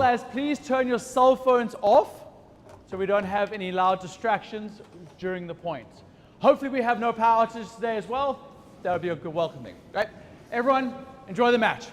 as please turn your cell phones off so we don't have any loud distractions during the points. Hopefully we have no power outages today as well. That would be a good welcoming, right? Everyone, enjoy the match.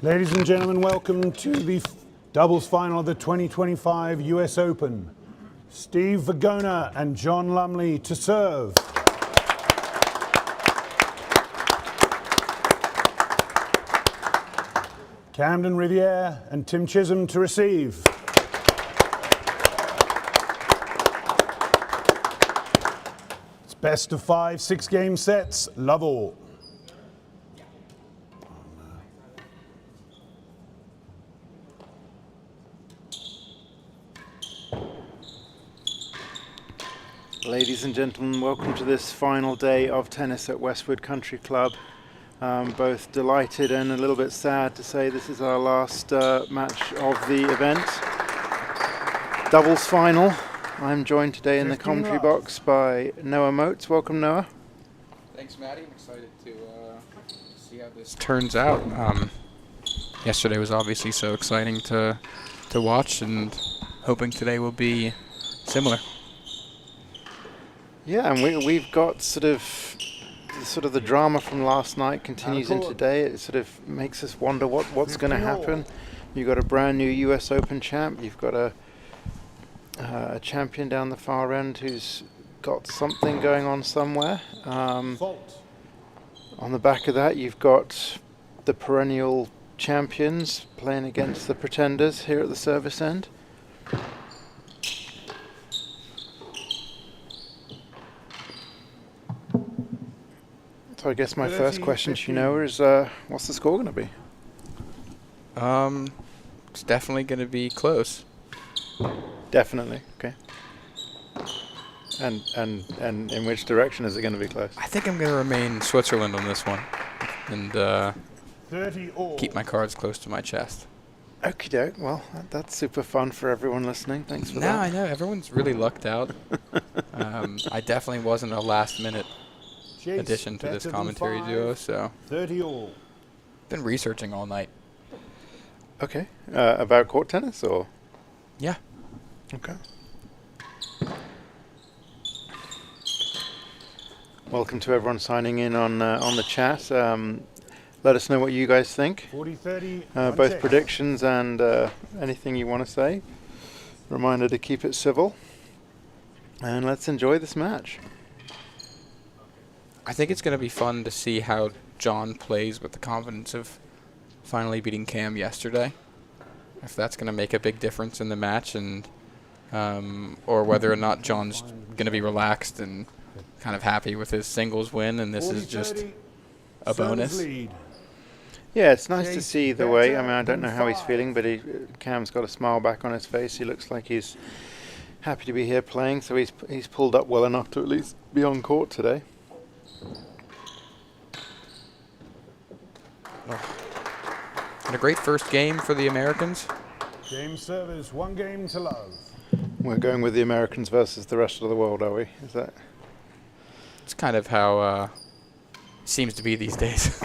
Ladies and gentlemen, welcome to the doubles final of the 2025 US Open. Steve Virgona and John Lumley to serve. Camden Riviere and Tim Chisholm to receive. It's best of 5 6-game sets, love all. Ladies and gentlemen, welcome to this final day of tennis at Westwood Country Club. Both delighted and a little bit sad to say this is our last match of the event. Doubles final. I'm joined today in the commentary box by Noah Moats. Welcome, Noah. Thanks, Maddie. I'm excited to see how this turns out. Yesterday was obviously so exciting to watch, and hoping today will be similar. Yeah, and we've got sort of the drama from last night continues in today. It sort of makes us wonder what's going to happen. You've got a brand new US Open champ. You've got a champion down the far end who's got something going on somewhere. On the back of that, you've got the perennial champions playing against the pretenders here at the service end. So I guess my first question to you, Noah, is what's the score going to be? It's definitely going to be close. Definitely, okay. And in which direction is it going to be close? I think I'm going to remain Switzerland on this one, and keep my cards close to my chest. Okie doke. Well, that's super fun for everyone listening. Thanks for that. No, I know. Everyone's really lucked out. I definitely wasn't a last-minute addition to this commentary duo, so 30 all. Been researching all night. Okay. About court tennis, or? Yeah. Okay. Welcome to everyone signing in on the chat. Let us know what you guys think. 40-30. Both predictions and anything you want to say. Reminder to keep it civil. And let's enjoy this match. I think it's going to be fun to see how John plays with the confidence of finally beating Cam yesterday. If that's going to make a big difference in the match, and or whether or not John's going to be relaxed and kind of happy with his singles win, and this is just a bonus. Yeah, it's nice to see the way. I mean, I don't know how he's feeling, but Cam's got a smile back on his face. He looks like he's happy to be here playing, so he's pulled up well enough to at least be on court today. And a great first game for the Americans. Game servers, 1 game to love. We're going with the Americans versus the rest of the world, are we? Is that? It's kind of how it seems to be these days.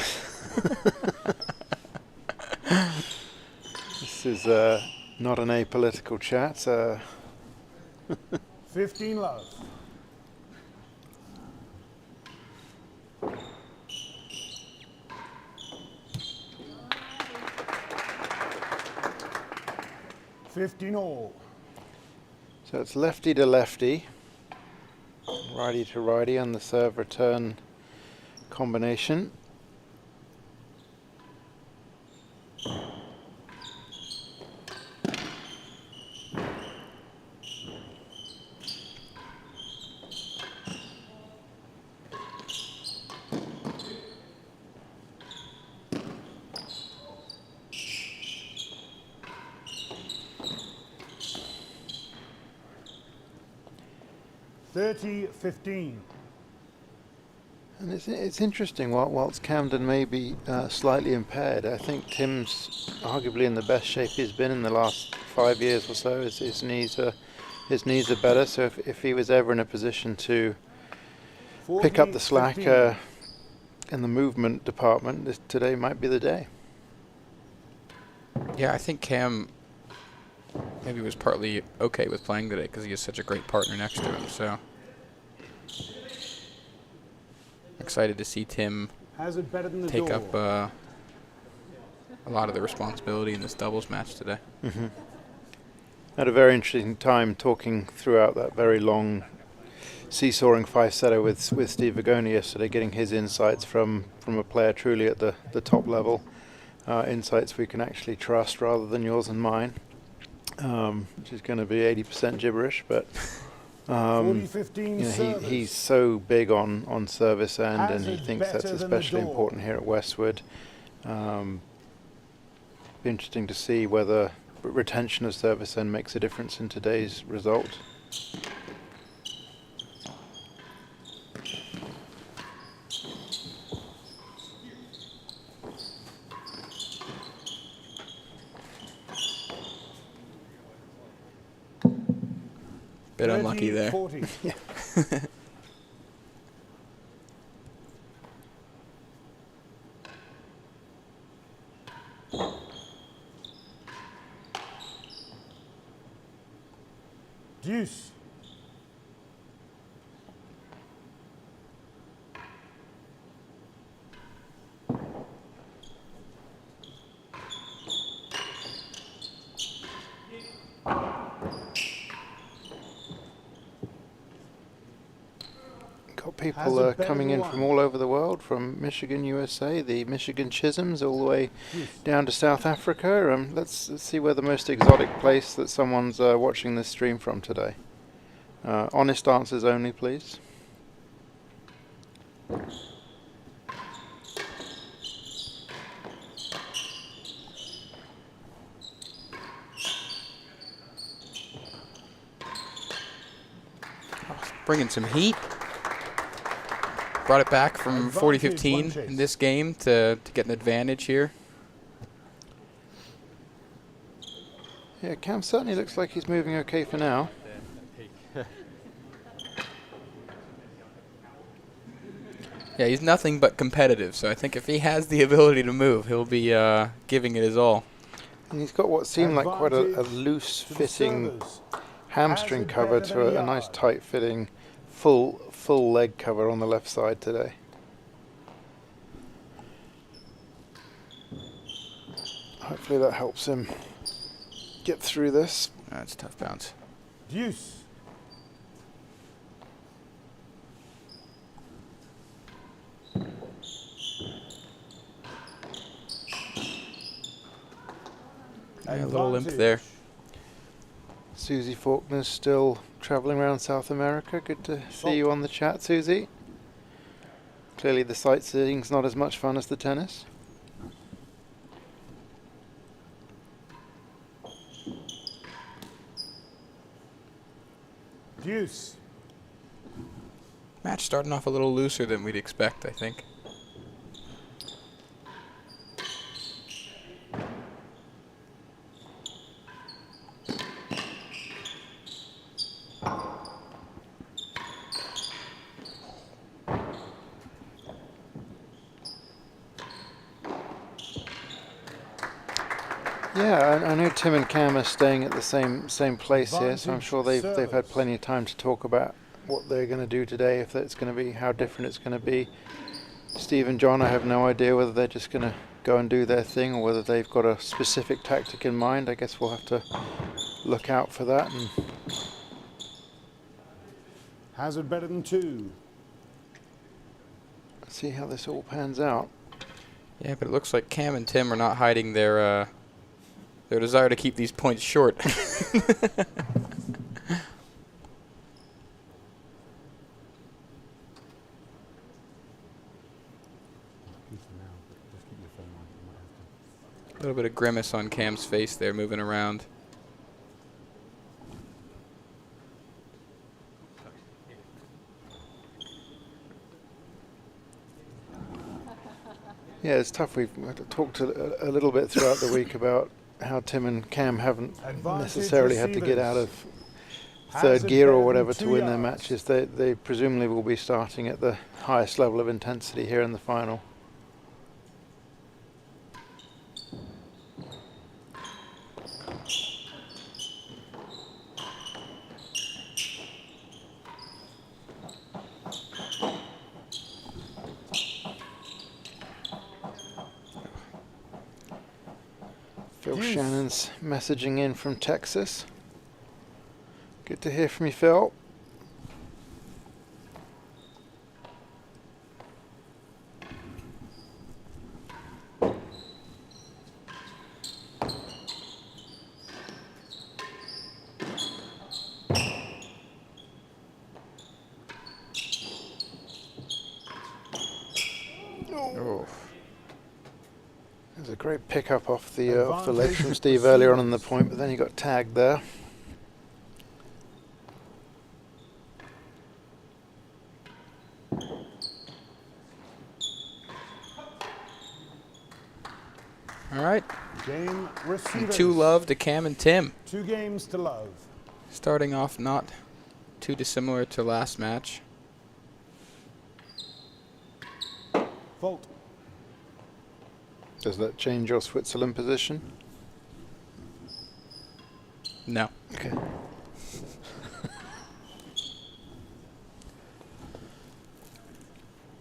This is not an apolitical chat. 15 love. all. So it's lefty to lefty, righty to righty on the serve return combination. 30-15. And it's interesting, whilst Camden may be slightly impaired, I think Tim's arguably in the best shape he's been in the last 5 years or so. His knees are better, so if he was ever in a position to pick up the slack in the movement department, today might be the day. Yeah, I think Cam maybe was partly okay with playing today because he has such a great partner next to him. So excited to see Tim take up a lot of the responsibility in this doubles match today. Mm-hmm. Had a very interesting time talking throughout that very long seesawing five-setter with Steve Virgona yesterday, getting his insights from a player truly at the top level, insights we can actually trust rather than yours and mine, which is going to be 80% gibberish, but 40-15 he's so big on service end, and he thinks that's especially important here at Westwood. Be interesting to see whether retention of service end makes a difference in today's result. Bit unlucky there. Yeah. Deuce. Got people coming in from all over the world, from Michigan, USA, the Michigan Chisholms, all the way down to South Africa. Let's see where the most exotic place that someone's watching this stream from today. Honest answers only, please. Bringing some heat. Brought it back from 40-15 in this game to get an advantage here. Yeah, Cam certainly looks like he's moving okay for now. Yeah, he's nothing but competitive, so I think if he has the ability to move, he'll be giving it his all. And he's got what seemed like quite a loose-fitting hamstring cover to a nice tight-fitting full leg cover on the left side today. Hopefully that helps him get through this. That's a tough bounce. Deuce. Yeah, a little limp there. Susie Faulkner's still travelling around South America. Good to see you on the chat, Susie. Clearly the sightseeing's not as much fun as the tennis. Deuce. Match starting off a little looser than we'd expect, I think. Yeah, I know Tim and Cam are staying at the same place here, so I'm sure they've had plenty of time to talk about what they're going to do today, if it's going to be, how different it's going to be. Steve and John, I have no idea whether they're just going to go and do their thing or whether they've got a specific tactic in mind. I guess we'll have to look out for that. And Hazard better than 2. see how this all pans out. Yeah, but it looks like Cam and Tim are not hiding their desire to keep these points short. A little bit of grimace on Cam's face there, moving around. Yeah, it's tough. We've talked a little bit throughout the week about how Tim and Cam haven't necessarily had to get out of third gear or whatever to win their matches. They presumably will be starting at the highest level of intensity here in the final. Phil Shannon's messaging in from Texas. Good to hear from you, Phil. Oh. There's a great pickup off the ledge from Steve earlier on in the point, but then he got tagged there. All right. Game receivers. 2 love to Cam and Tim. 2 games to love. Starting off not too dissimilar to last match. Fault. Does that change your Switzerland position? No. Okay.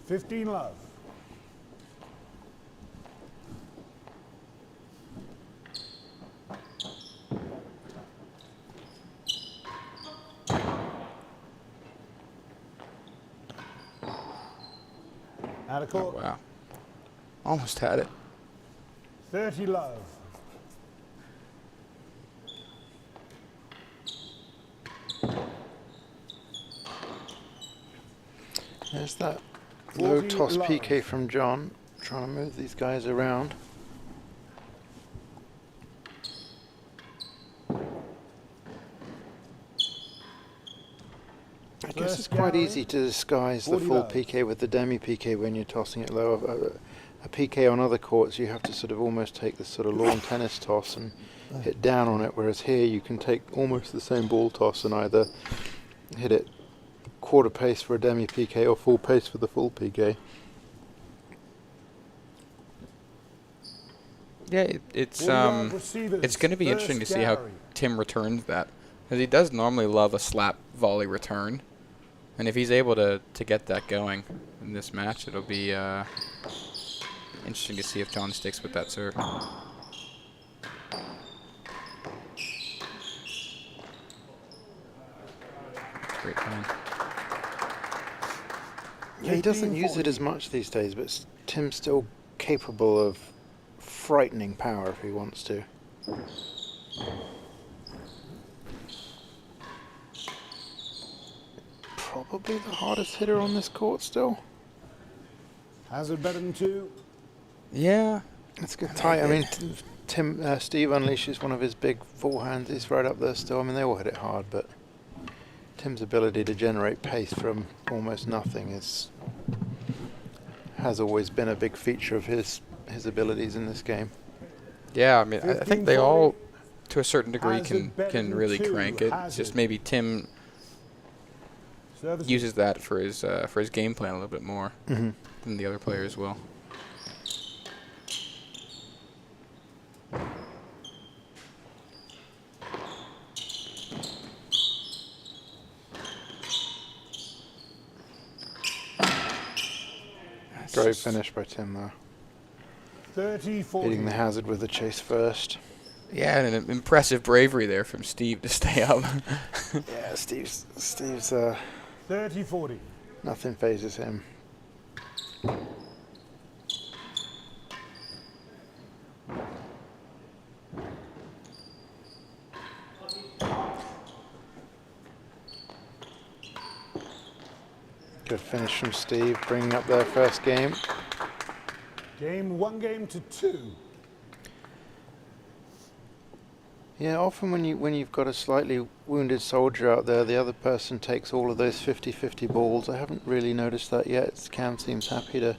$15 love. Out of court. Wow. Almost had it. 30 love. There's that low 40 toss love. PK from John, trying to move these guys around. I guess it's quite easy to disguise the 40 full love. PK with the demi PK when you're tossing it low. A PK on other courts, you have to sort of almost take this sort of lawn tennis toss and hit down on it, whereas here you can take almost the same ball toss and either hit it quarter pace for a demi PK or full pace for the full PK. Yeah, it's going to be interesting to see how Tim returns that, because he does normally love a slap volley return, and if he's able to get that going in this match, it'll be interesting to see if John sticks with that serve. Great time. Yeah, he doesn't use it as much these days, but Tim's still capable of frightening power if he wants to. Probably the hardest hitter on this court still. Hazard better than 2. Yeah. It's good tight. I mean, Steve unleashes one of his big forehands. He's right up there still. I mean, they all hit it hard, but Tim's ability to generate pace from almost nothing has always been a big feature of his abilities in this game. Yeah, I mean, I think they all, to a certain degree, Hazard better can than really 2. crank it. It's just maybe Tim Service uses that for his game plan a little bit more than the other players will. Great finish by Tim there. 30-40. Hitting the hazard with the chase first. Yeah, and an impressive bravery there from Steve to stay up. Yeah, Steve's 30-40. nothing phases him. Good finish from Steve, bringing up their first game. Game 1 game to 2. Yeah, often when you've got a slightly wounded soldier out there, the other person takes all of those 50-50 balls. I haven't really noticed that yet. Cam seems happy to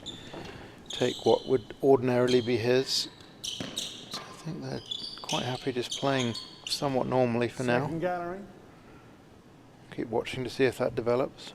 take what would ordinarily be his. So I think they're quite happy just playing somewhat normally for now. Second gallery. Keep watching to see if that develops.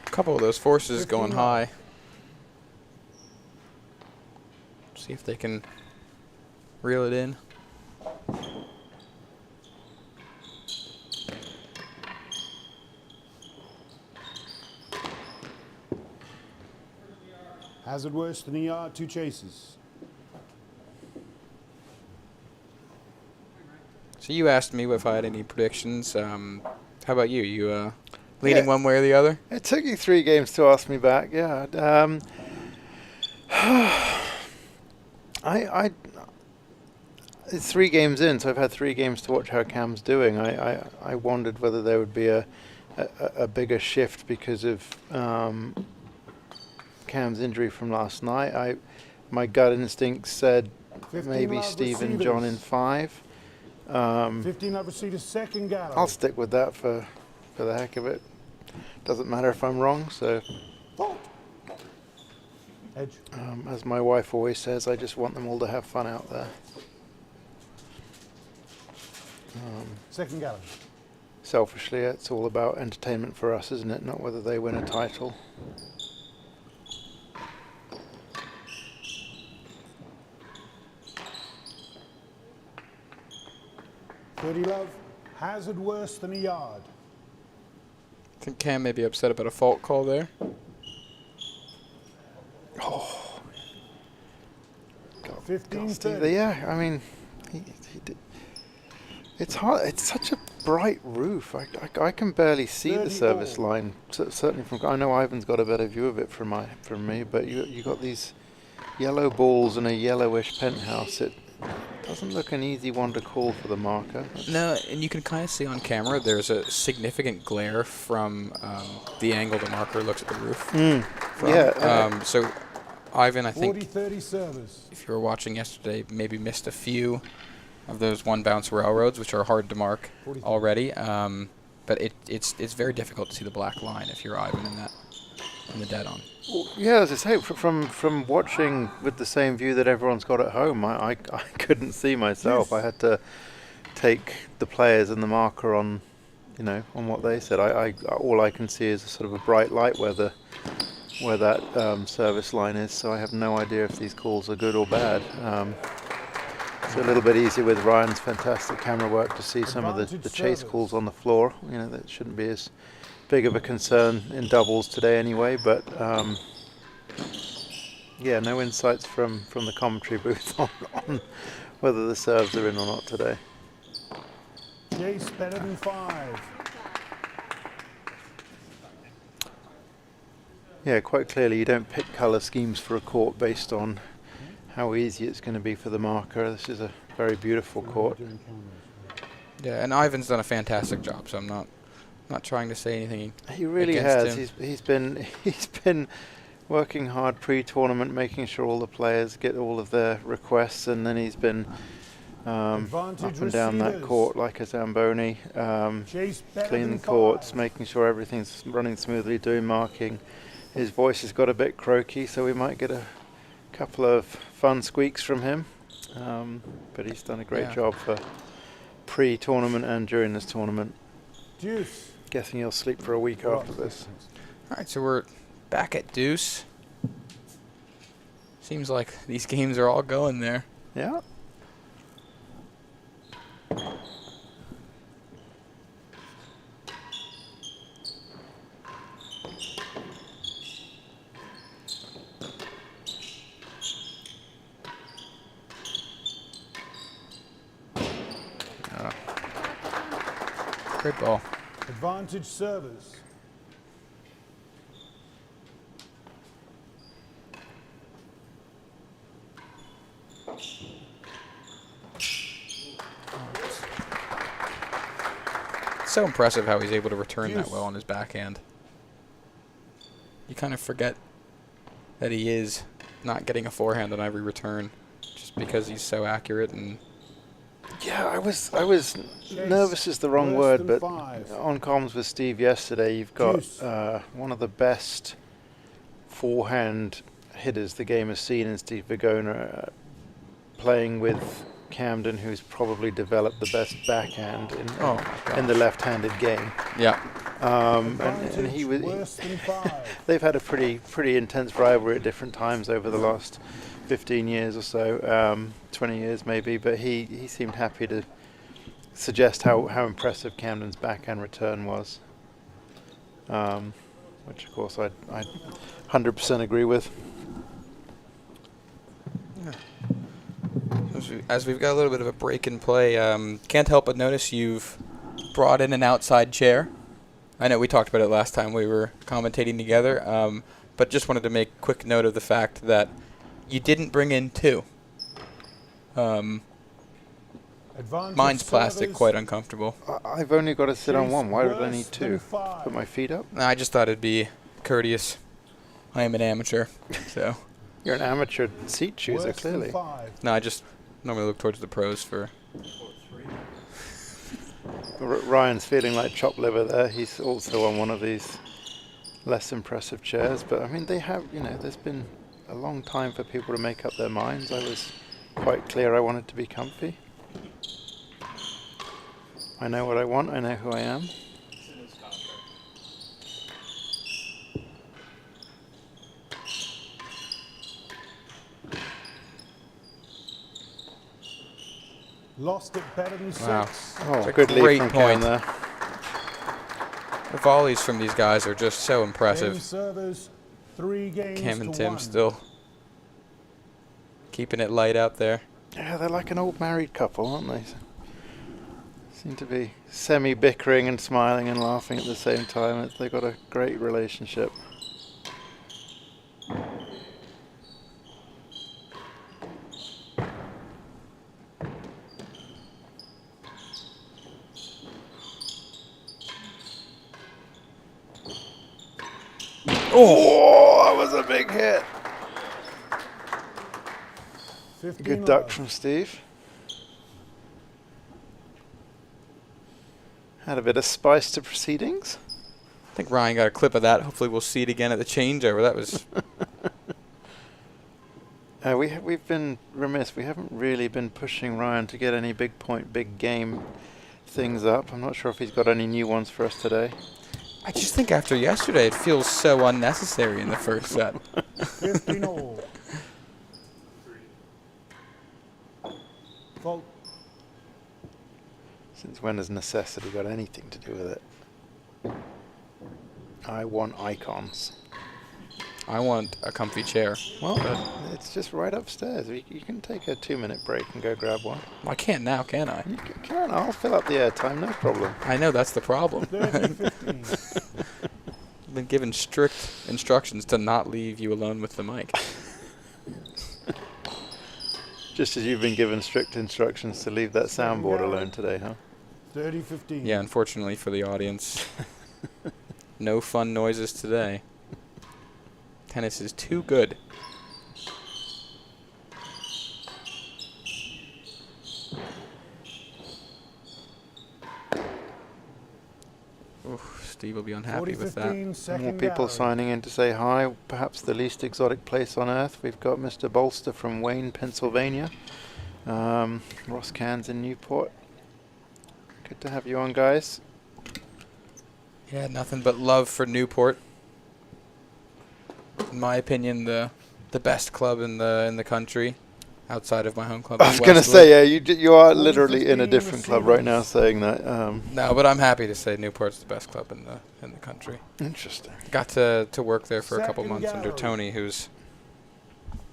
A couple of those forces 15 going love. high. See if they can reel it in. Hazard worse than a yard, 2 chases. So you asked me if I had any predictions. How about you? You leaning Yeah. one way or the other? It took you 3 games to ask me back, yeah. It's 3 games in, so I've had 3 games to watch how Cam's doing. I wondered whether there would be a bigger shift because of Cam's injury from last night. My gut instinct said 15 maybe love Steve and John in receivers. 5. 15 love receivers, second gallery. I'll stick with that for the heck of it. Doesn't matter if I'm wrong, so Fault. Edge. as my wife always says, I just want them all to have fun out there. Second gallery. Selfishly, it's all about entertainment for us, isn't it? Not whether they win a title. Thirty love. Hazard worse than a yard. I think Cam may be upset about a fault call there. Oh, 15 Steve, 30. yeah, I mean, he did. It's hard. It's such a bright roof. I can barely see the 30 service all. line. Certainly from. I know Ivan's got a better view of it from me, but you got these yellow balls and a yellowish penthouse. It doesn't look an easy one to call for the marker. No, and you can kind of see on camera there's a significant glare from the angle the marker looks at the roof. From. Yeah. So Ivan, I think 40-30 service. if you were watching yesterday, maybe missed a few of those one bounce railroads, which are hard to mark 43. already. But it's very difficult to see the black line if you're Ivan in the dead on. Well, yeah, as I say, from watching with the same view that everyone's got at home, I couldn't see myself. Yes. I had to take the players and the marker on, on what they said. All I can see is a sort of a bright light where that service line is. So I have no idea if these calls are good or bad. It's a little bit easier with Ryan's fantastic camera work to see some of the Advantage chase service. calls on the floor. That shouldn't be as big of a concern in doubles today anyway, but yeah, no insights from the commentary booth on whether the serves are in or not today. Chase better than 5. Yeah, quite clearly you don't pick colour schemes for a court based on how easy it's going to be for the marker. This is a very beautiful court. Yeah, and Ivan's done a fantastic job, so I'm not trying to say anything. He really against has. him. He's been working hard pre-tournament, making sure all the players get all of their requests, and then he's been up Advantage and down that receivers. court like a Zamboni, Chase better cleaning than the courts, 5. making sure everything's running smoothly, doing marking. His voice has got a bit croaky, so we might get a couple of fun squeaks from him. But he's done a great Yeah. job for pre-tournament and during this tournament. Deuce. Guessing he'll sleep for a week after this. All right, so we're back at deuce. Seems like these games are all going there. Yeah. Great ball. Advantage servers. so impressive how he's able to return that well on his backhand. You kind of forget that he is not getting a forehand on every return just because he's so accurate. And yeah, I was nervous is the wrong word, but on comms with Steve yesterday, you've got one of the best forehand hitters the game has seen in Steve Virgona, playing with Camden, who's probably developed the best backhand in the left-handed game. Yeah. And he was. They've had a pretty intense rivalry at different times over the last 15 years or so, 20 years maybe. But he seemed happy to suggest how impressive Camden's backhand return was, which of course I 100% agree with. As we've got a little bit of a break in play, can't help but notice you've brought in an outside chair. I know we talked about it last time we were commentating together, but just wanted to make quick note of the fact that you didn't bring in two. Mine's plastic, quite uncomfortable. I've only got to sit on one. Why would I need two? Put my feet up? I just thought it'd be courteous. I am an amateur, so. You're an amateur seat chooser, clearly. No, I just normally look towards the pros for. Ryan's feeling like chopped liver there. He's also on one of these less impressive chairs. But, I mean, they have, there's been a long time for people to make up their minds. I was quite clear I wanted to be comfy. I know what I want. I know who I am. Lost it better than Wow. 6. Oh, good lead great from point. Cam there. The volleys from these guys are just so impressive. Game servers, 3 games Cam and to Tim 1. still keeping it light out there. Yeah, they're like an old married couple, aren't they? Seem to be semi-bickering and smiling and laughing at the same time. They've got a great relationship. Oh, that was a big hit. Good duck from Steve. Had a bit of spice to proceedings. I think Ryan got a clip of that. Hopefully we'll see it again at the changeover. That was. We've been remiss. We haven't really been pushing Ryan to get any big point, big game things up. I'm not sure if he's got any new ones for us today. I just think after yesterday, it feels so unnecessary in the first set. 15-all. Fault. Since when has necessity got anything to do with it? I want icons. I want a comfy chair. Well, it's just right upstairs. You can take a 2-minute break and go grab one. I can't now, can I? You can. I'll fill up the airtime, no problem. I know that's the problem. 30-15. I've been given strict instructions to not leave you alone with the mic. Just as you've been given strict instructions to leave that soundboard alone today, huh? 30-15. Yeah, unfortunately for the audience. No fun noises today. Tennis is too good. Oof, Steve will be unhappy with that. More people signing in to say hi. Perhaps the least exotic place on earth. We've got Mr. Bolster from Wayne, Pennsylvania. Ross Cairns in Newport. Good to have you on, guys. Yeah, nothing but love for Newport. In my opinion, the best club in the country, outside of my home club. I was going to say, yeah, you are literally in a different club right now saying that. No, but I'm happy to say Newport's the best club in the country. Interesting. Got to work there for a couple months under Tony, who's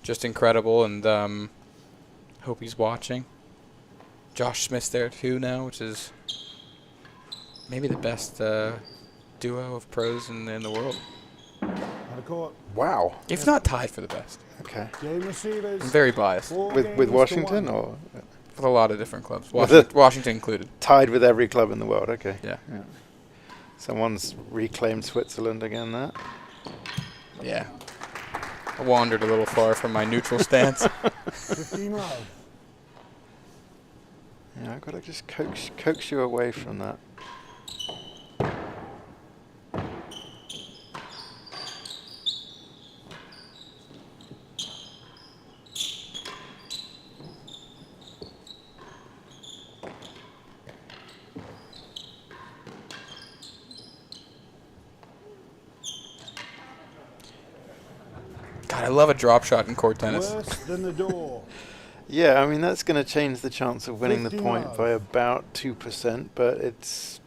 just incredible, and hope he's watching. Josh Smith's there too now, which is maybe the best duo of pros in the world. Wow. If not tied for the best. Okay. Game receivers. I'm very biased. With Washington or? With a lot of different clubs, With Washington included. Tied with every club in the world. Okay. Yeah. Someone's reclaimed Switzerland again. That. Yeah. I wandered a little far from my neutral stance. 15 love. Yeah, I've got to just coax you away from that. God, I love a drop shot in court tennis. Worse than the door. Yeah, I mean that's going to change the chance of winning the 15 point love. by about 2%, but it's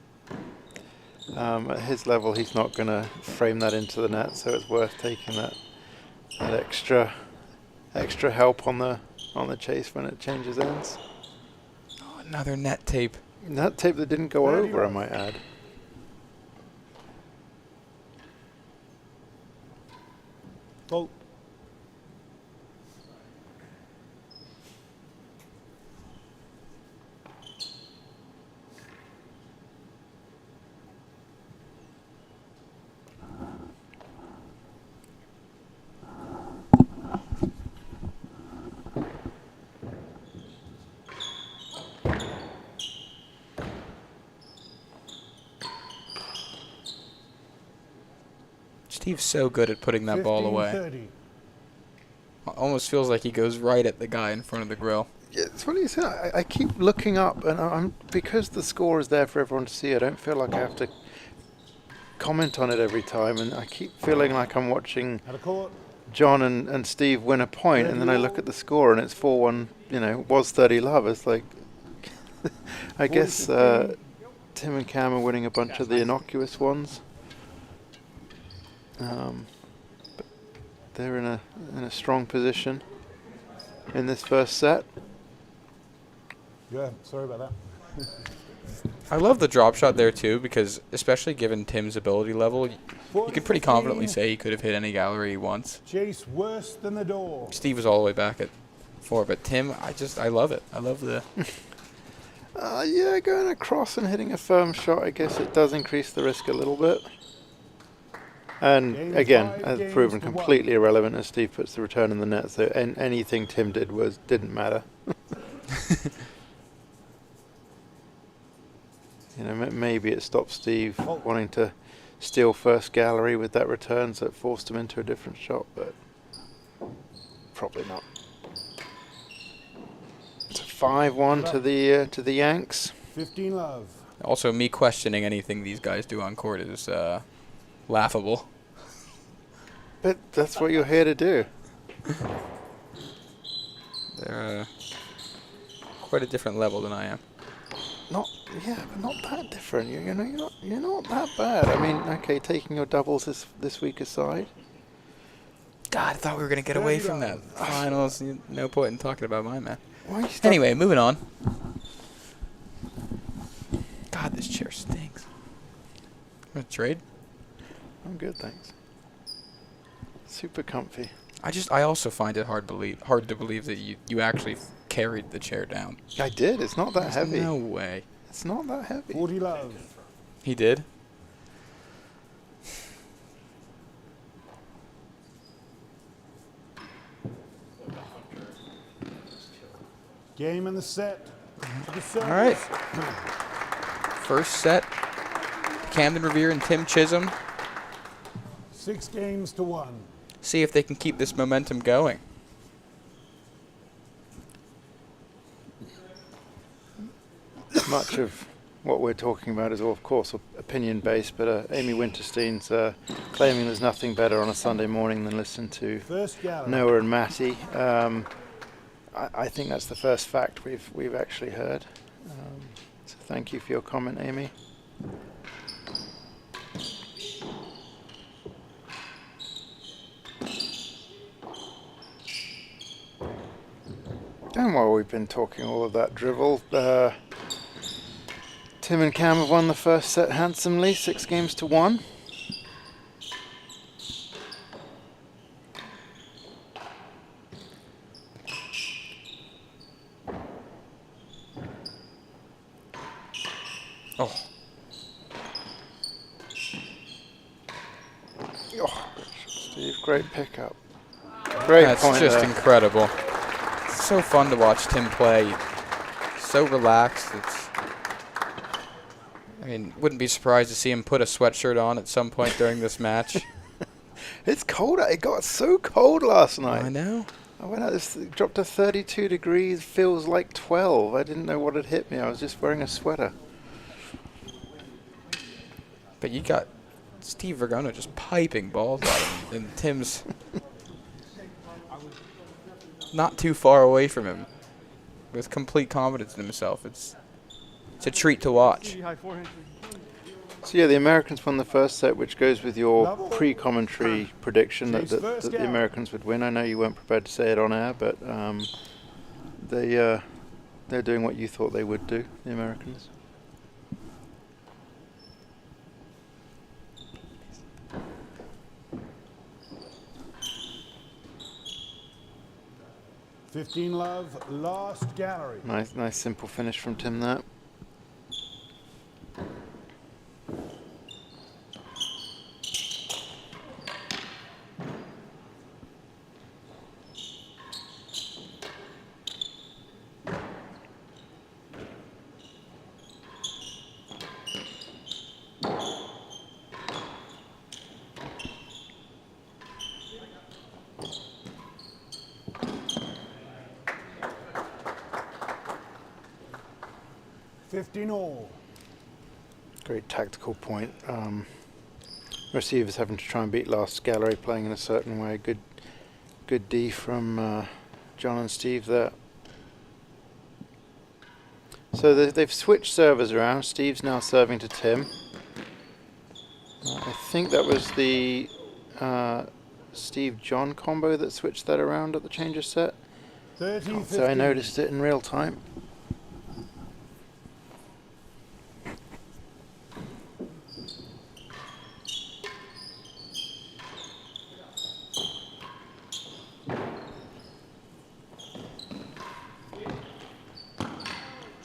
at his level he's not going to frame that into the net, so it's worth taking that extra help on the chase when it changes ends. Oh, another net tape. That tape that didn't go 30 over, I love. might add. Fault. Steve's so good at putting that ball away. 30. Almost feels like he goes right at the guy in front of the grill. Yeah, it's funny you say that. I keep looking up, and I'm because the score is there for everyone to see. I don't feel like I have to comment on it every time, and I keep feeling like I'm watching Out of court. John and Steve win a point, and then I look at the score and it's 4-1. You know, was 30 love. It's like I guess Tim and Cam are winning a bunch of the innocuous ones. But they're in a strong position in this first set. Yeah, sorry about that. I love the drop shot there too, because especially given Tim's ability level, you could pretty confidently say he could have hit any gallery he wants. Chase worse than the door. Steve was all the way back at 4, but Tim, I love it. I love the. Yeah, going across and hitting a firm shot, I guess it does increase the risk a little bit. And Game again, 5, as games proven, to 1. completely irrelevant as Steve puts the return in the net. So anything Tim did didn't matter. You know, maybe it stopped Steve wanting to steal first gallery with that return, so it forced him into a different shot, but probably not. It's a 5-1 to the Yanks. 15 love. Also, me questioning anything these guys do on court is laughable. But that's what you're here to do. They're quite a different level than I am. But not that different. You know, you're not that bad. I mean, okay, taking your doubles this week aside. God, I thought we were gonna get away from that finals. No point in talking about my man. Why you stop- Anyway, moving on. God, this chair stinks. Want to trade? I'm good, thanks. Super comfy. I also find it hard to believe that you actually carried the chair down. I did. It's not that There's heavy. No way. It's not that heavy. 40 love. He did? Game in the set. To the service. All right. First set. Camden Riviere and Tim Chisholm. 6 games to 1. See if they can keep this momentum going. Much of what we're talking about is, of course, opinion-based, but Amy Winterstein's claiming there's nothing better on a Sunday morning than listen to First gallery. Noah and Matty. I think that's the first fact we've actually heard. So thank you for your comment, Amy. And while we've been talking all of that drivel, Tim and Cam have won the first set handsomely, 6 games to 1. Oh. Oh, Steve, great pickup. Great That's point just there. incredible. It's so fun to watch Tim play. So relaxed. I mean, wouldn't be surprised to see him put a sweatshirt on at some point during this match. It's cold. It got so cold last night. I know. I went out. It dropped to 32 degrees. Feels like 12. I didn't know what had hit me. I was just wearing a sweater. But you got Steve Virgona just piping balls at him, and Tim's not too far away from him with complete confidence in himself. It's a treat to watch. So yeah, the Americans won the first set, which goes with your pre-commentary prediction that the Americans would win. I know you weren't prepared to say it on air, but they're doing what you thought they would do, the Americans. $15 love, last gallery. Nice simple finish from Tim there. $15 Great tactical point. Receivers having to try and beat last gallery, playing in a certain way. Good D from John and Steve there. So they've switched servers around. Steve's now serving to Tim. I think that was the Steve-John combo that switched that around at the change of set. 30, So I noticed it in real time.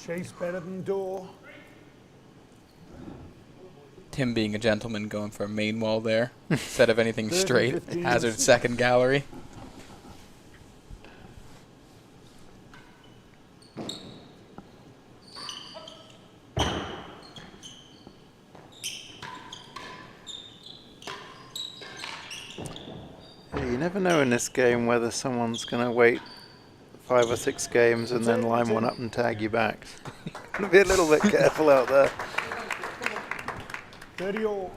Chase better than door. Tim being a gentleman going for a main wall there instead of anything 30, straight. 15. Hazard second gallery. Yeah, you never know in this game whether someone's going to wait 5 or 6 games and then line one up and tag you back. Got to be a little bit careful out there. 30 all.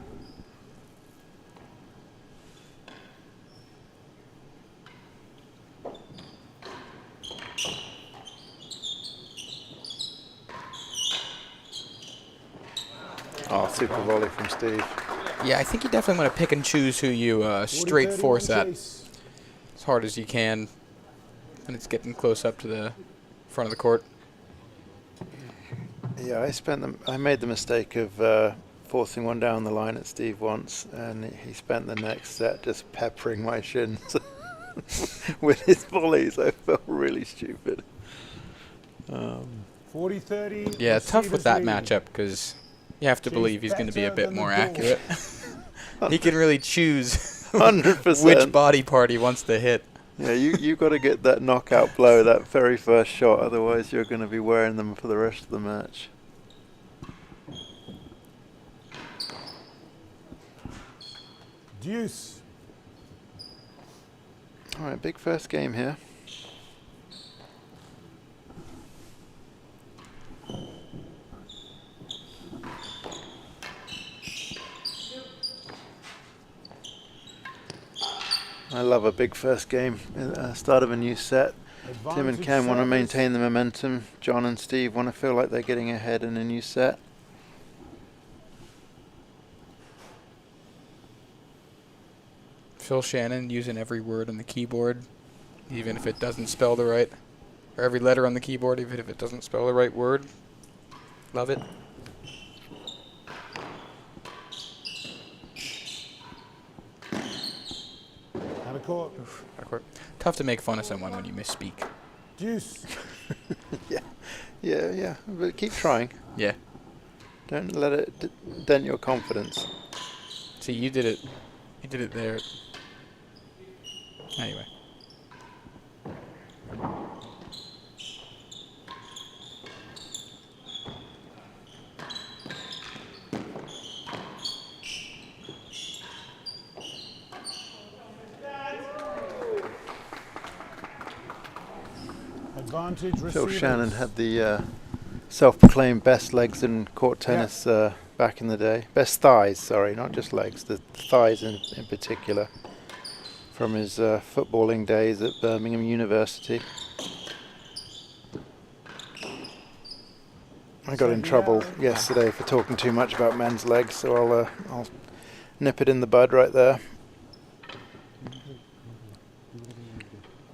Oh, super volley from Steve. Yeah, I think you definitely want to pick and choose who you straight 40, force 31 at chase. as hard as you can when it's getting close up to the front of the court. Yeah, I made the mistake of forcing one down the line at Steve once, and he spent the next set just peppering my shins with his volleys. I felt really stupid. 40, 30. Yeah, tough with receivers that leading. matchup because you have to Chase believe he's going to be a better bit than more the door. accurate. He can really choose 100%. which body part he wants to hit. Yeah, you got to get that knockout blow, that very first shot, otherwise you're going to be wearing them for the rest of the match. Deuce. All right, big first game here. I love a big first game, start of a new set. Tim and Advantage Cam want to service. maintain the momentum. John and Steve want to feel like they're getting ahead in a new set. Phil Shannon using every word on the keyboard, even if it doesn't spell the right, or every letter on the keyboard, even if it doesn't spell the right word. Love it. Out of court. Backward. Tough to make fun of someone when you misspeak. Deuce. Yeah, but keep trying. Yeah. Don't let it dent your confidence. See, you did it. You did it there. Anyway. Advantage Phil receivers. Shannon had the self-proclaimed best legs in court tennis back in the day. Best thighs, sorry, not just legs, the thighs in particular, from his footballing days at Birmingham University. I got in trouble yesterday for talking too much about men's legs, so I'll nip it in the bud right there.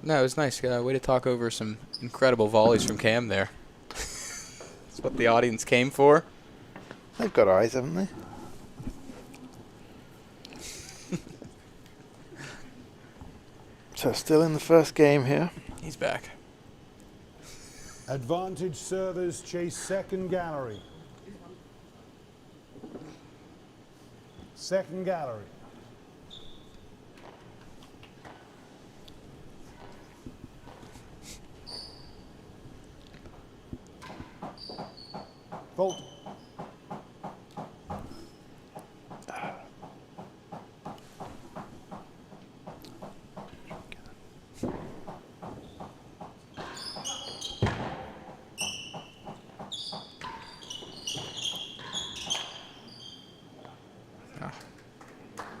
No, it was nice. Way to talk over some incredible volleys from Cam there. That's what the audience came for. They've got eyes, haven't they? So still in the first game here. He's back. Advantage servers chase second gallery. Second gallery. Fault.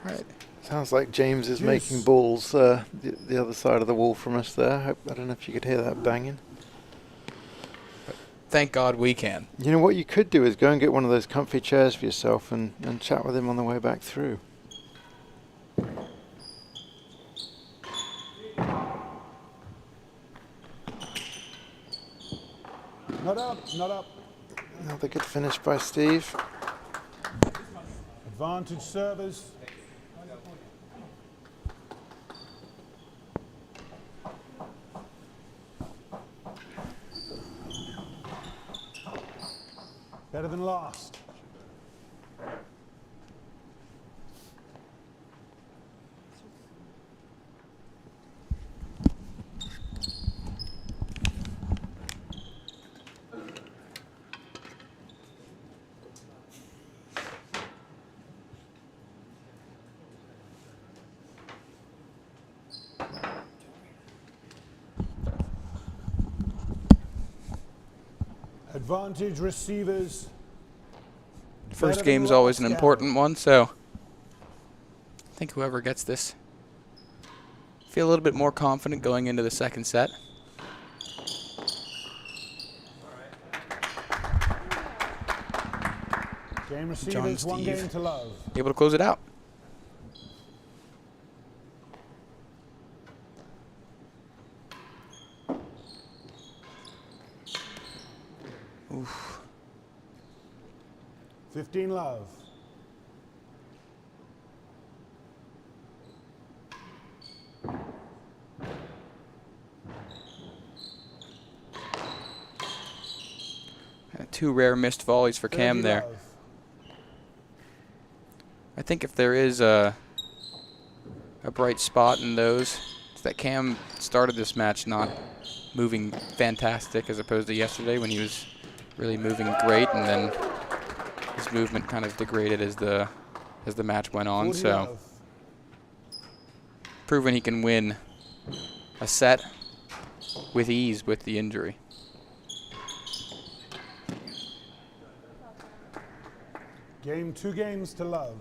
Right. Sounds like James is making balls the other side of the wall from us there. I don't know if you could hear that banging. Thank God we can. You know what you could do is go and get one of those comfy chairs for yourself and chat with him on the way back through. Not up, not up. Another good finish by Steve. Advantage servers. Better than last. Advantage receivers. First game's always an important one, so I think whoever gets this feel a little bit more confident going into the second set. Game receivers, one Steve game to love. able to close it out. Oof. 15 love. Two rare missed volleys for Cam there. Love. I think if there is a bright spot in those, it's that Cam started this match not moving fantastic as opposed to yesterday when he was really moving great, and then his movement kind of degraded as the match went on. So love. proven he can win a set with ease with the injury. Game, 2 games to love.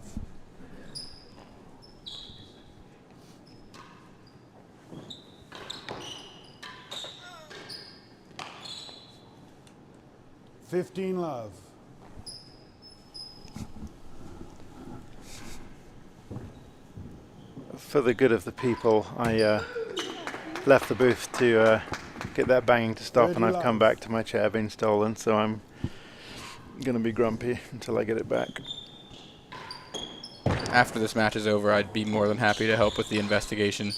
$15 love. For the good of the people, I left the booth to get that banging to stop, and I've come back to my chair being stolen, so I'm going to be grumpy until I get it back. After this match is over, I'd be more than happy to help with the investigation.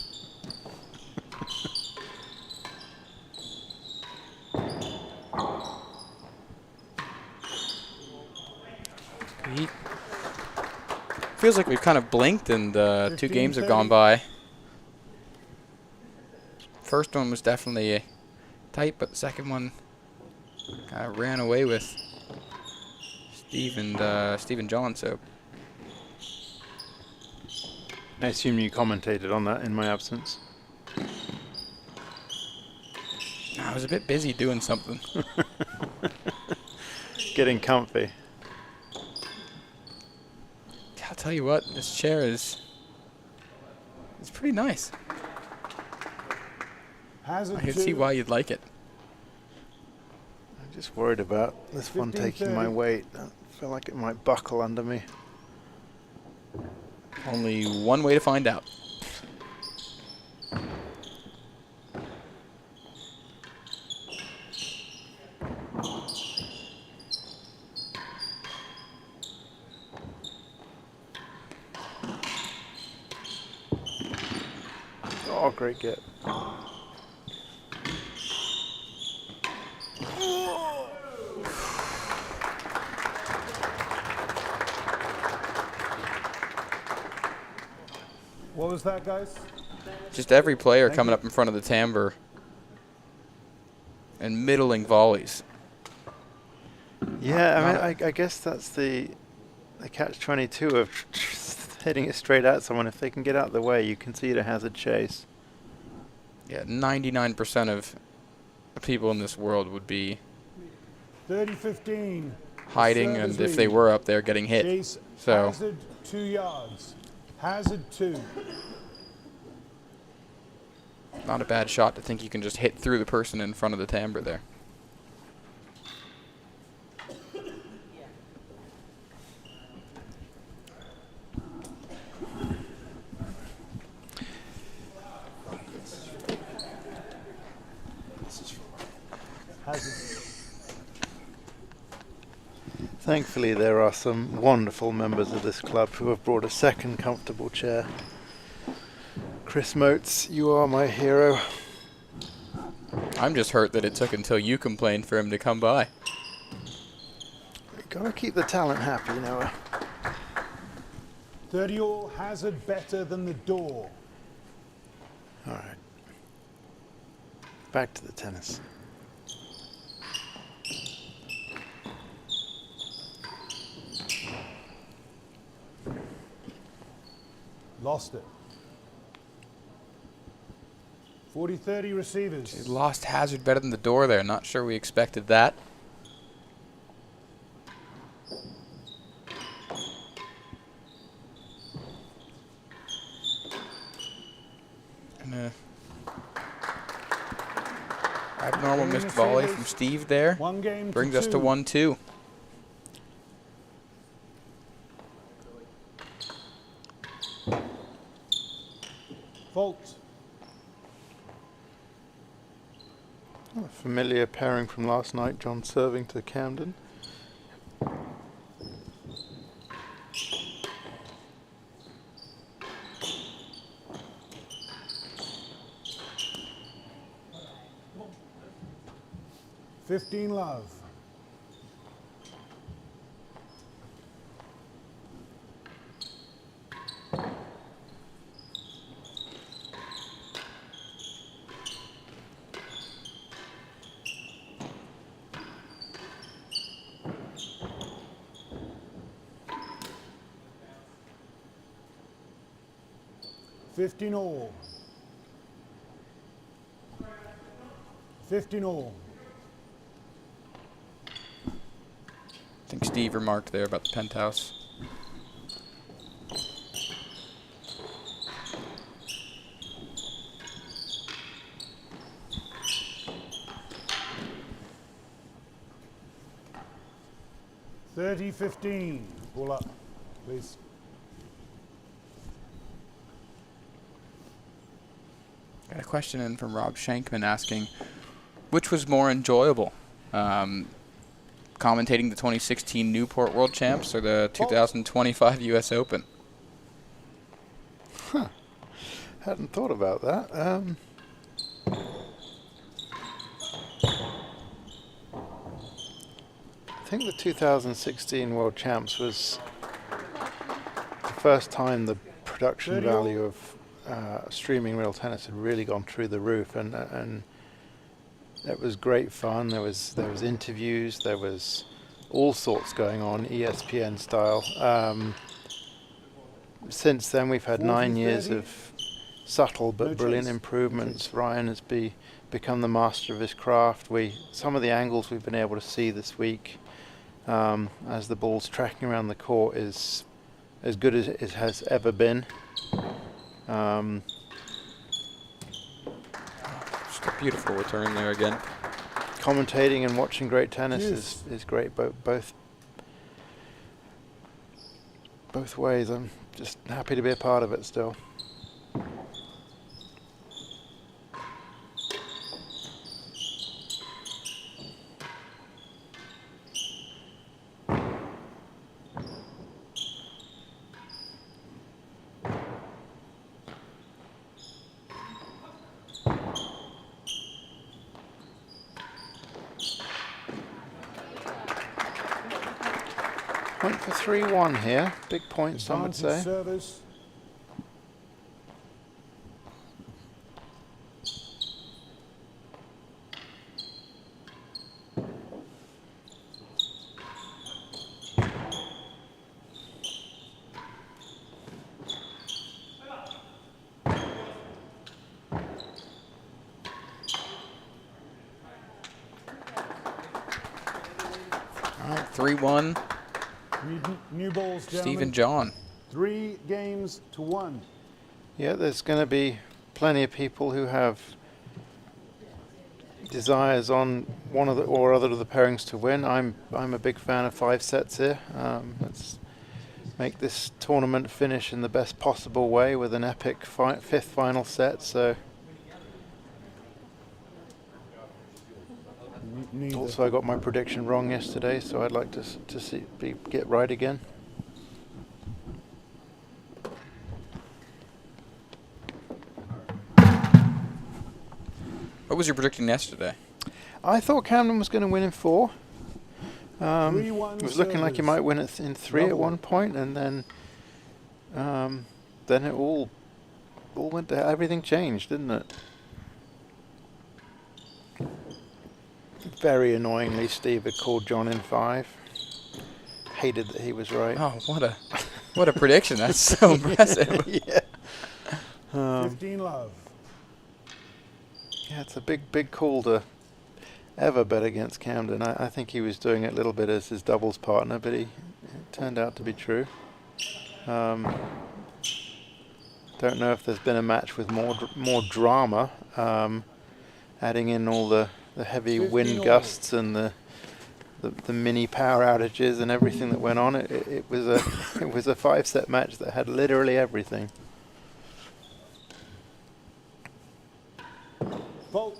Feels like we've kind of blinked and 2 games have gone 15-30. by. First one was definitely tight, but the second one kind of ran away with Steve and John. So I assume you commentated on that in my absence. I was a bit busy doing something. Getting comfy. I'll tell you what, this chair it's pretty nice. Hazard I can 2. see why you'd like it. I'm just worried about this one taking my 15-30. weight. I feel like it might buckle under me. Only one way to find out. Oh, great get. What was that, guys? Just every player Thank coming you. up in front of the timbre and middling volleys. Yeah, I mean, I guess that's the catch-22 of hitting it straight at someone. If they can get out of the way, you concede a hazard chase. Yeah, 99% of the people in this world would be 30-15. hiding, Serve and is if they lead. were up there, getting hit. Chase. So Hazard 2 yards. Hazard 2. not a bad shot to think you can just hit through the person in front of the timbre there. Hazard. Thankfully, there are some wonderful members of this club who have brought a second comfortable chair. Chris Motes, you are my hero. I'm just hurt that it took until you complained for him to come by. Gotta keep the talent happy, Noah. 30 all. Hazard better than the door. All right. Back to the tennis. Lost it. 40-30 receivers. He lost hazard better than the door there. Not sure we expected that. And abnormal missed volley from Steve there. 1 game Brings to us to 2. 1-2. Fault. A familiar pairing from last night, John serving to Camden. Fifteen love. Fifteen all. 15 all. I think Steve remarked there about the penthouse. $30-15. All up, please. Got a question in from Rob Shankman asking, which was more enjoyable? Commentating the 2016 Newport World Champs or the 2025 U.S. Open? Hadn't thought about that. I think the 2016 World Champs was the first time the production value of streaming real tennis had really gone through the roof, and it was great fun. There was interviews, there was all sorts going on, ESPN style. Since then, we've had 9 years of subtle but brilliant improvements. Ryan has become the master of his craft. Some of the angles we've been able to see this week as the ball's tracking around the court is as good as it has ever been. Just a beautiful return there again. Commentating and watching great tennis is great, both ways. I'm just happy to be a part of it still. Point for 3-1 here. Big point, some would say. Service. All right, 3-1. New balls, Steve gentlemen. and John. 3 games to 1. Yeah, there's going to be plenty of people who have desires on one of the or other of the pairings to win. I'm a big fan of 5 sets here. Let's make this tournament finish in the best possible way with an epic 5th final set. So. Also, I got my prediction wrong yesterday, so I'd like to get right again. What was your prediction yesterday? I thought Camden was going to win in 4. It 3-1 was looking like he might win it in 3 at one point, and then it all went to everything changed, didn't it? Very annoyingly, Steve had called John in 5. Hated that he was right. Oh, what a prediction! That's so impressive. Yeah. 15 love. Yeah, it's a big call to ever bet against Camden. I think he was doing it a little bit as his doubles partner, but it turned out to be true. Don't know if there's been a match with more drama, adding in all the heavy wind gusts and the mini power outages and everything that went on. It was a 5-set match that had literally everything. Fault.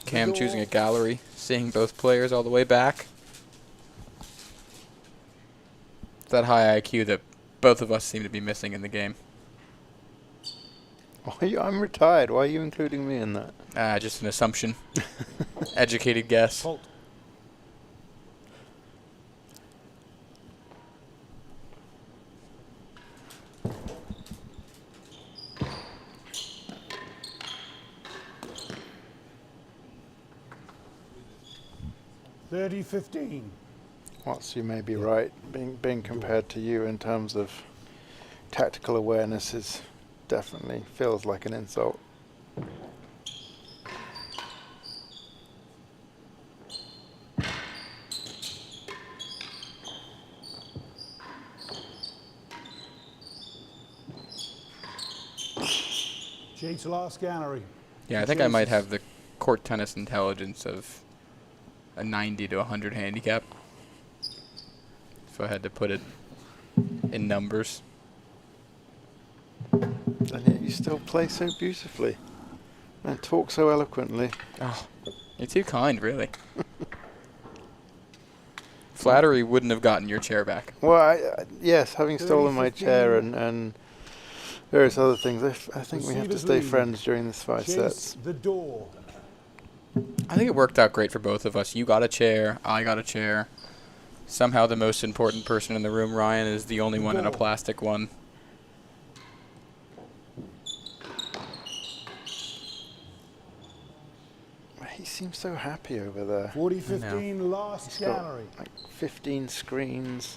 Cam choosing a gallery, seeing both players all the way back. It's that high IQ that both of us seem to be missing in the game. I'm retired. Why are you including me in that? Just an assumption. Educated guess. Fault. $30-15. Watts, you may be right. Being compared to you in terms of tactical awareness is definitely feels like an insult. G to last gallery. Yeah, I think I might have the court tennis intelligence of a 90 to 100 handicap. If I had to put it in numbers. And yet you still play so beautifully and talk so eloquently. Oh, you're too kind, really. Flattery wouldn't have gotten your chair back. Well, yes, having stolen my 30-15. chair and various other things, I think we have to Receivers stay lead. friends during this 5 Chase sets. the door. I think it worked out great for both of us. You got a chair, I got a chair. Somehow the most important person in the room, Ryan, is the only one in a plastic one. He seems so happy over there. 40-15 last He's got gallery. like 15 screens,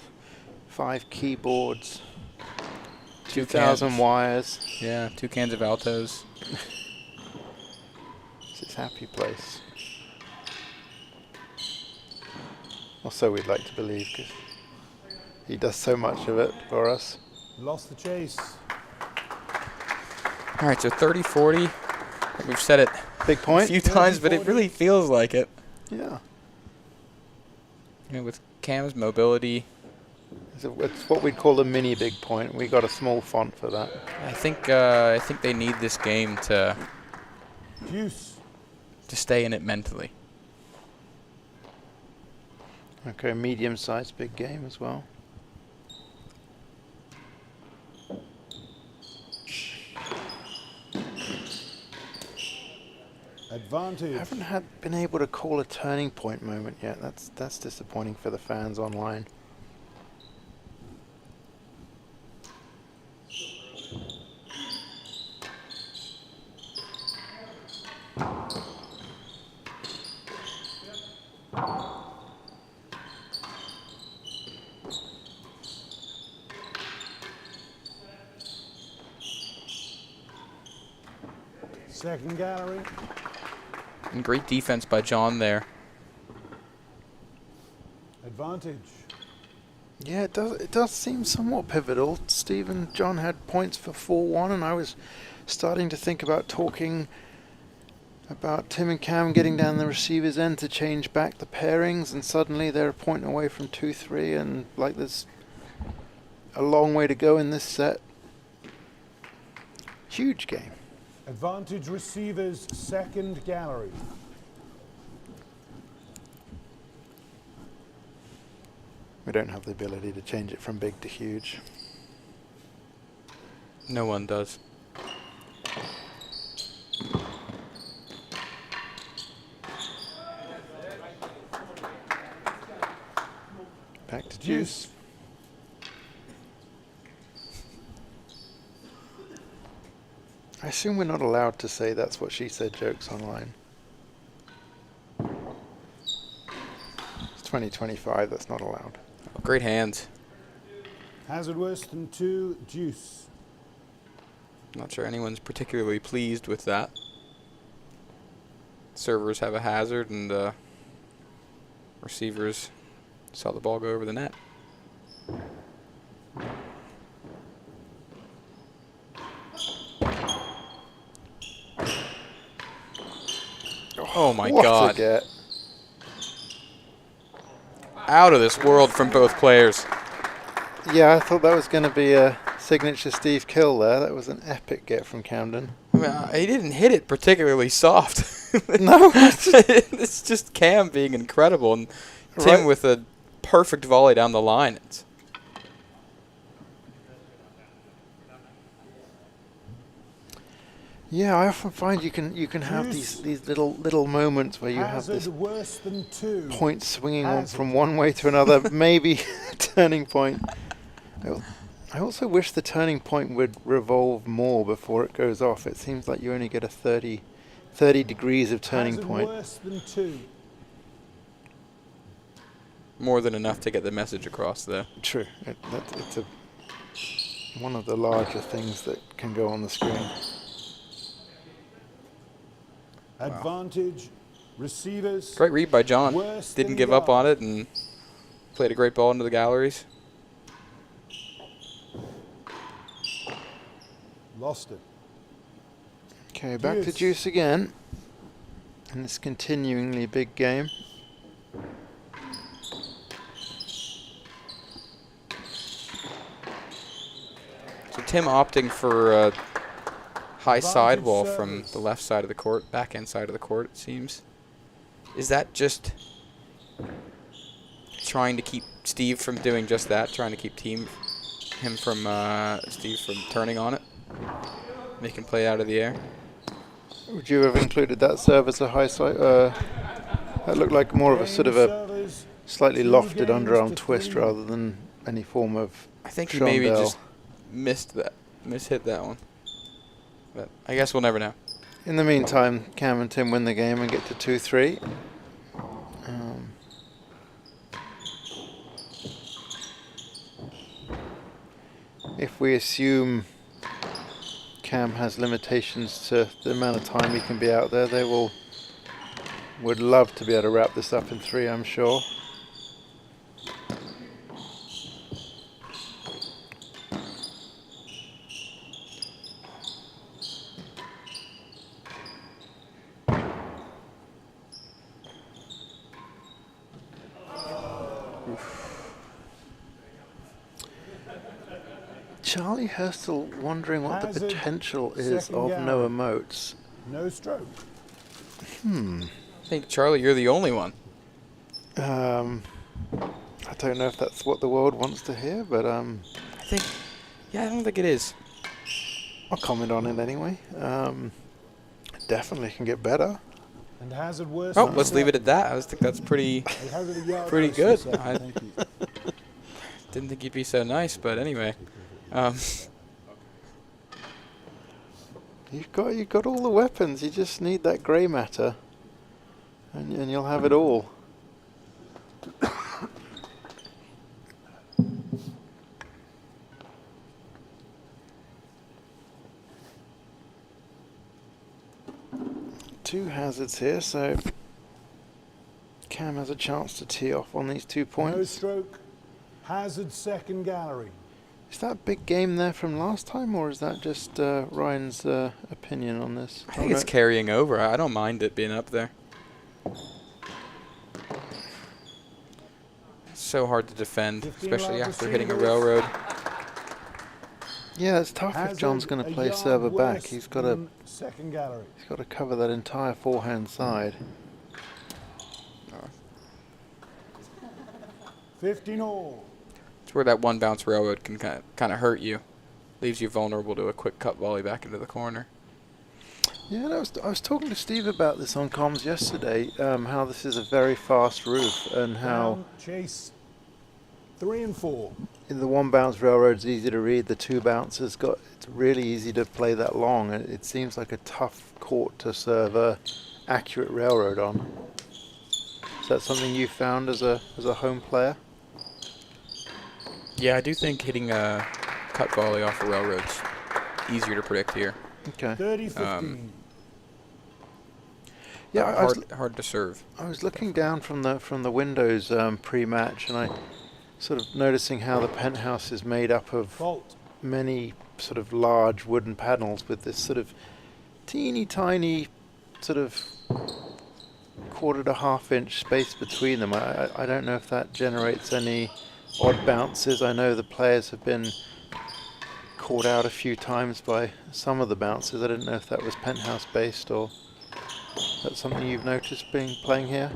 5 keyboards, 2,000 cans. wires. Yeah, 2 cans of Altos. It's his happy place. Or so we'd like to believe, because he does so much of it for us. Lost the chase. All right, so 30-40. We've said it Big a point. few times, but it really feels like it. Yeah. You know, with Cam's mobility, It's what we'd call a mini big point. We got a small font for that. I think they need this game to Deuce. stay in it mentally. Okay, medium-sized big game as well. Advantage. Haven't been able to call a turning point moment yet. That's disappointing for the fans online. Second gallery. And great defense by John there. Advantage. Yeah, it does seem somewhat pivotal. Steve and John had points for 4-1, and I was starting to think about talking about Tim and Cam getting down the receiver's end to change back the pairings, and suddenly they're a point away from 2-3, and like there's a long way to go in this set. Huge game. Advantage receivers, second gallery. We don't have the ability to change it from big to huge. No one does. Back to Juice. I assume we're not allowed to say that's what she said jokes online. It's 2025, that's not allowed. Oh, great hands. Hazard worse than 2, deuce. Not sure anyone's particularly pleased with that. Servers have a hazard, and receivers saw the ball go over the net. Oh my What a God. get. Out of this world from both players. Yeah, I thought that was going to be a signature Steve kill there. That was an epic get from Camden. I mean, he didn't hit it particularly soft. No. It's just Cam being incredible, and Tim Right. with a perfect volley down the line. Yeah, I often find you can have these little moments where you have Hazard this worse than 2. point swinging on Hazard. from one way to another, maybe turning point. I also wish the turning point would revolve more before it goes off. It seems like you only get a 30 degrees of turning Hazard point. worse than 2. More than enough to get the message across there. True. It's one of the larger things that can go on the screen. Advantage receivers. Great read by John. Worse Didn't than give up on God. it and played a great ball into the galleries. Lost it. Okay, back to Juice again. In this continuingly big game. So Tim opting for a high sidewall from the left side of the court, backhand side of the court, it seems. Is that just trying to keep Steve from doing just that, trying to keep Steve from turning on it, make him play out of the air? Would you have included that serve as a high side? That looked like more of a sort of a slightly lofted underarm twist rather than any form of. I think he maybe chandelle. just mishit that one. But I guess we'll never know. In the meantime, Cam and Tim win the game and get to 2-3. If we assume Cam has limitations to the amount of time he can be out there, they would love to be able to wrap this up in 3, I'm sure. Charlie Hurstel wondering what the potential is of no emotes. No stroke. I think, Charlie, you're the only one. I don't know if that's what the world wants to hear, but I don't think it is. I'll comment on it anyway. Definitely can get better. And Hazard worse. Oh, let's leave it at that. I think that's pretty good. I didn't think you'd be so nice, but anyway. You've got all the weapons. You just need that grey matter, and you'll have it all. Two hazards here, so Cam has a chance to tee off on these 2 points. No stroke. Hazard second gallery. Is that big game there from last time, or is that just Ryan's opinion on this? I think it's carrying over. I don't mind it being up there. It's so hard to defend, especially after hitting a railroad. Yeah, it's tough if John's going to play server back. He's got to second gallery. He's got to cover that entire forehand side. 15 all. It's where that one bounce railroad can kind of hurt you. Leaves you vulnerable to a quick cut volley back into the corner. Yeah, and I was talking to Steve about this on comms yesterday, how this is a very fast roof and how Chase 3 and 4. in the one bounce railroad's easy to read, the two bounces it's really easy to play that long, and it seems like a tough court to serve a accurate railroad on. Is that something you found as a home player? Yeah, I do think hitting a cut volley off a railroad's easier to predict here. Okay. 30-15. Yeah, hard to serve. I was looking down from the windows pre-match, and I sort of noticing how the penthouse is made up of Fault. many sort of large wooden panels with this sort of teeny tiny sort of 1/4 to 1/2 inch space between them. I don't know if that generates any odd bounces. I know the players have been caught out a few times by some of the bounces. I didn't know if that was penthouse based or that's something you've noticed playing here.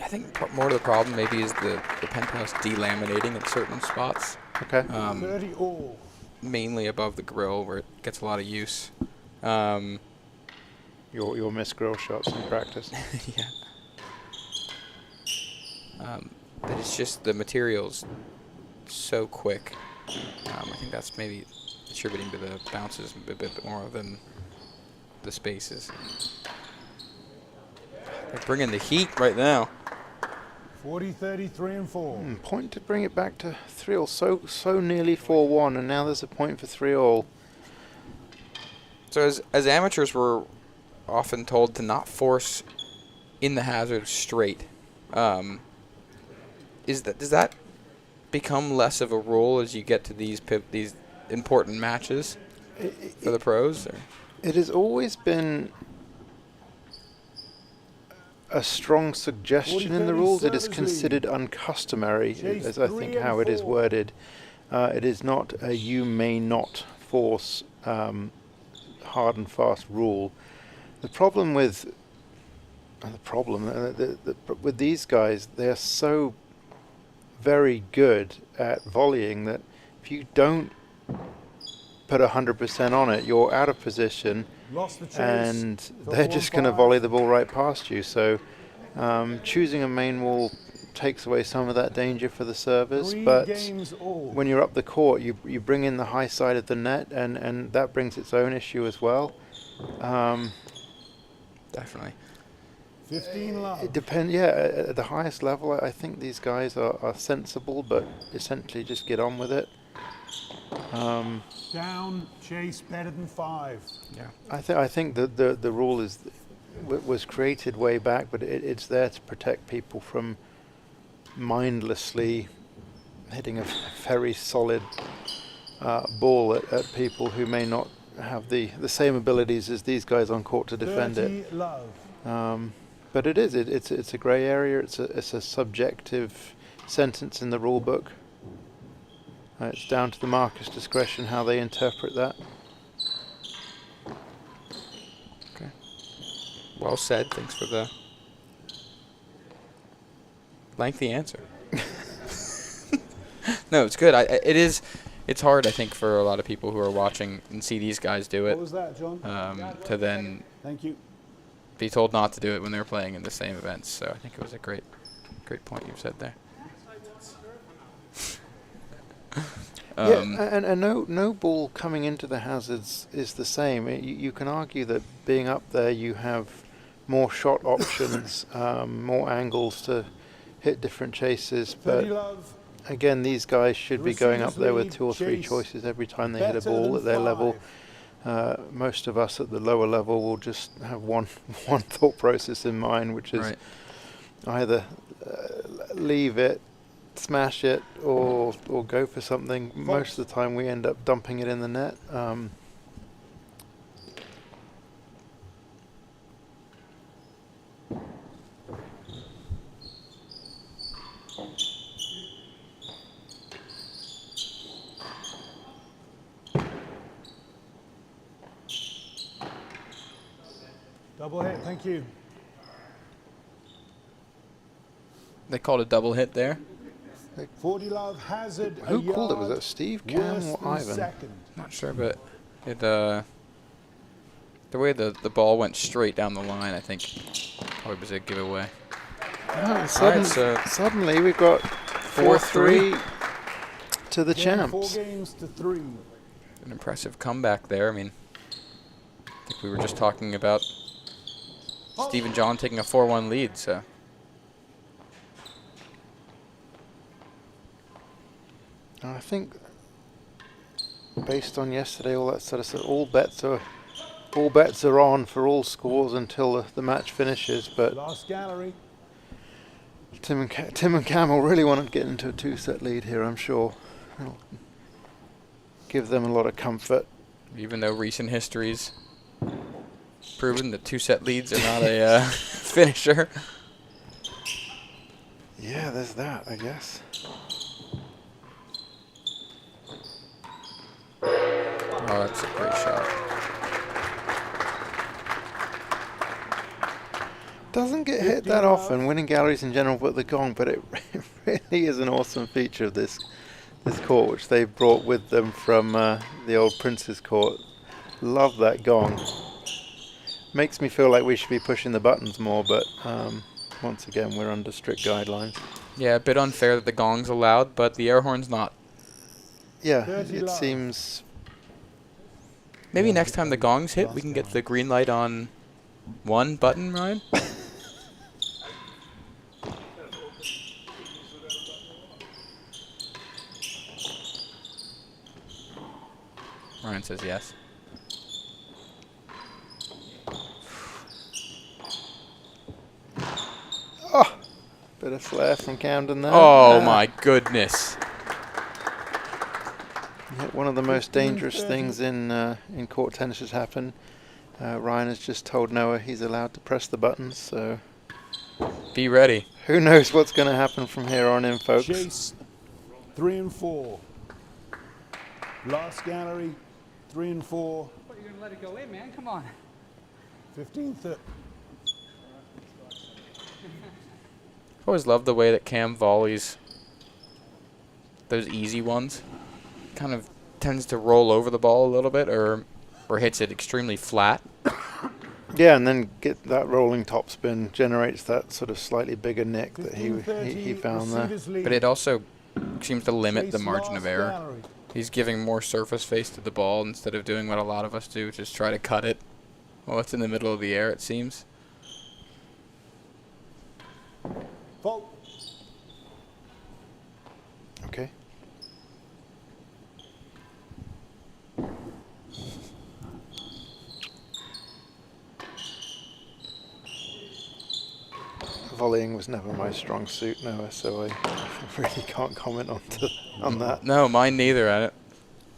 I think more of the problem maybe is the penthouse delaminating at certain spots. Okay. 30 all. Mainly above the grill where it gets a lot of use. Your missed grill shots in practice. Yeah. But it's just the material's so quick. I think that's maybe attributing to the bounces a bit more than the spaces. They're bringing the heat right now. 40-30, 3 and 4. Point to bring it back to 3 all. So nearly 4-1, and now there's a point for 3 all. So as amateurs, we're often told to not force in the hazard straight. Does that become less of a rule as you get to these important matches? for the pros? Or? It has always been a strong suggestion in the rules. It is considered uncustomary, as I think how it is worded. It is not a you may not force hard and fast rule. The problem with with these guys, they are so very good at volleying that if you don't put 100% on it, you're out of position, and they're just going to volley the ball right past you. So choosing a main wall takes away some of that danger for the servers, but when you're up the court, you bring in the high side of the net, and that brings its own issue as well. Definitely. 15 love. It depends. Yeah, at the highest level, I think these guys are sensible, but essentially just get on with it. Down, chase better than 5. Yeah, I think that the rule was created way back, but it's there to protect people from mindlessly hitting a very solid ball at people who may not have the same abilities as these guys on court to defend it. Love. But it's a grey area. It's a subjective sentence in the rule book. It's down to the marker's discretion how they interpret that. Okay. Well said. Thanks for the lengthy answer. No, it's good. It's hard, I think, for a lot of people who are watching and see these guys do it. What was that, John? To then Thank you. be told not to do it when they're playing in the same events. So I think it was a great point you've said there. And no ball coming into the hazards is the same. You can argue that being up there, you have more shot options, more angles to hit different chases. But again, these guys should be going up there with 2 or 3 choices every time they hit a ball at their level. Most of us at the lower level will just have one thought process in mind, which is either leave it, smash it, or go for something. Most of the time we end up dumping it in the net. Double hit, thank you. They called a double hit there. 40 love, hazard. Who called it? Was that Steve, Cam, or Ivan? Second. Not sure, but it the way the ball went straight down the line, I think probably was a giveaway. Oh, so suddenly we've got 4-3 to the champs. 4 games to 3. An impressive comeback there. I mean, I think we were just talking about Steve and John taking a 4-1 lead, so. I think, based on yesterday, all that sort of stuff, all bets are on for all scores until the match finishes. But Last gallery. Tim and Cam will really want to get into a 2-set lead here, I'm sure. It'll give them a lot of comfort. Even though recent history's proven that 2-set leads are not a finisher. Yeah, there's that, I guess. Oh, that's a great shot. Doesn't get hit that often, winning galleries in general, but the gong. But it really is an awesome feature of this court, which they brought with them from the old Prince's Court. Love that gong. Makes me feel like we should be pushing the buttons more, but once again, we're under strict guidelines. Yeah, a bit unfair that the gong's allowed, but the air horn's not. Yeah, it seems. Maybe next time the gong's hit, we can get the green light on one button, Ryan. Ryan says yes. Oh, bit of flair from Camden there. Oh my goodness. Yeah, one of the most 15-30. dangerous things in court tennis has happened. Ryan has just told Noah he's allowed to press the buttons, so Be ready. who knows what's going to happen from here on in, folks. Chase, 3 and 4. Last gallery, 3 and 4. What, you're gonna let it go in, man? Come on. 15-30. I always love the way that Cam volleys those easy ones. Kind of tends to roll over the ball a little bit, or hits it extremely flat. Yeah, and then get that rolling topspin generates that sort of slightly bigger nick that he found there. But it also seems to limit the Chase margin of last error. gallery. He's giving more surface face to the ball instead of doing what a lot of us do, just try to cut it while it's in the middle of the air, it seems. Fault. Okay. Volleying was never my strong suit, Noah, so I really can't comment on that. No, mine neither.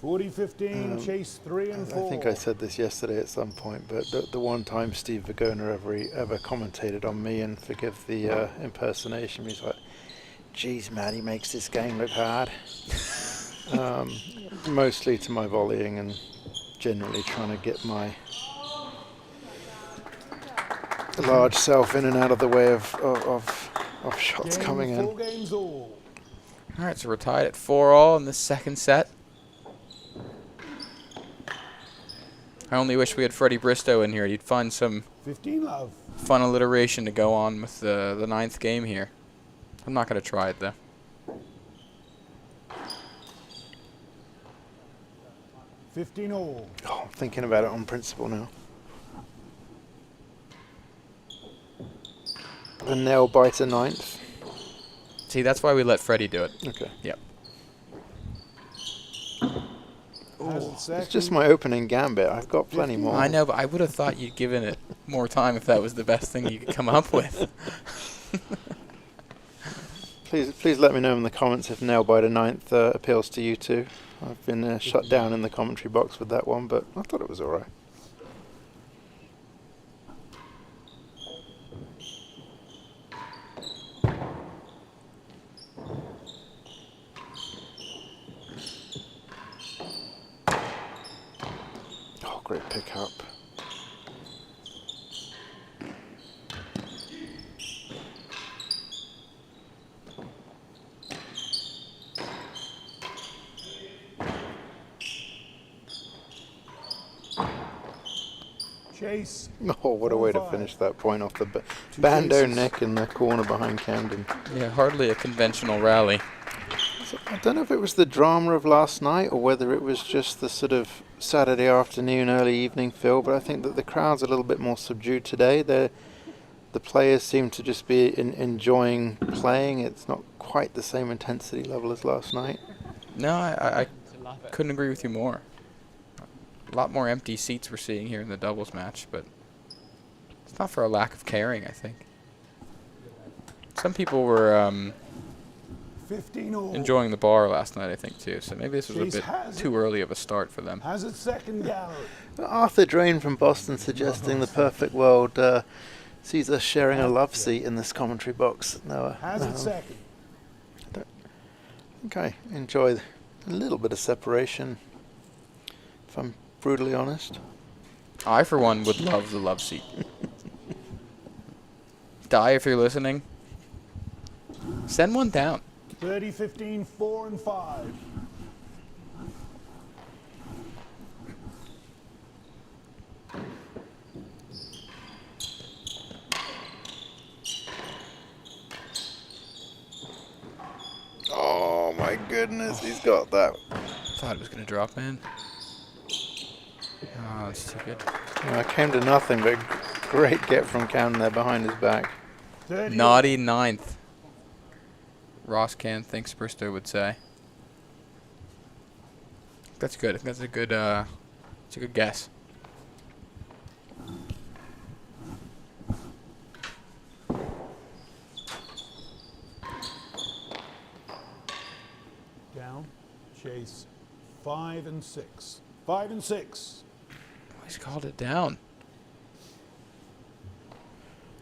40-15, Chase 3 and 4. I think I said this yesterday at some point, but the one time Steve Virgona ever commentated on me, and forgive the impersonation, he's like, "Geez, Matt, he makes this game look hard." Mostly to my volleying and generally trying to get my large self in and out of the way of shots Game, coming in. 4 games all. All right, so we're tied at 4-all in the second set. I only wish we had Freddie Bristow in here. He'd find some 15 love. fun alliteration to go on with the ninth game here. I'm not going to try it, though. 15 all. Oh, I'm thinking about it on principle now. A nail biter ninth. See, that's why we let Freddie do it. Okay. Yep. Hazard second. It's just my opening gambit. I've got plenty more. I know, but I would have thought you'd given it more time if that was the best thing you could come up with. Please let me know in the comments if nail biter ninth appeals to you too. I've been shut down in the commentary box with that one, but I thought it was alright. Oh, great pick up. Chase. Oh, what a way to 4-5. finish that point off the Two bando chases. nick in the corner behind Camden. Yeah, hardly a conventional rally. So I don't know if it was the drama of last night or whether it was just the sort of Saturday afternoon, early evening feel, but I think that the crowd's a little bit more subdued today. The players seem to just be enjoying playing. It's not quite the same intensity level as last night. No, I couldn't agree with you more. A lot more empty seats we're seeing here in the doubles match, but it's not for a lack of caring, I think. Some people were 15 all. enjoying the bar last night, I think, too, so maybe this was a Chase bit has too it. early of a start for them. Hazard second gallery. Arthur Drain from Boston suggesting the perfect world sees us sharing a love seat in this commentary box. Noah. Hazard second. I think I enjoy a little bit of separation, if I'm brutally honest. I, for one, would love the love seat. Di, if you're listening, send one down. 30-15, 4 and 5. Oh my goodness, he's got that. Thought it was going to drop, man. Oh, that's too good. I came to nothing, but great get from Cam there behind his back. 30 Naughty ninth. Ross Can thinks Bristow would say. That's good. That's a good guess. down. Chase 5 and 6. 5 and 6. He's called it down.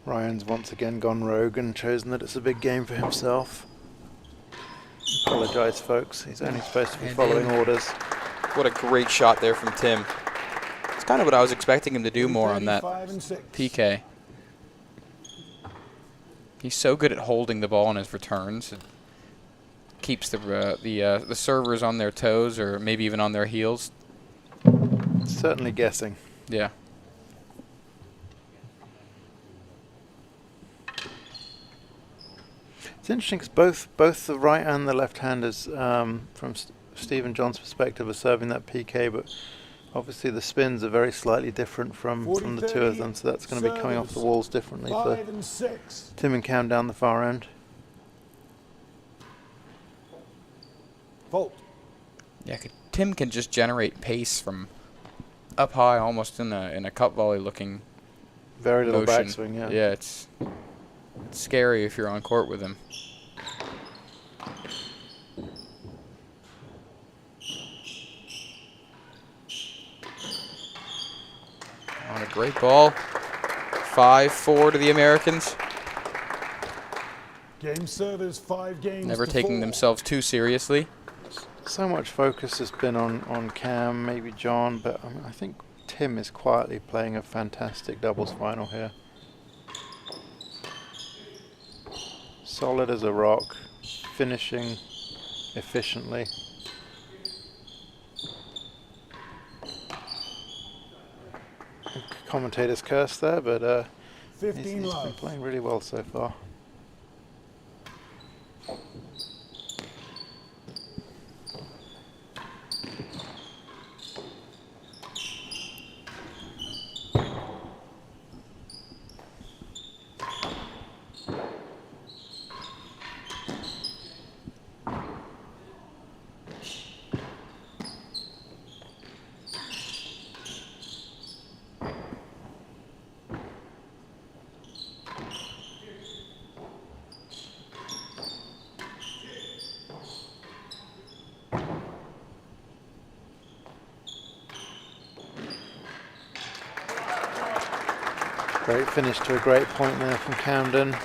Ryan's once again gone rogue and chosen that it's a big game for himself. Apologise, folks. He's only supposed to be following orders. What a great shot there from Tim. It's kind of what I was expecting him to do more on that 5 and 6. PK. He's so good at holding the ball on his returns. It keeps the servers on their toes, or maybe even on their heels. Certainly guessing. Yeah. It's interesting because both the right and the left-handers, from Steve and John's perspective, are serving that PK, but obviously the spins are very slightly different from the two of them, so that's going to be coming off the walls differently for 5 and 6. Tim and Cam down the far end. Fault. Yeah, Tim can just generate pace from up high, almost in a cup volley looking Very little motion. backswing, yeah. Yeah, it's scary if you're on court with him. On a great ball. 5-4 to the Americans. Game servers 5 games. Never to taking 4. themselves too seriously. So much focus has been on Cam, maybe John, but I think Tim is quietly playing a fantastic doubles final here. Solid as a rock, finishing efficiently. Commentator's curse there, but 15 he's been love. playing really well so far. Great finish to a great point there from Camden.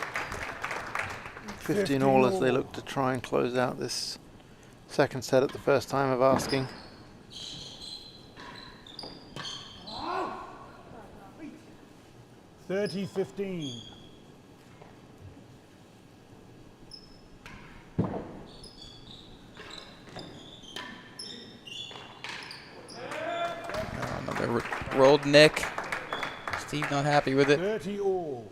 15 all as they look to try and close out this second set at the first time of asking. (30-15). Another rolled Nick. Steve not happy with it. 30 all.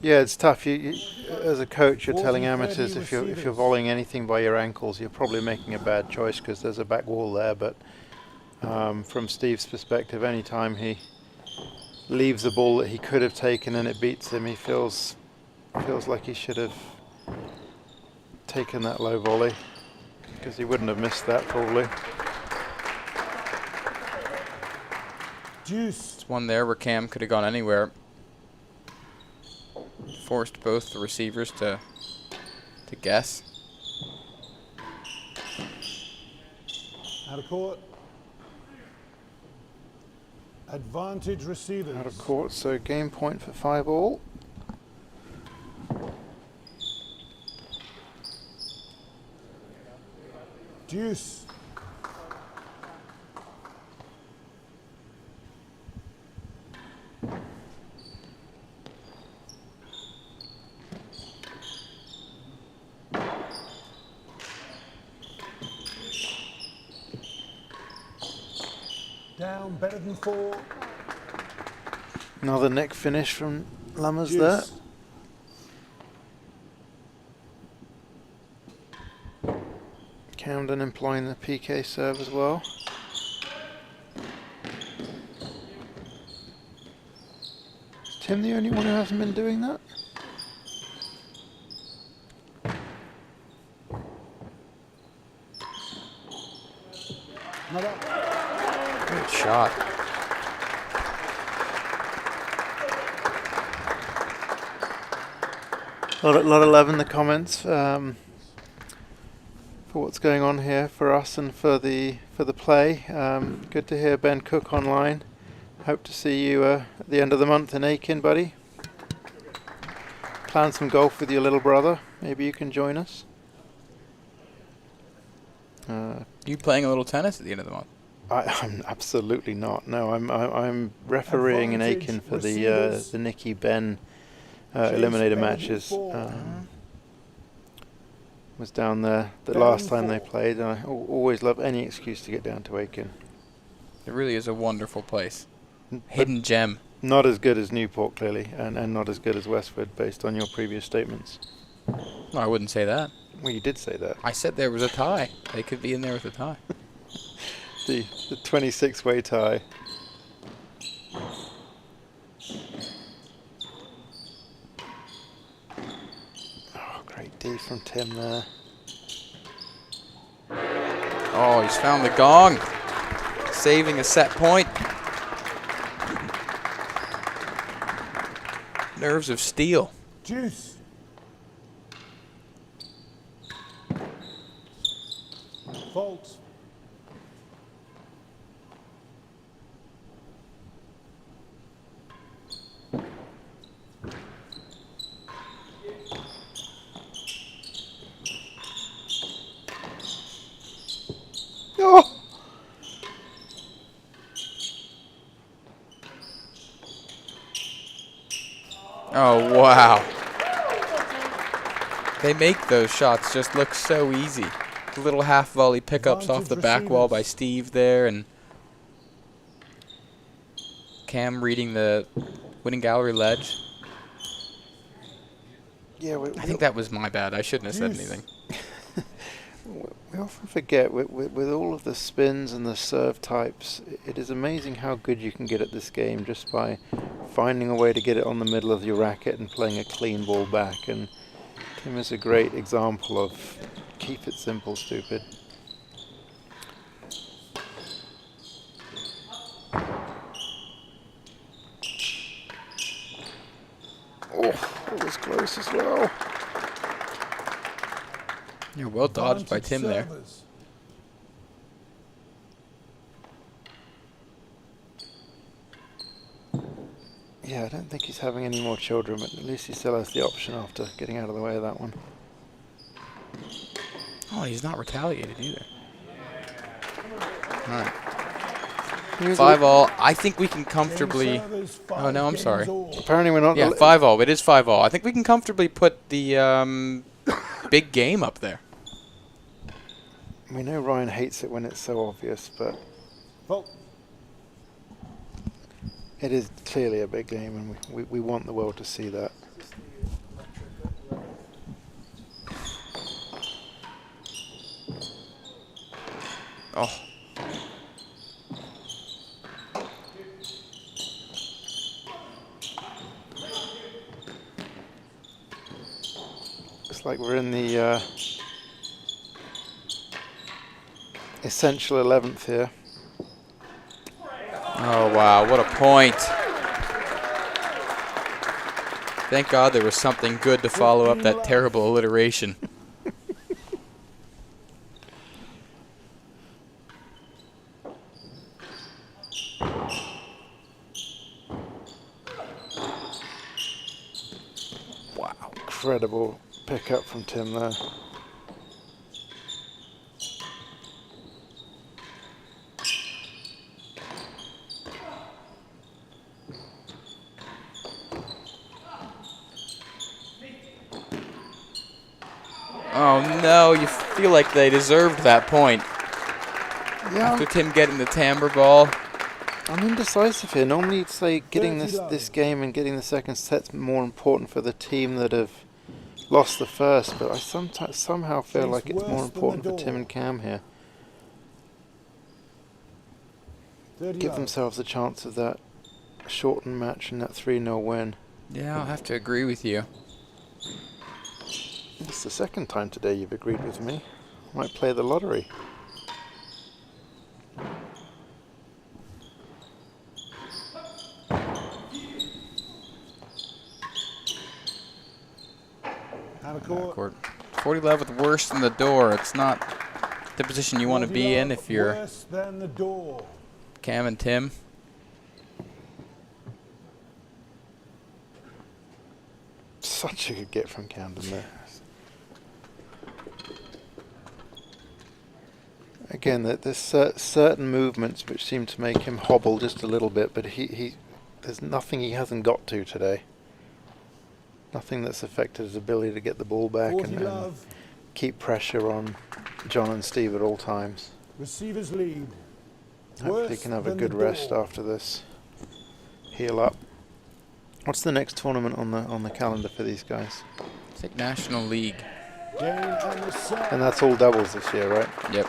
Yeah, it's tough. You as a coach, you're 40, telling 30 amateurs if you're receivers. volleying anything by your ankles, you're probably making a bad choice because there's a back wall there. But from Steve's perspective, any time he leaves a ball that he could have taken and it beats him, he feels like he should have taken that low volley because he wouldn't have missed that probably. Deuce. It's one there where Cam could have gone anywhere. Forced both the receivers to guess. Out of court. Advantage receivers. Out of court, so game point for 5 all. Deuce. Down, better than 4. Another Nick finish from Lummers Deuce. there. Camden employing the PK serve as well. Is Tim the only one who hasn't been doing that? Good shot. A lot of love in the comments for what's going on here for us and for the play. Good to hear Ben Cook online. Hope to see you at the end of the month in Aiken, buddy. Plan some golf with your little brother. Maybe you can join us. You playing a little tennis at the end of the month? I'm absolutely not. No, I'm refereeing in Aiken for the Nicky Ben eliminator matches. Was down there the last time they played, and I always love any excuse to get down to Aiken. It really is a wonderful place. Hidden gem. Not as good as Newport, clearly, and not as good as Westwood, based on your previous statements. No, I wouldn't say that. Well, you did say that. I said there was a tie. They could be in there with a tie. The 26-way tie. Oh, great D from Tim there. Oh, he's found the gong. Saving a set point. Nerves of steel. Juice. Fault. Oh! Oh, wow. They make those shots just look so easy. The little half volley pickups off the back wall by Steve there, and Cam reading the winning gallery ledge. Yeah, I think that was my bad. I shouldn't have said anything. We often forget, with all of the spins and the serve types, it is amazing how good you can get at this game just by finding a way to get it on the middle of your racket and playing a clean ball back. And Tim is a great example of keep it simple, stupid. Oh, it was close as well. You're well dodged by Tim there. Yeah, I don't think he's having any more children, but at least he still has the option after getting out of the way of that one. Oh, he's not retaliated either. All right. 5-all. I think we can comfortably... Oh, no, I'm sorry. Apparently we're not... Yeah, 5-all. It is 5-all. I think we can comfortably put the big game up there. We know Ryan hates it when it's so obvious, but... It is clearly a big game, and we want the world to see that. Oh. Looks like we're in the essential 11th here. Oh, wow. What a point. Thank God there was something good to follow up that terrible alliteration. Wow. Incredible pickup from Tim there. Oh no, you feel like they deserved that point. Yeah. After Tim getting the timbre ball. I'm indecisive here. Normally it's like getting this game and getting the second set's more important for the team that have lost the first, but I somehow feel like it's more important for Tim and Cam here. Give themselves a chance of that shortened match and that 3-0 win. Yeah, I'll have to agree with you. It's the second time today you've agreed with me. Might play the lottery. 40 love with worse than the door. It's not the position you want to 40 be in love, if you're worse than the door. Cam and Tim. Such a good get from Camden there. Again, there's certain movements which seem to make him hobble just a little bit, but there's nothing he hasn't got to today. Nothing that's affected his ability to get the ball back 40 and love. keep pressure on John and Steve at all times. Receivers lead. Hopefully he Worse can have a than good the rest door. after this. Heal up. What's the next tournament on the calendar for these guys? I think National League. Game and the set. And that's all doubles this year, right? Yep.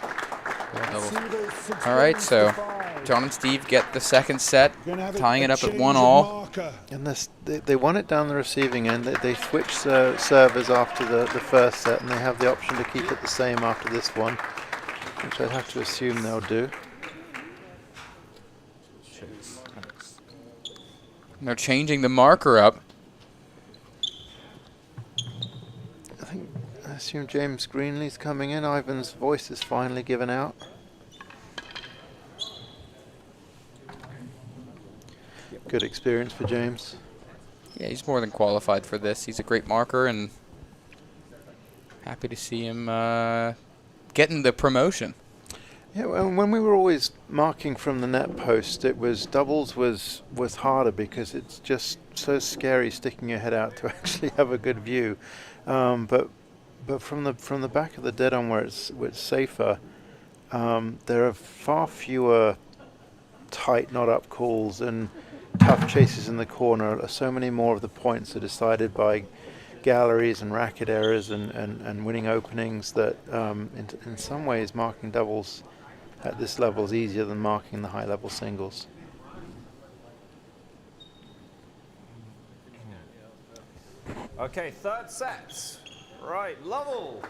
Receivers 6 All right, games so to 5. John and Steve get the second set, Gonna have tying it up at change 1 of all. marker. And they won it down the receiving end. They switch servers after the first set, and they have the option to keep it the same after this one, which I'd have to assume they'll do. And they're changing the marker up. I assume James Greenley's coming in. Ivan's voice is finally given out. Good experience for James. Yeah, he's more than qualified for this. He's a great marker, and happy to see him getting the promotion. Yeah, well, when we were always marking from the net post, doubles was harder because it's just so scary sticking your head out to actually have a good view. But from the back of the dead on where it's safer, there are far fewer tight not up calls and tough chases in the corner. So many more of the points are decided by galleries and racket errors and winning openings that in some ways marking doubles at this level is easier than marking the high level singles. Okay, third set. Right, Lovell.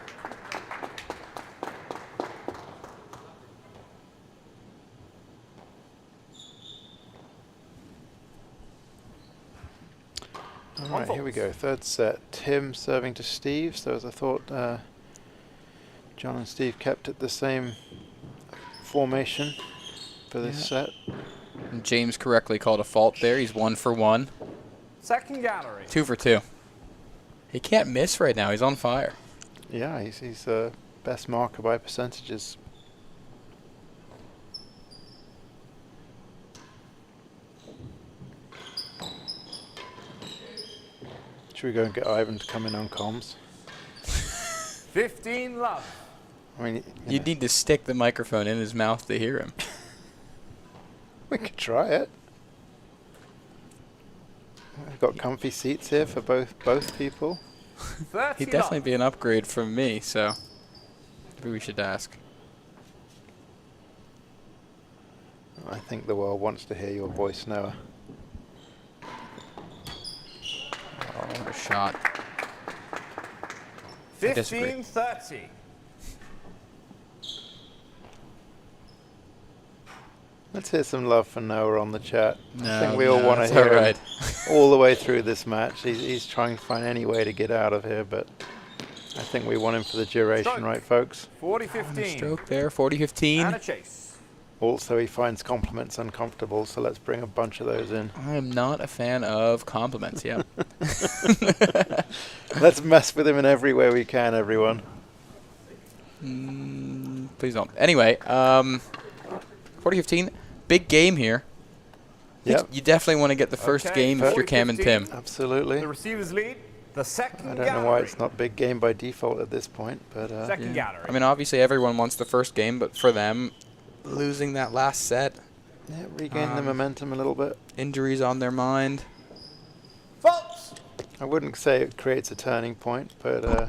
All right, here we go. Third set. Tim serving to Steve. So as I thought, John and Steve kept it the same formation for this set. And James correctly called a fault there. He's 1 for 1. Second gallery. 2 for 2. He can't miss right now. He's on fire. Yeah, he's best marker by percentages. Should we go and get Ivan to come in on comms? 15 love. I mean, You'd need to stick the microphone in his mouth to hear him. we could try it. We've got comfy seats here for both people. 30 He'd definitely love. be an upgrade from me, so maybe we should ask. I think the world wants to hear your voice, Noah. Oh, what a shot. I disagree. 15-30. Let's hear some love for Noah on the chat. I No, think we all want to it's hear all him right. all the way through this match. He's trying to find any way to get out of here, but I think we want him for the duration, Stroke. right, folks? 40-15. Stroke there, And 40-15. a chase. Also, he finds compliments uncomfortable, so let's bring a bunch of those in. I am not a fan of compliments, yeah. Let's mess with him in every way we can, everyone. Please don't. Anyway, 40-15, big game here. Yep, You definitely want to get the first Okay, game if you're Cam and 40-15. Tim. absolutely. The receivers lead. The I second don't gallery. know why it's not big game by default at this point, but Second gallery. I mean, obviously everyone wants the first game, but for them, losing that last set, yeah, regain the momentum a little bit. injuries on their mind. Faults. I wouldn't say it creates a turning point, but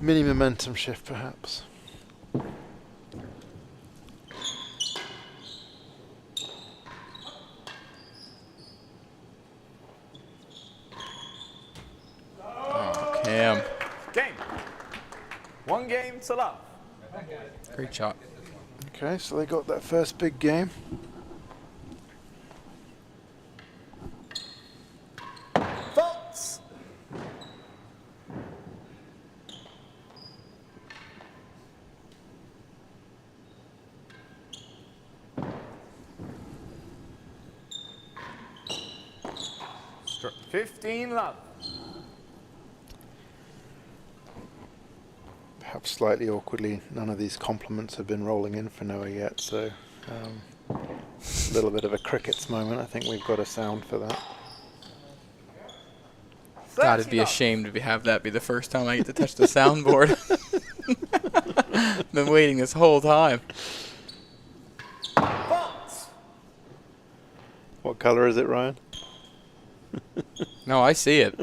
mini momentum shift perhaps. Oh, Cam. Game. One game to love. Great shot. Okay, so they got that first big game. Faults. 15 love. Perhaps slightly awkwardly, none of these compliments have been rolling in for Noah yet, so a little bit of a crickets moment. I think we've got a sound for that. God, it'd be a shame to have that be the first time I get to touch the soundboard. Been waiting this whole time. Faults. What color is it, Ryan? No, I see it.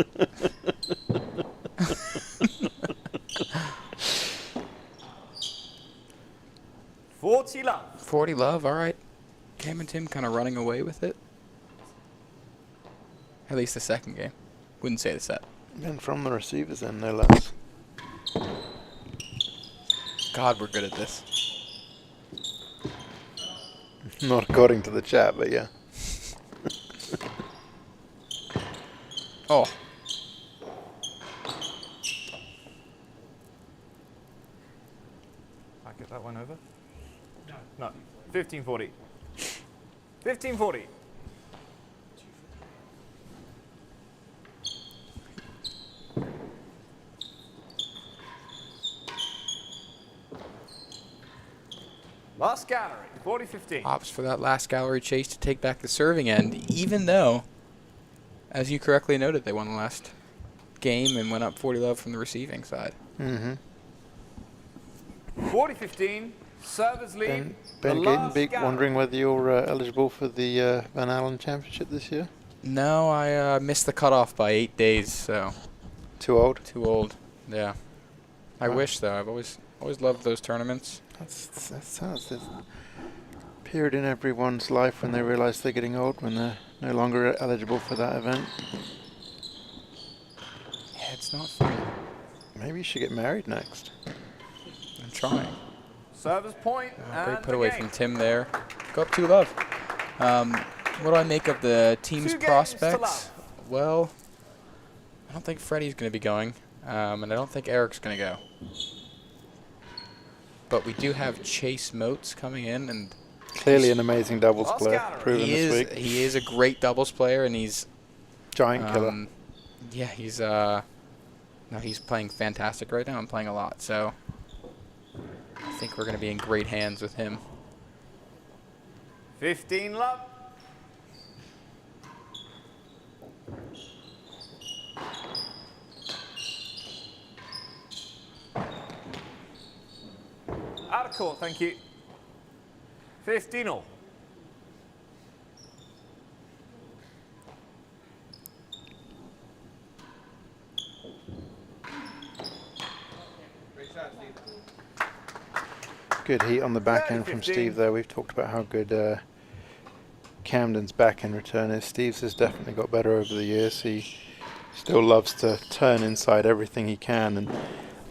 40 love. 40 love, all right. Cam and Tim kind of running away with it. At least the second game. Wouldn't say the set. And from the receivers then, no less. God, we're good at this. Not according to the chat, but yeah. Oh. I get that one over? No. 1540. 1540. Last gallery, 40-15. Opts for that last gallery chase to take back the serving end, even though, as you correctly noted, they won the last game and went up 40 love from the receiving side. Mm-hmm. 40-15, servers lead. Ben Gatenbeek wondering whether you're eligible for the Van Allen Championship this year? No, I missed the cutoff by 8 days, so. Too old? Too old, yeah. I Wow. wish, though. I've always loved those tournaments. That sounds there's a period in everyone's life when they realise they're getting old, when they're no longer eligible for that event. Yeah, it's not fun. Maybe you should get married next. I'm trying. Servers point. Great And put the away game. from Tim there. Go up 2 love. What do I make of the team's 2 games to prospects? love. Well, I don't think Freddie's going to be going, and I don't think Eric's going to go. But we do have Chase Motes coming in, and Clearly an amazing doubles Lost player, gallery. proven this week. he is a great doubles player, and he's Giant killer. yeah, he's no, he's playing fantastic right now and playing a lot. So I think we're going to be in great hands with him. 15 love. Out of court, thank you. 15 all. Good heat on the back end from 15. Steve there. We've talked about how good Camden's back end return is. Steve's has definitely got better over the years. He still loves to turn inside everything he can and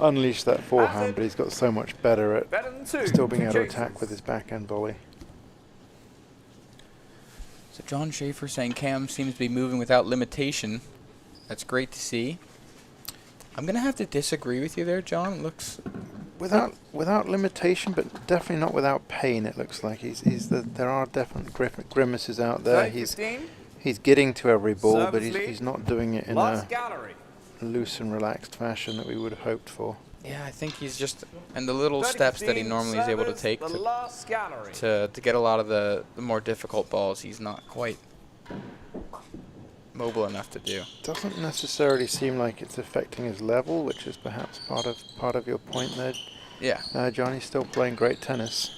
unleash that forehand, but he's got so much better at Better than 2. still being able to Chases. attack with his backhand volley. So John Schaefer saying Cam seems to be moving without limitation. That's great to see. I'm going to have to disagree with you there, John. It looks... Without limitation, but definitely not without pain. It looks like there are definite grimaces out there. 15. He's getting to every ball, but Service lead. he's not doing it in Last a gallery. loose and relaxed fashion that we would have hoped for. Yeah, I think he's just... And the little steps that he normally is able to take The last gallery. to get a lot of the more difficult balls, he's not quite mobile enough to do. Doesn't necessarily seem like it's affecting his level, which is perhaps part of your point there. Yeah. Johnny's still playing great tennis.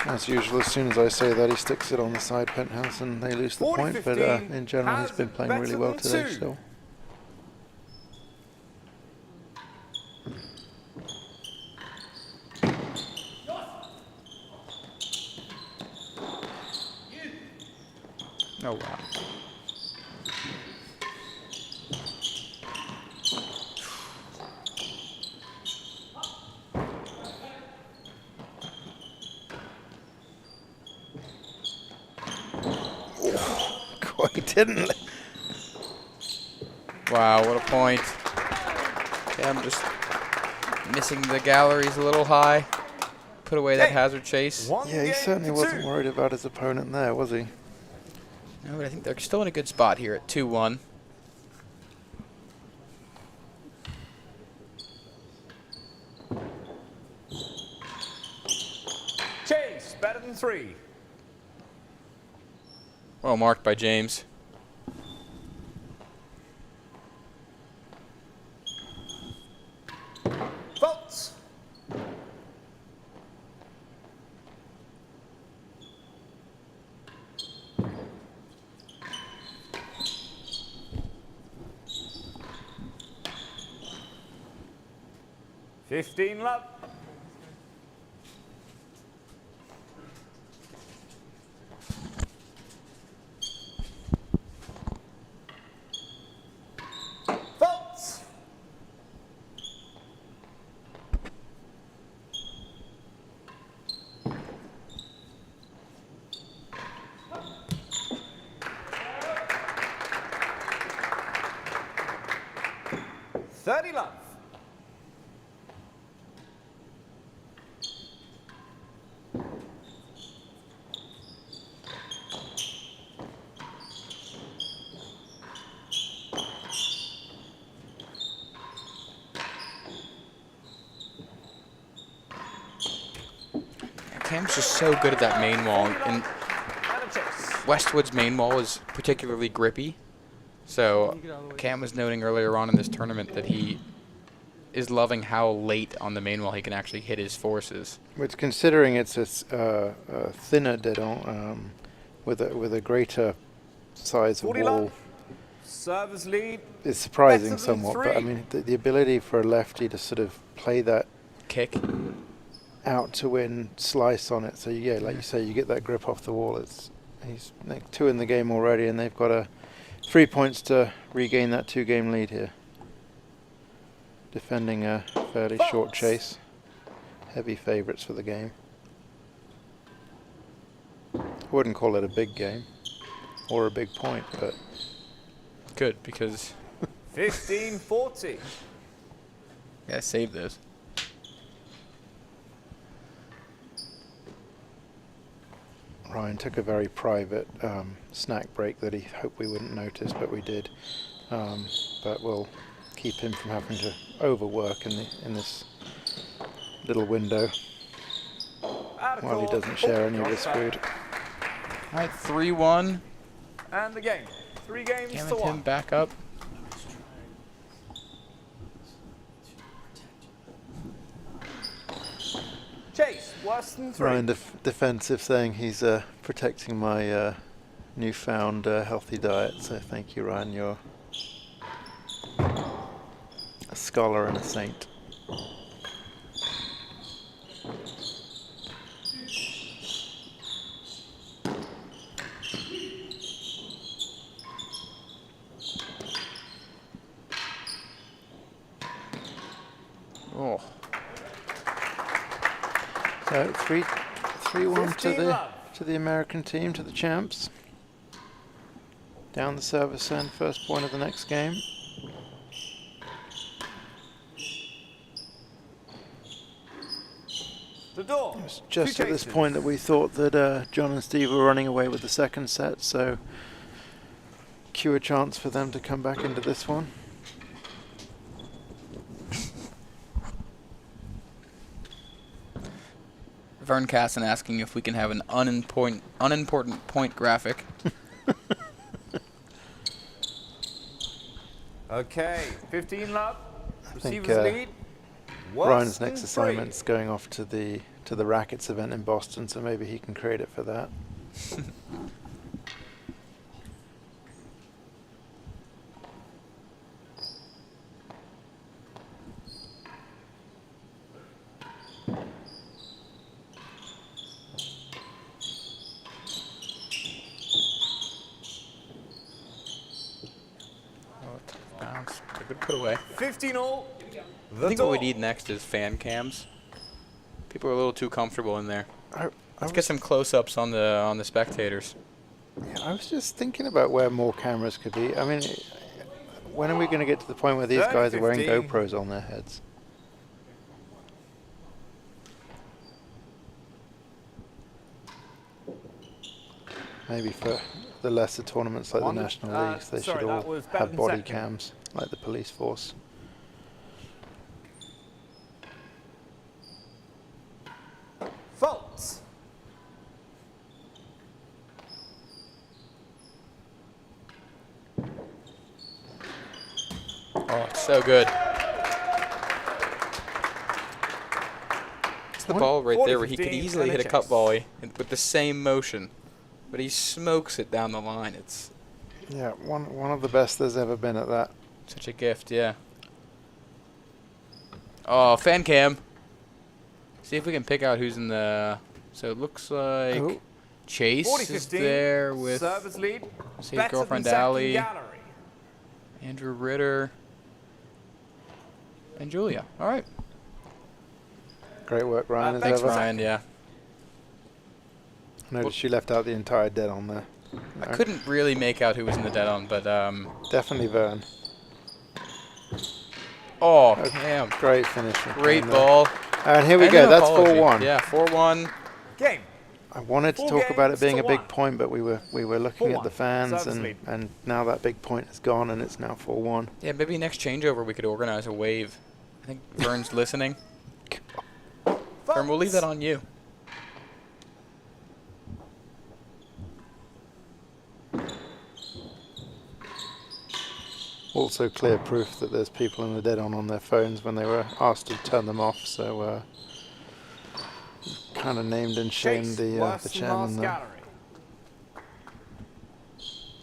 As usual, as soon as I say that, he sticks it on the side penthouse and they lose the point. But in general, he's been playing really well today still. Oh, wow. God, he didn't. Wow, what a point. Okay, I'm just missing the galleries a little high. put away that hazard chase. Yeah, he certainly wasn't worried about his opponent there, was he? No, but I think they're still in a good spot here at 2-1. Chase, better than 3. Well marked by James. Faults. $15 love. Faults. $30 love. Cam's just so good at that main wall, and Westwood's main wall is particularly grippy. So Cam was noting earlier on in this tournament that he is loving how late on the main wall he can actually hit his forces. Which, considering it's a thinner dedon with a greater size of wall, Service lead. is surprising somewhat. But I mean, the ability for a lefty to sort of play that Kick. out to win slice on it, so yeah, like you say, you get that grip off the wall. He's 2 in the game already, and they've got 3 points to regain that 2-game lead here. Defending a fairly short chase. Heavy favourites for the game. I wouldn't call it a big game or a big point, but Good, because 15-40. gotta save those. Ryan took a very private snack break that he hoped we wouldn't notice, but we did. But we'll keep him from having to overwork in this little window while he doesn't share any of his food. All right, 3-1. And the game. 3 games Cam to and Tim 1. back up. Chase, worse than 3. Ryan defensive, saying he's protecting my newfound healthy diet. So thank you, Ryan. You're a scholar and a saint. Oh, So 3-1 to the American team, to the champs. Down the service end, first point of the next game. The door. It was just at this point that we thought that John and Steve were running away with the second set, so cue a chance for them to come back into this one. Vern Casson asking if we can have an unimportant point graphic. Okay, 15 love. I think Receivers lead. Worse Ryan's than next 3. assignment's going off to the Rackets event in Boston, so maybe he can create it for that. Bounce. A good put away. 15 all. I think what we need next is fan cams. People are a little too comfortable in there. Let's get some close-ups on the spectators. Yeah, I was just thinking about where more cameras could be. I mean, when are we going to get to the point where these guys are wearing 15. GoPros on their heads? Maybe for the lesser tournaments like the One, National Leagues, they sorry, should that all was have badminton body second. cams like the police force. Fault. Oh, it's so good. It's the ball right there where he could 40-15 easily hit a NHS. cut volley with the same motion, but he smokes it down the line. It's Yeah, one of the best there's ever been at that. such a gift, yeah. Oh, fan cam. See if we can pick out who's in the. So it looks like Oh. Chase is 40-15. there with Service lead. his Better girlfriend than second Allie, gallery. Andrew Ritter, and Julia. All right. Great work, Ryan, as Thanks, ever. Ryan. Yeah. Noticed you left out the entire dead on there. I couldn't really make out who was in the dead on, but Definitely Vern. oh, Cam. Great finish. Great ball. And here we And go. an That's apology. 4-1. Yeah, 4-1. Game. I wanted to Full talk about it games being to a big one. point, but we were looking at 4-1. the fans, Service lead. and now that big point is gone, and it's now 4-1. Yeah, maybe next changeover we could organize a wave. I think Vern's listening. Vern, we'll leave that on you. Also clear proof that there's people in the dead on their phones when they were asked to turn them off. So kind of named and shamed Chase, the worse than chairman last there. gallery.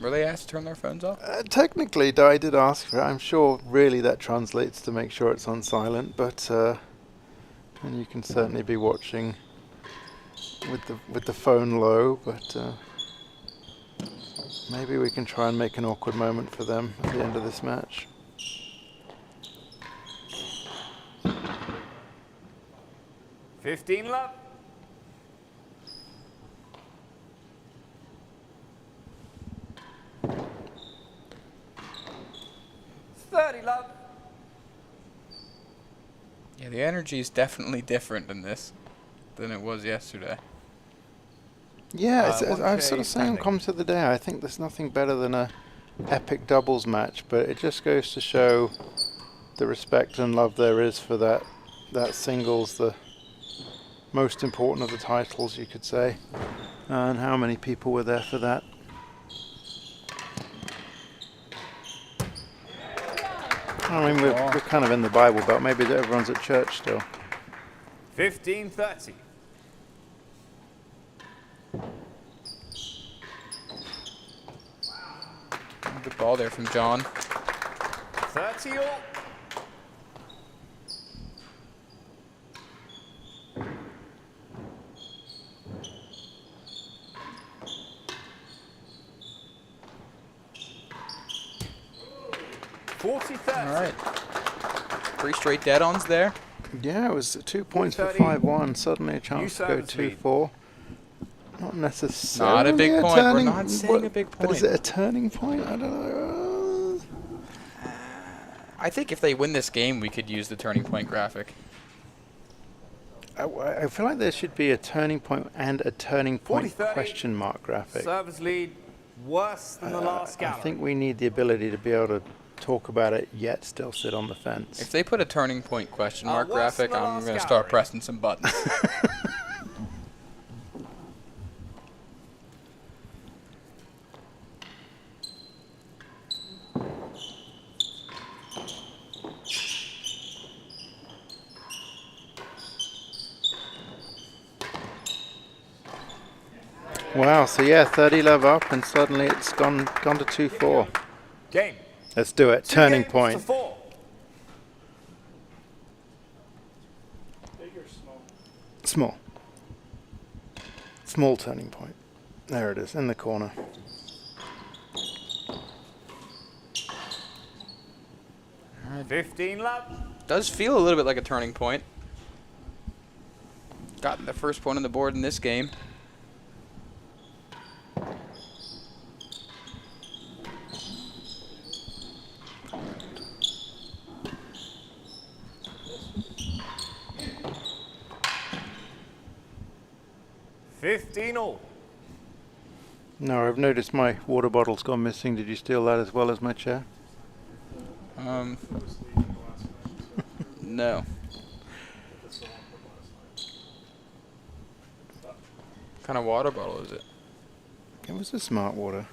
Were they asked to turn their phones off? Technically, I did ask for it. I'm sure really that translates to make sure it's on silent, but and you can certainly be watching with the phone low, but maybe we can try and make an awkward moment for them at the end of this match. $15 love. $30 love. Yeah, the energy is definitely different in this than it was yesterday. Yeah, I was one sort of K saying on standing. comments of the day, I think there's nothing better than a epic doubles match, but it just goes to show the respect and love there is for that singles, the most important of the titles, you could say, and how many people were there for that. I mean, we're kind of in the Bible Belt. Maybe everyone's at church still. 15-30. Good ball there from John. 30 all. All right. 3 straight dead-ons there. Yeah, it was 2 points for 30. 5-1. Suddenly a chance to go service lead. 2-4. Not necessarily Not a big point. We're turning- not saying a big But is point. it a turning point? I don't know. I think if they win this game, we could use the turning point graphic. I feel like there should be a turning point and a turning point 40-30. question mark graphic. Service lead worse than the last I gallery. think we need the ability to be able to talk about it yet still sit on the fence. If they put a turning point question mark worse than graphic, the I'm last going to start gallery. pressing some buttons. Wow, so yeah, 30 love up and suddenly it's gone to 2-4. Game. Let's do it. 2 Turning games point. to 4. Small. Small turning point. There it is, in the corner. Alright. 15 love. Does feel a little bit like a turning point. Gotten the first point on the board in this game. No, I've noticed my water bottle's gone missing. Did you steal that as well as my chair? No. What kind of water bottle is it? It was a smart water.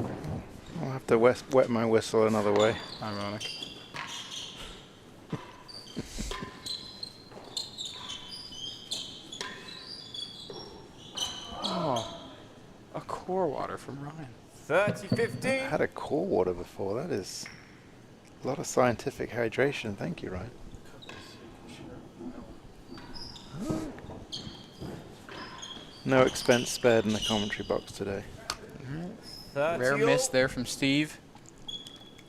I'll have to wet my whistle another way. Ironic. Oh, a core water from Ryan. 30-15. I had a core water before. That is a lot of scientific hydration. Thank you, Ryan. No expense spared in the commentary box today. 30 Rare miss all. there from Steve.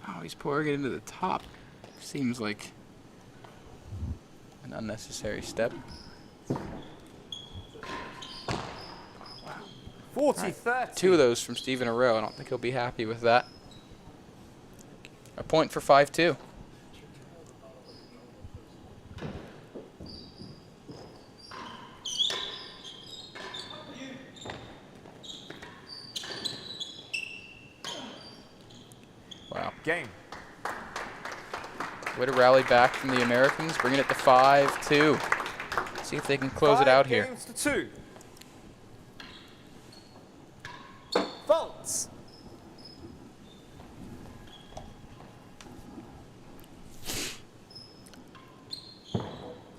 Oh, he's pouring it into the top. Seems like an unnecessary step. 40-30. 2 of those from Steve in a row. I don't think he'll be happy with that. A point for 5-2. Wow. Game. Way to rally back from the Americans, bringing it to 5-2. See if they can close it out here. 5 games to 2. Faults.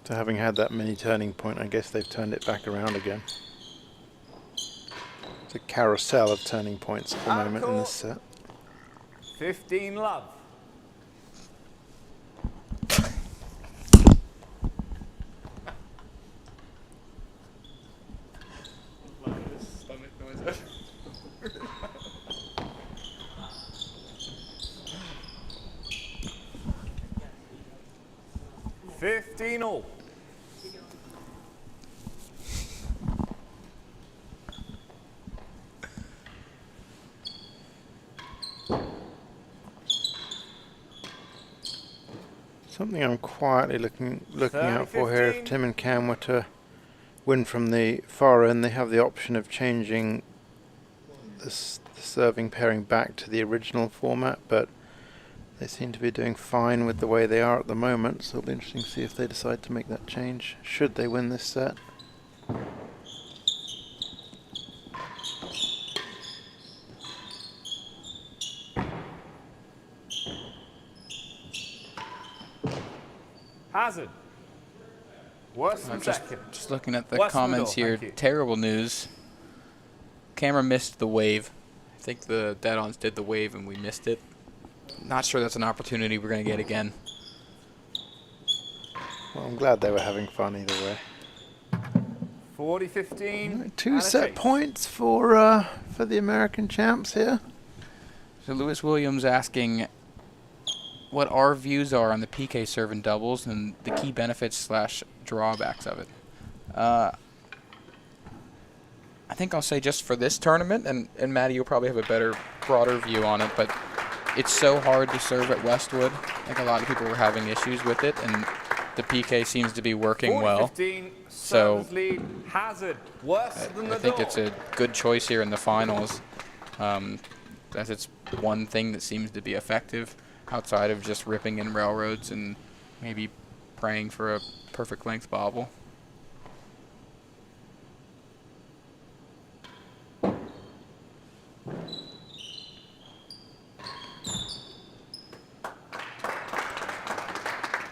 So having had that mini turning point, I guess they've turned it back around again. It's a carousel of turning points at the moment in this set. 15 love. All. Something I'm quietly looking out for here. If Tim and Cam were to win from the far end, they have the option of changing the serving pairing back to the original format, but they seem to be doing fine with the way they are at the moment, so it'll be interesting to see if they decide to make that change, should they win this set. Hazard. Worse than second. Just looking at the Westwood, comments here, thank you. terrible news. Camera missed the wave. I think the dead-ons did the wave and we missed it. Not sure that's an opportunity we're going to get again. Well, I'm glad they were having fun either way. 40-15. 2 set points for the American champs here. So Lewis Williams asking what our views are on the PK serve in doubles and the key benefits / drawbacks of it. I think I'll say just for this tournament, and Maddie, you'll probably have a better, broader view on it, but it's so hard to serve at Westwood. I think a lot of people were having issues with it, and the PK seems to be working well. 40-15. So lead. Hazard. Worse than the I think door. it's a good choice here in the finals, as it's one thing that seems to be effective outside of just ripping in railroads and maybe praying for a perfect length bobble.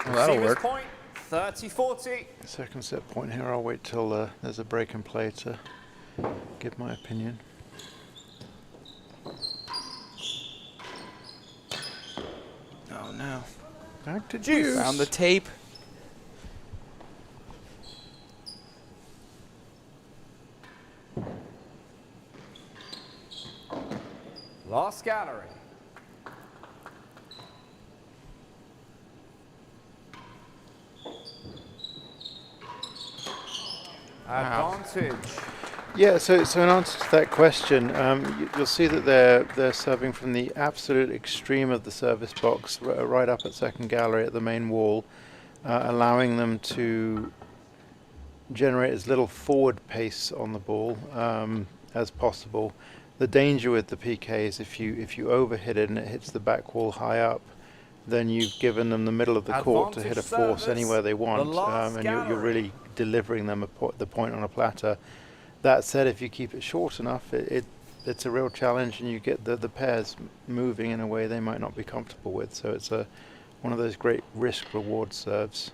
Well, that'll Receivers work. point. 30-40. Second set point here. I'll wait till there's a break and play to give my opinion. Oh no. Back to Juice. Found the tape. Last gallery. Advantage. Yeah, so in answer to that question, you'll see that they're serving from the absolute extreme of the service box, right up at second gallery at the main wall, allowing them to generate as little forward pace on the ball as possible. The danger with the PK is if you overhit it and it hits the back wall high up, then you've given them the middle of the court to hit a force anywhere they want, and you're really delivering them the point on a platter. That said, if you keep it short enough, it's a real challenge, and you get the pairs moving in a way they might not be comfortable with. So it's one of those great risk-reward serves.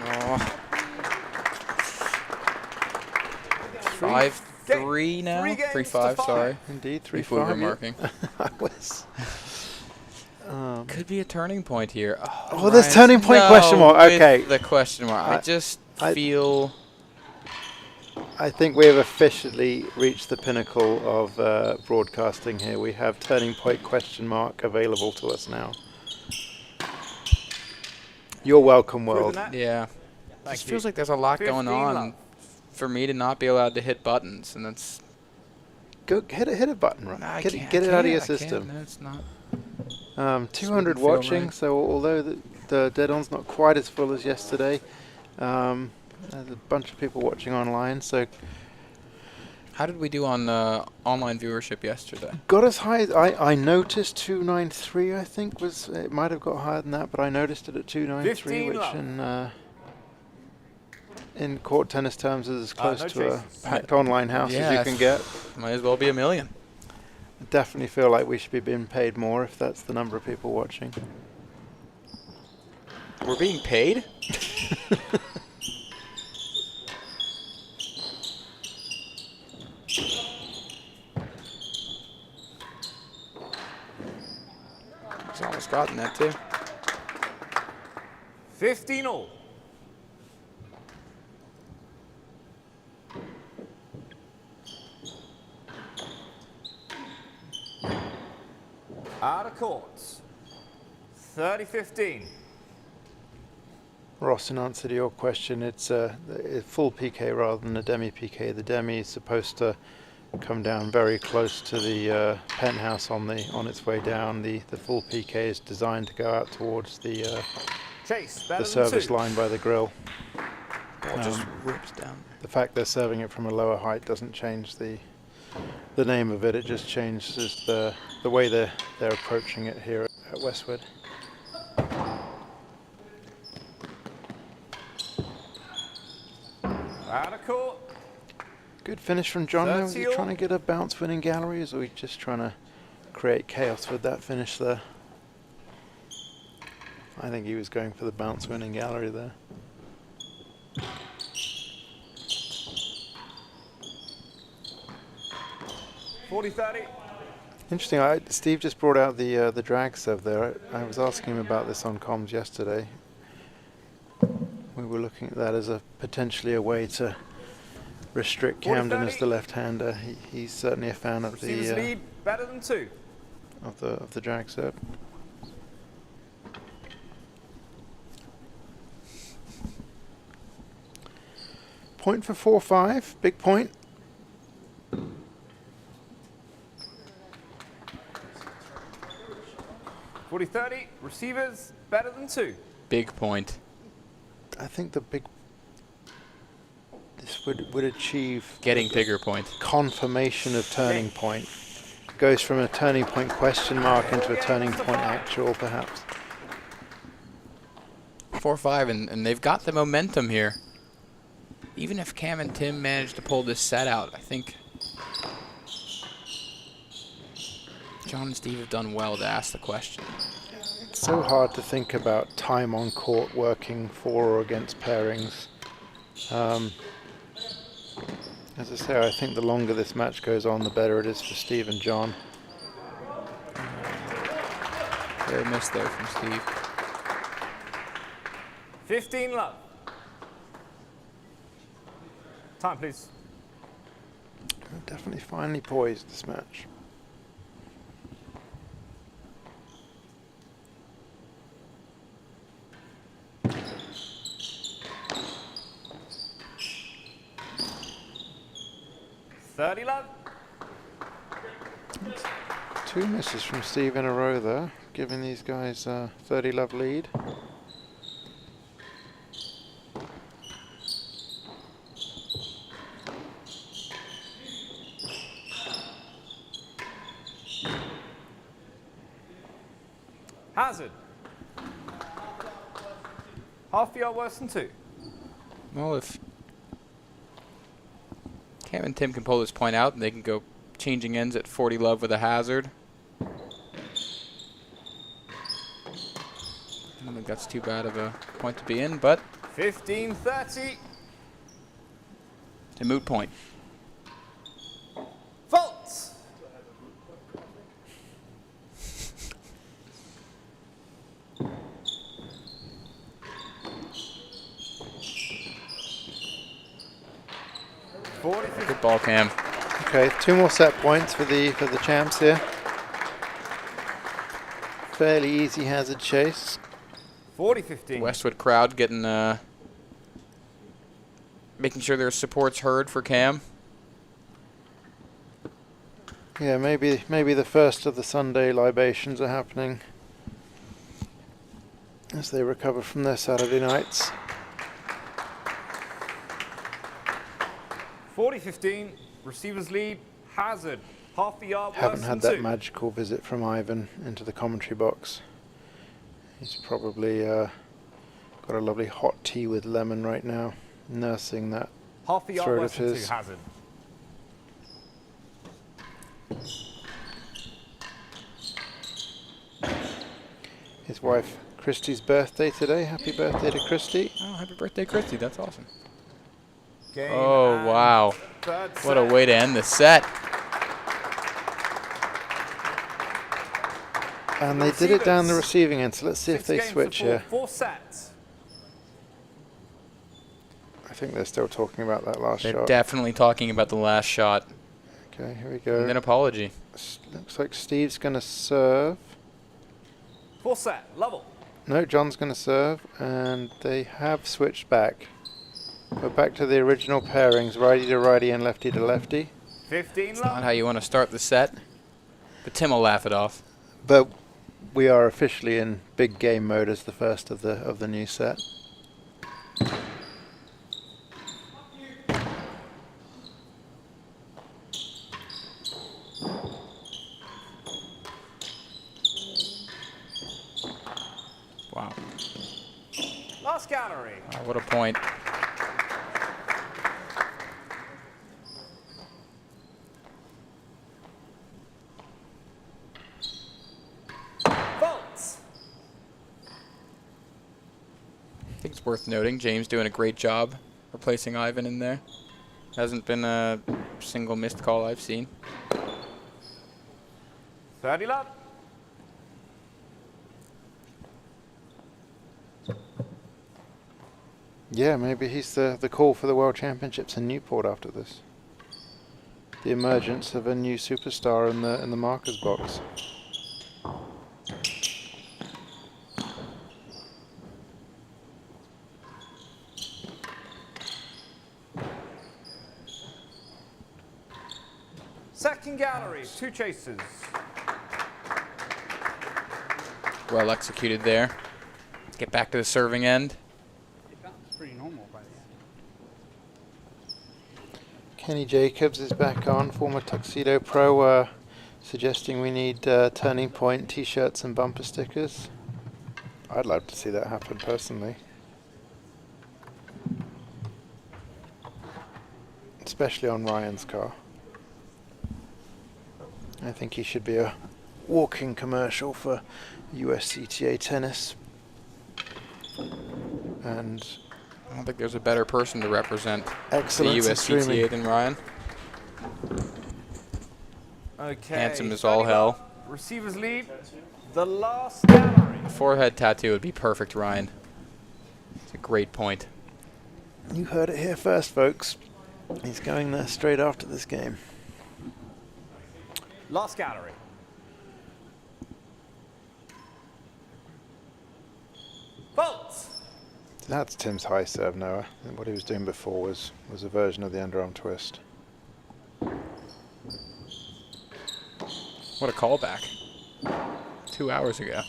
Oh. 5-3 now? 3-5, sorry. Indeed, 3-5. Before we were marking. I was. Could be a turning point here. Oh, there's turning point question mark. Okay. The question mark. I just feel. I think we have officially reached the pinnacle of broadcasting here. We have turning point question mark available to us now. You're welcome, world. Yeah. It just feels like there's a lot going on for me to not be allowed to hit buttons, and that's. Go hit a button, right? Nah, get it out of your system. No, it's not. 200 watching, right. So although the dead-on's not quite as full as yesterday, there's a bunch of people watching online. So, how did we do on online viewership yesterday? Got as high as I noticed 293. I think it might have got higher than that, but I noticed it at 293, which in court tennis terms is as close to a packed online house as you can get. Might as well be 1 million. I definitely feel like we should be being paid more if that's the number of people watching. We're being paid? He's almost gotten that too. 15 all. Out of courts. 30-15. Ross, in answer to your question, it's a full PK rather than a demi PK. The demi is supposed to come down very close to the penthouse on its way down. The full PK is designed to go out towards the service line by the grill. Ball just rips down. The fact they're serving it from a lower height doesn't change the name of it. It just changes the way they're approaching it here at Westwood. Out of court. Good finish from John. Now, was he trying to get a bounce winning gallery, or was he just trying to create chaos with that finish there? I think he was going for the bounce winning gallery there. Interesting. Steve just brought out the drag serve there. I was asking him about this on comms yesterday. We were looking at that as potentially a way to restrict Camden as the left-hander. He's certainly a fan of the lead better than 2 of the drag serve. Point for 4-5, big point. (40-30) receivers better than 2. Big point. I think this would achieve getting bigger point. Confirmation of turning point. Goes from a turning point question mark into a turning point actual, perhaps. 4-5, and they've got the momentum here. Even if Cam and Tim manage to pull this set out, I think John and Steve have done well to ask the question. It's so hard to think about time on court working for or against pairings. As I say, I think the longer this match goes on, the better it is for Steve and John. Fair miss there from Steve. 15 love. Time, please. Definitely finely poised, this match. 2 misses from Steve in a row there, giving these guys a 30-love lead. Hazard. Half a yard worse than 2. Well, if Cam and Tim can pull this point out, and they can go changing ends at 40 love with a hazard. I don't think that's too bad of a point to be in, but 15-30. it's a moot point. Fault. Good ball, Cam. Okay, 2 more set points for the champs here. Fairly easy hazard chase. 40-15. Westwood crowd getting making sure their support's heard for Cam. Yeah, maybe the first of the Sunday libations are happening as they recover from their Saturday nights. 40-15. Receivers lead. Hazard. Half a yard worse Haven't than had that 2. magical visit from Ivan into the commentary box. He's probably got a lovely hot tea with lemon right now, nursing that Half a yard throat worse of than 2. his. Hazard. His wife Christy's birthday today. Happy birthday to Christy. Oh, happy birthday, Christy. That's awesome. Game Oh, and wow. third What a set. way to end the set. And they did it down the Receivers. receiving end, so let's see if 6 they games to switch 4. here. 4 sets. I think they're still talking about that last They're shot. definitely talking about the last shot. Okay, here we And go. an apology. Looks like Steve's going to serve. 4 set. Level. No, John's going to serve, and they have switched back. We're back to the original pairings, righty to righty and lefty to lefty. 15 Not love. how you want to start the set, but Tim will laugh it off. But we are officially in big game mode as the first of the new set. Wow. Last gallery. Oh, what a point. Fault. I think it's worth noting, James doing a great job replacing Ivan in there. Hasn't been a single missed call I've seen. 30 love. Yeah, maybe he's the call for the World Championships in Newport after this. The emergence of a new superstar in the markers box. Second gallery. 2 chases. Well executed there. Get back to the serving end. It's pretty normal by the end. Kenny Jacobs is back on, former Tuxedo Pro, suggesting we need Turning Point t-shirts and bumper stickers. I'd love to see that happen personally. Especially on Ryan's car. I think he should be a walking commercial for USCTA tennis. And I don't think there's a better person to represent the excellence in USCTA streaming. than Ryan. Okay. Handsome as all hell. Receivers lead. The last gallery. A forehead tattoo would be perfect, Ryan. It's a great point. You heard it here first, folks. He's going there straight after this game. Last gallery. Fault. That's Tim's high serve, Noah. And what he was doing before was a version of the underarm twist. What a callback. 2 hours ago.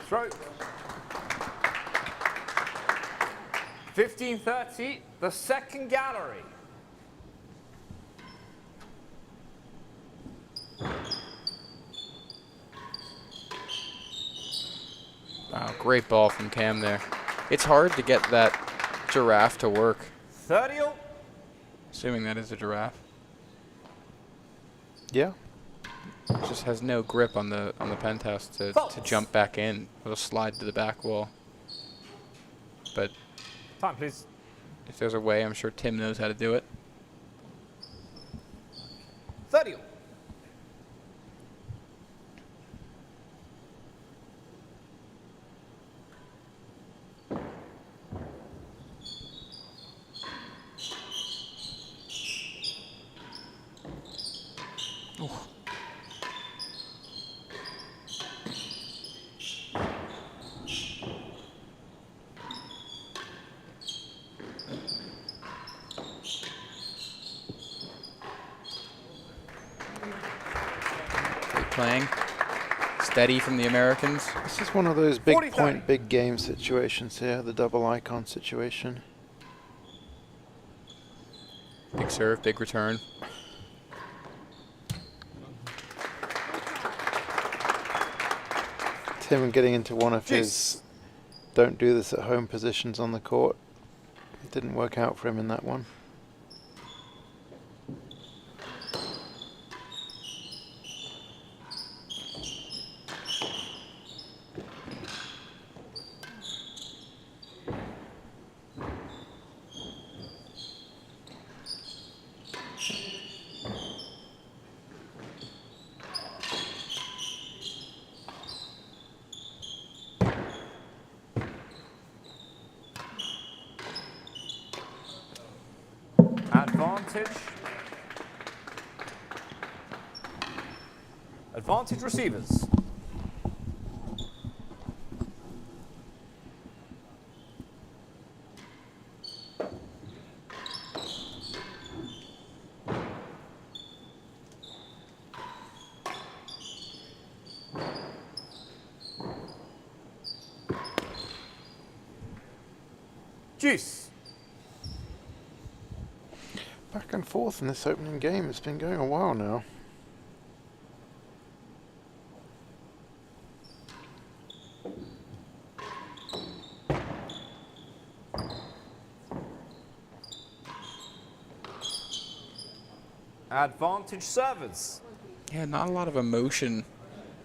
Throw. 15-30, the second gallery. Wow, great ball from Cam there. It's hard to get that giraffe to work. 30 all. Assuming that is a giraffe. Yeah. It just has no grip on the penthouse to jump back in. It'll slide to the back wall. But Time, please. if there's a way, I'm sure Tim knows how to do it. 30 all. Great playing. Steady from the Americans. This is one of those big 40-30. point, big game situations here, the double icon situation. Big serve, big return. Tim getting into one of his don't do this at home positions on the court. It didn't work out for him in that one. Advantage. Advantage receivers. Juice. Back and forth in this opening game. It's been going a while now. Advantage servers. Yeah, not a lot of emotion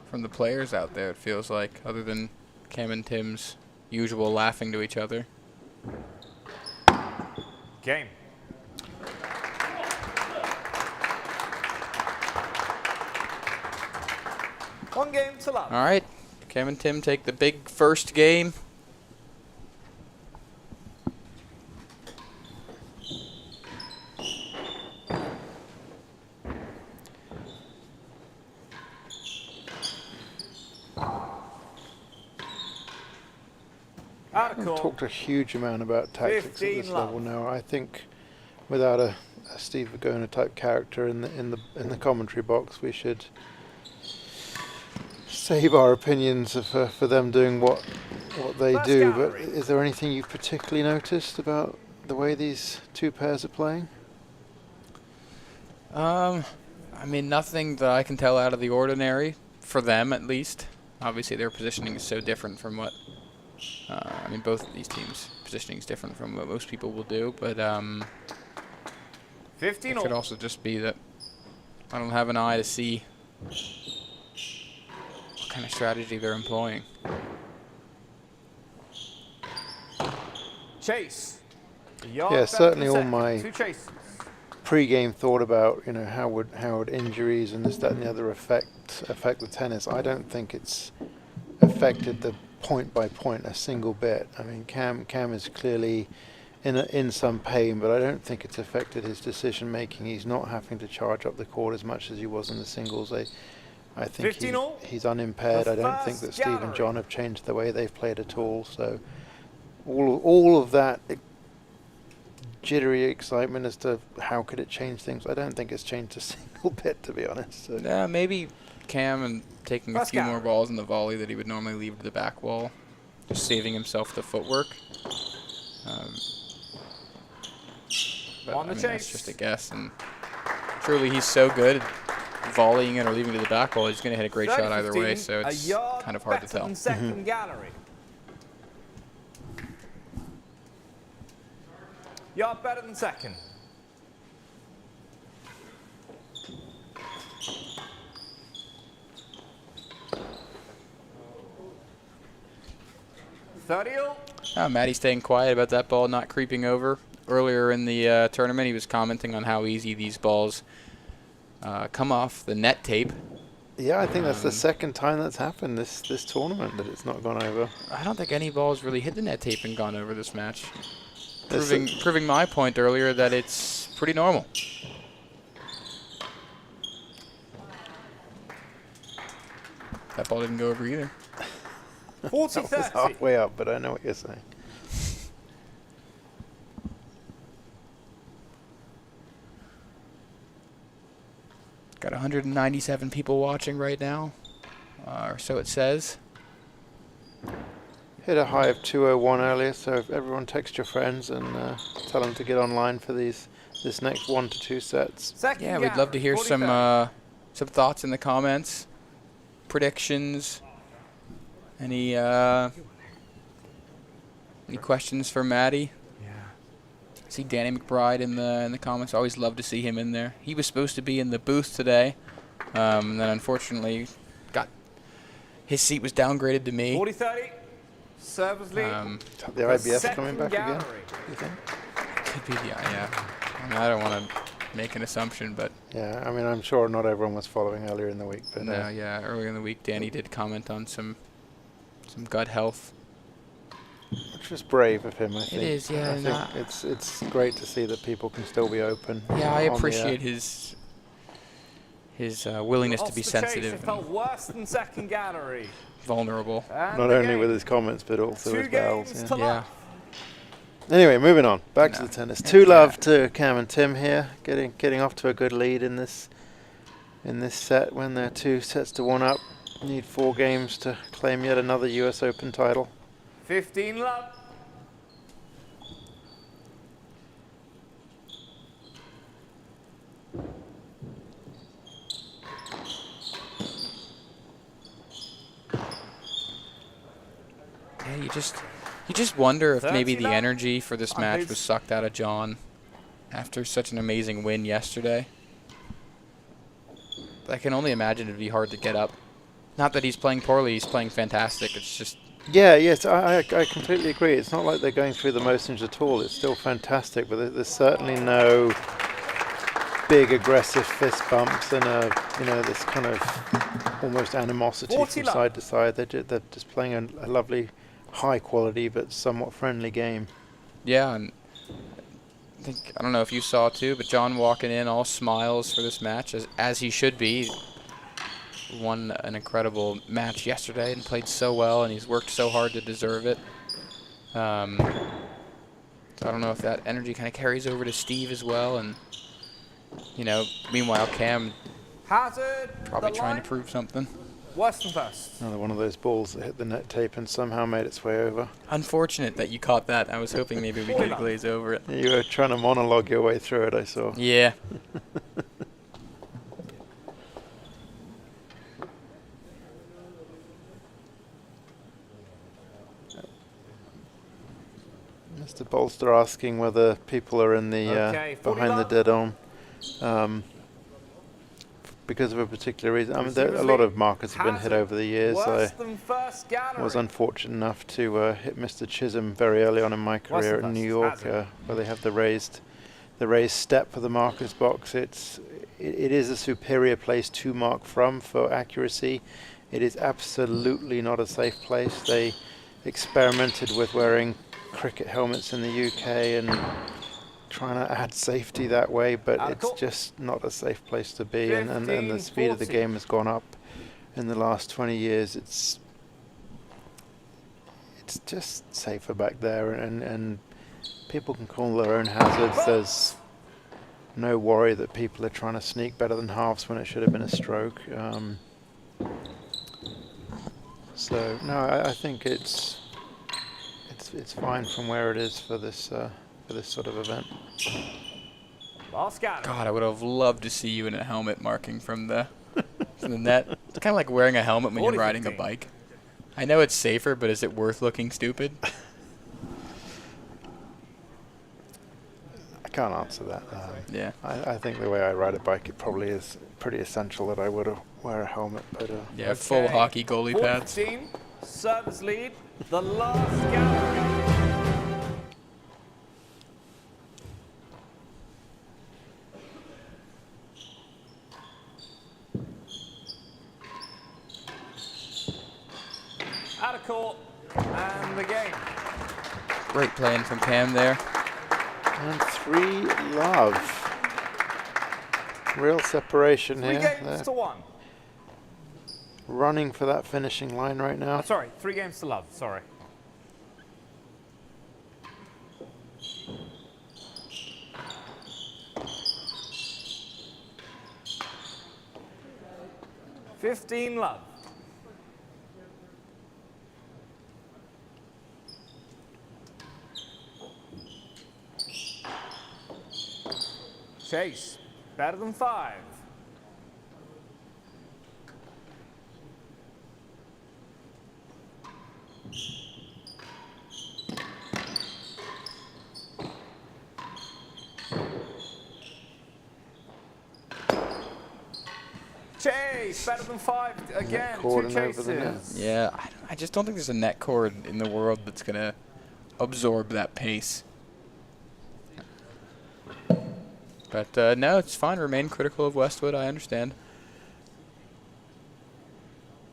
from the players out there, it feels like, other than Cam and Tim's usual laughing to each other. Game. One game to love. All right, Cam and Tim take the big first game. Out of We've court. talked a huge amount about tactics at 15 this love. level now. I think without a Steve Virgona type character in the commentary box, we should save our opinions for them doing what they First do. gallery. But is there anything you've particularly noticed about the way these two pairs are playing? I mean, nothing that I can tell out of the ordinary, for them at least. Obviously, their positioning is so different from what, I mean, both of these teams' positioning is different from what most people will do, but 15 it could all. also just be that I don't have an eye to see what kind of strategy they're employing. Chase. Yeah, certainly all my Two chases. pre-game thought about, you know, how would injuries and this, that, and the other affect the tennis. I don't think it's affected the point by point a single bit. I mean, Cam is clearly in some pain, but I don't think it's affected his decision making. He's not having to charge up the court as much as he was in the singles. I think 15 all. he's unimpaired. The I don't think that first Steve and gallery. John have changed the way they've played at all. So all of that jittery excitement as to how could it change things. I don't think it's changed a single bit, to be honest. So. Yeah, maybe Cam and taking a few more balls in the volley that he would normally leave to the back wall, just saving himself the footwork. But I mean, that's just a guess, and truly he's so good at volleying it or leaving it to the back wall, he's going to hit a great shot either way, so it's kind of hard to tell. Second gallery. Yard better than second. Matty staying quiet about that ball not creeping over. Earlier in the tournament, he was commenting on how easy these balls come off the net tape. Yeah, I think that's the second time that's happened this tournament, that it's not gone over. I don't think any balls really hit the net tape and gone over this match. Proving my point earlier that it's pretty normal. That ball didn't go over either. 40-30. That was halfway up, but I know what you're saying. Got 197 people watching right now, or so it says. Hit a high of 201 earlier, so if everyone text your friends and tell them to get online for this next 1 to 2 sets. Yeah, we'd love to hear some thoughts in the comments, predictions, any questions for Matty. See Danny McBride in the comments. Always love to see him in there. He was supposed to be in the booth today, and then unfortunately his seat was downgraded to me. 40-30. Servers lead. The IBS coming back again, you think? Could be yeah. I mean, I don't want to make an assumption, but yeah. I mean, I'm sure not everyone was following earlier in the week, but no, yeah. Earlier in the week, Danny did comment on some gut health. Which was brave of him, I think. It is, yeah. I think it's great to see that people can still be open. Yeah, I appreciate his willingness to be sensitive. It felt worse than second gallery. Vulnerable. Not only with his comments, but also his battles. Yeah. Anyway, moving on. Back to the tennis. 2-love to Cam and Tim here, getting off to a good lead in this set when they're 2 sets to 1 up. Need 4 games to claim yet another US Open title. 15-love. Yeah, you just wonder if maybe the energy for this match was sucked out of John after such an amazing win yesterday. I can only imagine it'd be hard to get up. Not that he's playing poorly, he's playing fantastic. It's just... Yeah, yes, I completely agree. It's not like they're going through the motions at all. It's still fantastic, but there's certainly no big aggressive fist bumps and this kind of almost animosity from side to side. They're just playing a lovely, high quality but somewhat friendly game. Yeah, and I don't know if you saw too, but John walking in all smiles for this match, as he should be. Won an incredible match yesterday and played so well, and he's worked so hard to deserve it. So I don't know if that energy kind of carries over to Steve as well, and meanwhile Cam probably trying to prove something. Western first. Another one of those balls that hit the net tape and somehow made its way over. Unfortunate that you caught that. I was hoping maybe we could glaze over it. You were trying to monologue your way through it, I saw. Yeah. Mr. Bolster asking whether people are in the behind the dead arm because of a particular reason. I mean, a lot of markers have been hit over the years. I was unfortunate enough to hit Mr. Chisholm very early on in my career in New York, where they have the raised step for the markers box. It is a superior place to mark from for accuracy. It is absolutely not a safe place. They experimented with wearing cricket helmets in the UK and trying to add safety that way, but it's just not a safe place to be, and the speed of the game has gone up in the last 20 years. It's just safer back there, and people can call their own hazards. There's no worry that people are trying to sneak better than halves when it should have been a stroke. So no, I think it's fine from where it is for this sort of event. Last gallery. God, I would have loved to see you in a helmet marking from the net. It's kind of like wearing a helmet when you're riding a bike. I know it's safer, but is it worth looking stupid? I can't answer that. Yeah. I think the way I ride a bike, it probably is pretty essential that I would wear a helmet. But yeah, full hockey goalie pads. 15, service lead, the last gallery. Out of court, and the game. Great playing from Cam there. And 3 love. Real separation 3 here. games to 1. Running for that finishing line right now. Sorry, 3 games to love. Sorry. $15 love. Chase, better than 5. Chase, better than 5 again. 2 chases. Yeah, I just don't think there's a net cord in the world that's going to absorb that pace. But no, it's fine. Remain critical of Westwood. I understand.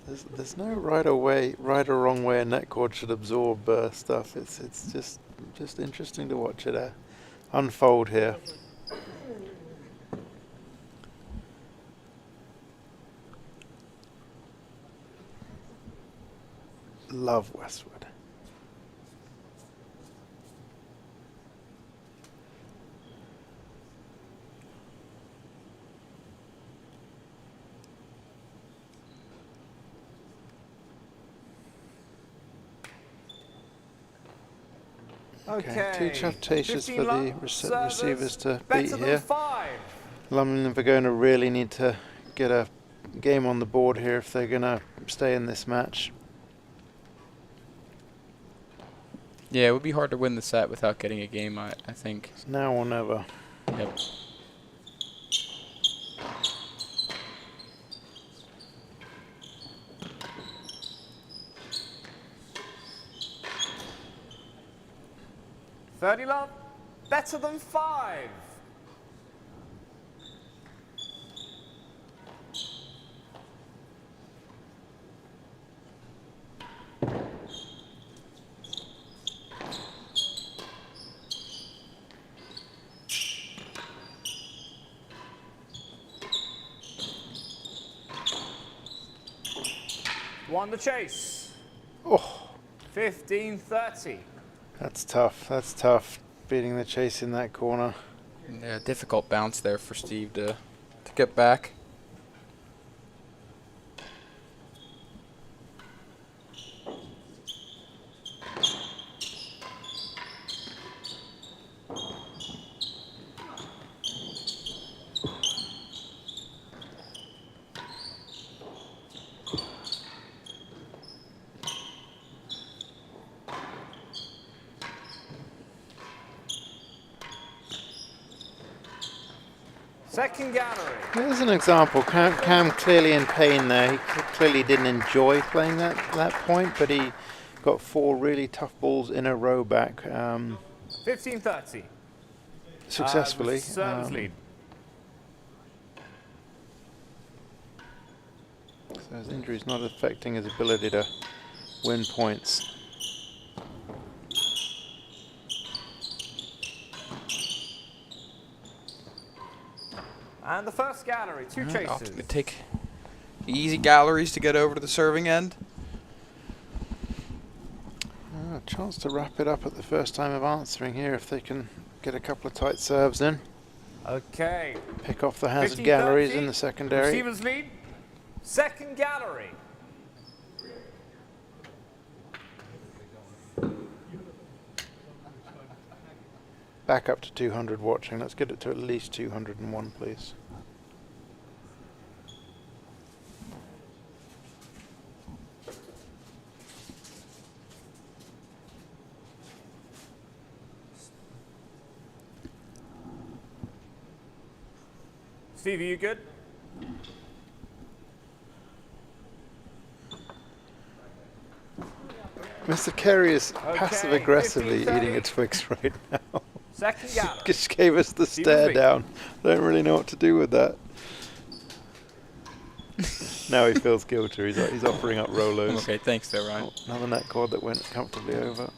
There's no right or wrong way a net cord should absorb stuff. It's just interesting to watch it unfold here. Love Westwood. Okay, 2 chases for the receivers to beat here. Lumley and Virgona really need to get a game on the board here if they're going to stay in this match. Yeah, it would be hard to win the set without getting a game, I think. It's now or never. Yep. $30 love, better than 5. Won the chase. Oh, 15-30. that's tough. That's tough. Beating the chase in that corner. Yeah, difficult bounce there for Steve to get back. Second gallery. Here's an example. Cam clearly in pain there. He clearly didn't enjoy playing that point, but he got 4 really tough balls in a row back 15-30. successfully. Service lead. So his injury is not affecting his ability to win points. And the first gallery, 2 chases. Often they take easy galleries to get over to the serving end. chance to wrap it up at the first time of answering here if they can get a couple of tight serves in. Okay. Pick off the hazard 50, galleries 30. in the secondary. Receivers lead. Second gallery. Back up to 200 watching. Let's get it to at least 201, please. Steve, are you good? Mr. Kerry is Okay, passive-aggressively 15, eating a 30. Twix right now. Second gallery. Just gave us the stare Steve. down. Don't really know what to do with that. Now he feels guilty. He's offering up Rolos. Okay, thanks there, Ryan. Oh, another net cord that went comfortably over.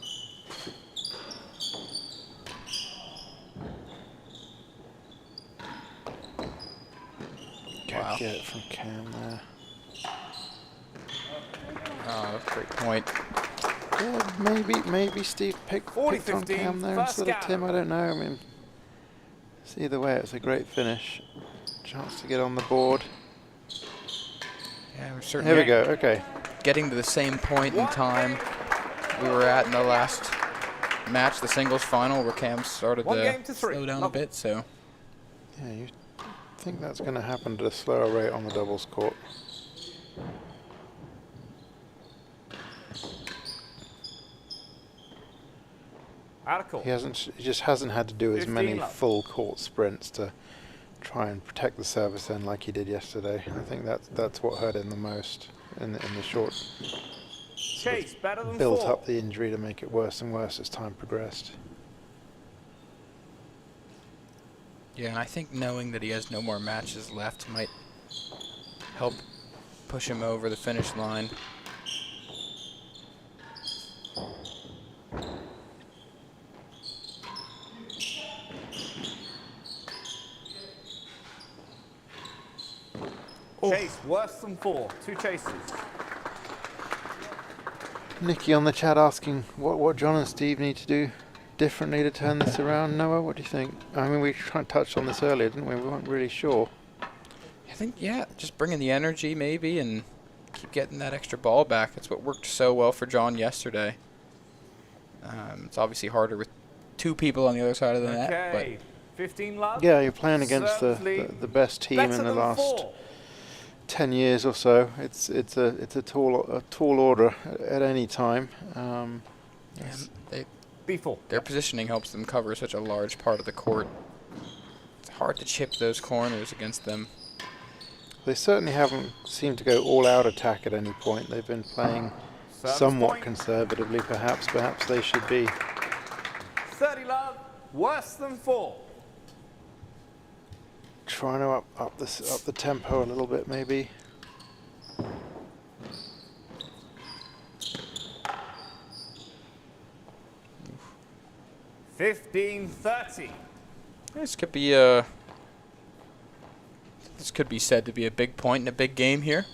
Good Wow. get from Cam there. Oh, great point. Yeah, maybe Steve picked on 40-15, Cam there first instead of Tim. gallery. I don't know. I mean, it's either way, it's a great finish. Chance to get on the board. Yeah, we're certainly Here we go. Okay. getting to the same point in time we were at in the last match, the singles final, where Cam started One to game to 3. slow down a Lovely. bit. So Yeah, you think that's going to happen at a slower rate on the doubles court. Out of court. He just hasn't had to do as 15 many love. full court sprints to try and protect the service end like he did yesterday. I think that's what hurt him the most in the short. Chase, better than Built 4. up the injury to make it worse and worse as time progressed. yeah, and I think knowing that he has no more matches left might help push him over the finish line. Chase, worse than 4. 2 chases. Nikki on the chat asking what John and Steve need to do differently to turn this around. Noah, what do you think? I mean, we touched on this earlier, didn't we? We weren't really sure. I think, yeah, just bringing the energy maybe and keep getting that extra ball back. That's what worked so well for John yesterday. It's obviously harder with 2 people on the other side of the net, Okay. 15 love. Yeah, you're playing against the best team Better in the than last 4. 10 years or so. It's a tall order at any time. but B4. their positioning helps them cover such a large part of the court. It's hard to chip those corners against them. They certainly haven't seemed to go all-out attack at any point. They've been playing Service somewhat point. conservatively, perhaps. Perhaps they should be. 30 love. Worse than 4. Trying to up the tempo a little bit, maybe. $15.30. This could be said to be a big point in a big game here.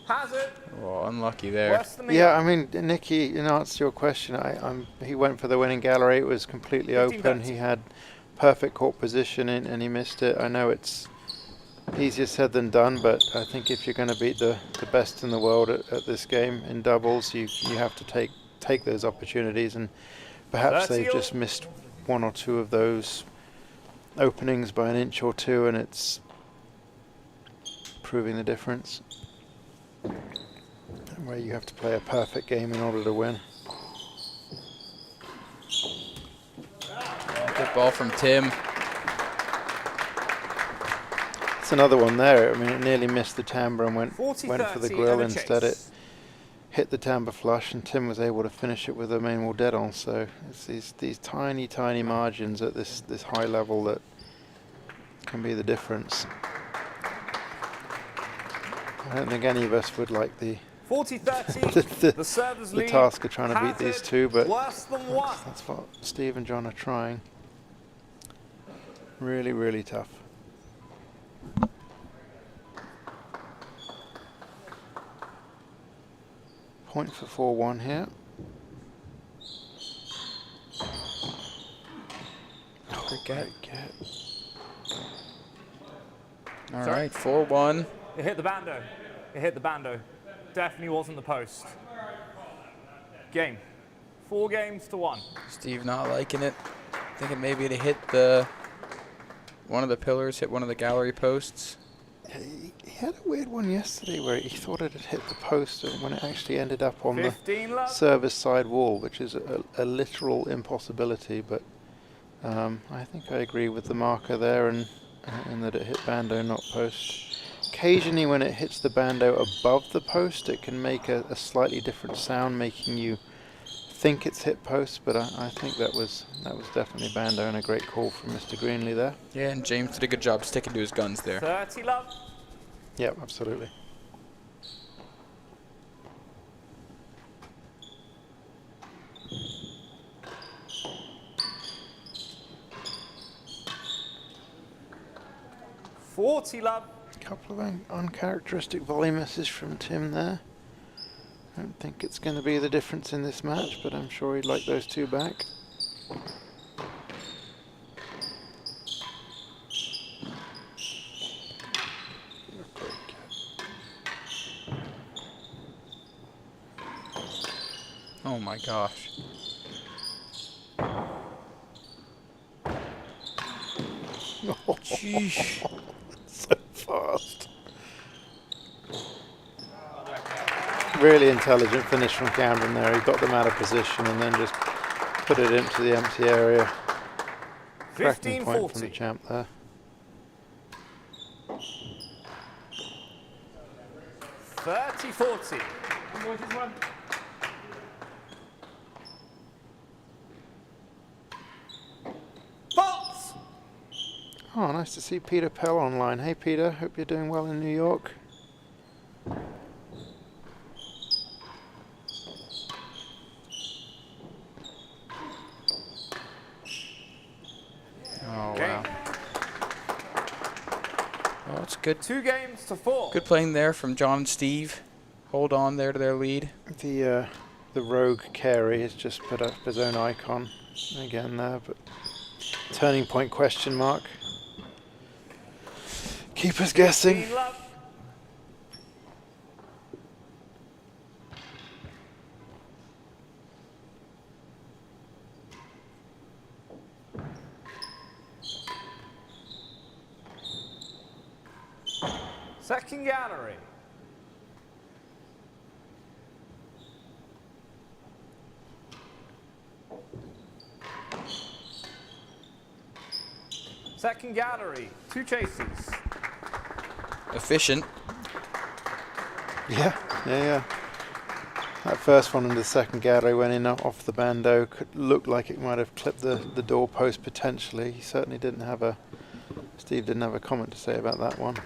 Hazard. Oh, unlucky there. Worse than me. Yeah, I mean, Nikki, in answer to your question, he went for the winning gallery. It was completely 15 open. bets. He had perfect court position and he missed it. I know it's easier said than done, but I think if you're going to beat the best in the world at this game in doubles, you have to take those opportunities, and perhaps they've 30 just missed 1 or 2 of those openings by an inch or 2, and it's proving the difference. Where you have to play a perfect game in order to win. Good ball from Tim. It's another one there. I mean, it nearly missed the timbre and went for the 40-30 grill and a instead. chase. It hit the timbre flush, and Tim was able to finish it with the main wall dead on. So it's these tiny margins at this high level that can be the difference. I don't think any of us would like the 40-30. The servers The lead. task of trying to beat these two, but Worse than one. that's what Steve and John are trying. Really, really tough. Point for 4-1 here. Cricket. Get. All Sorry? right, 4-1. It hit the bando. It hit the bando. Definitely wasn't the post. Game. 4 games to 1. Steve not liking it. Thinking maybe it hit the one of the pillars, hit one of the gallery posts. He had a weird one yesterday where he thought it had hit the post and when it actually ended up on the 15 love. service side wall, which is a literal impossibility, but I think I agree with the marker there and that it hit bando, not post. Occasionally when it hits the bando above the post, it can make a slightly different sound, making you think it's hit post, but I think that was definitely bando, and a great call from Mr. Greenley there. Yeah, and James did a good job sticking to his guns there. 30 love. Yep, absolutely. Love. Couple of uncharacteristic volley misses from Tim there. I don't think it's going to be the difference in this match, but I'm sure he'd like those two back. Oh my gosh. Jeez. So fast. Really intelligent finish from Camden there. He got them out of position and then just put it into the empty area. Cracking point from the 15-40. champ there. 30-40. Faults. Oh, nice to see Peter Pell online. Hey Peter, hope you're doing well in New York. Oh Okay. wow. Oh, it's good. 2 games to 4. Good playing there from John and Steve. Hold on there to their lead. The rogue Carey has just put up his own icon again there, but turning point question mark. Keep us guessing. 15 love. Second gallery. Second gallery. 2 chases. Efficient. Yeah. That first one in the second gallery went in off the bando. Could look like it might have clipped the doorpost potentially. He certainly didn't have a. Steve didn't have a comment to say about that one.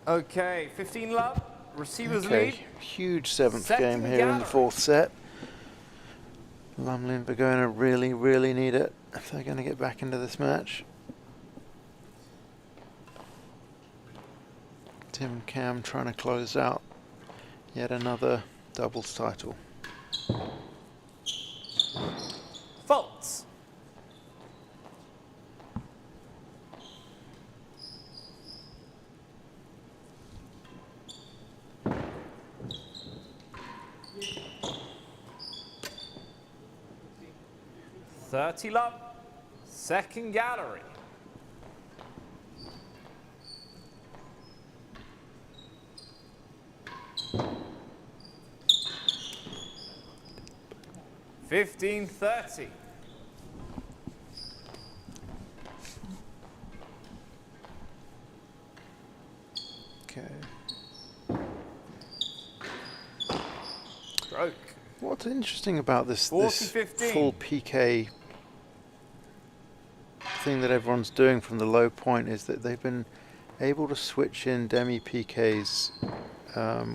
Okay, 15 love. Receivers Okay, lead. huge seventh Second game here in the gallery. 4th set. Lumley and Virgona really, really need it if they're going to get back into this match. Tim Cam trying to close out yet another doubles title. Faults. $30 love. Second gallery. $15.30. Okay. Stroke. What's interesting about this 40-15. full PK thing that everyone's doing from the low point is that they've been able to switch in demi-PKs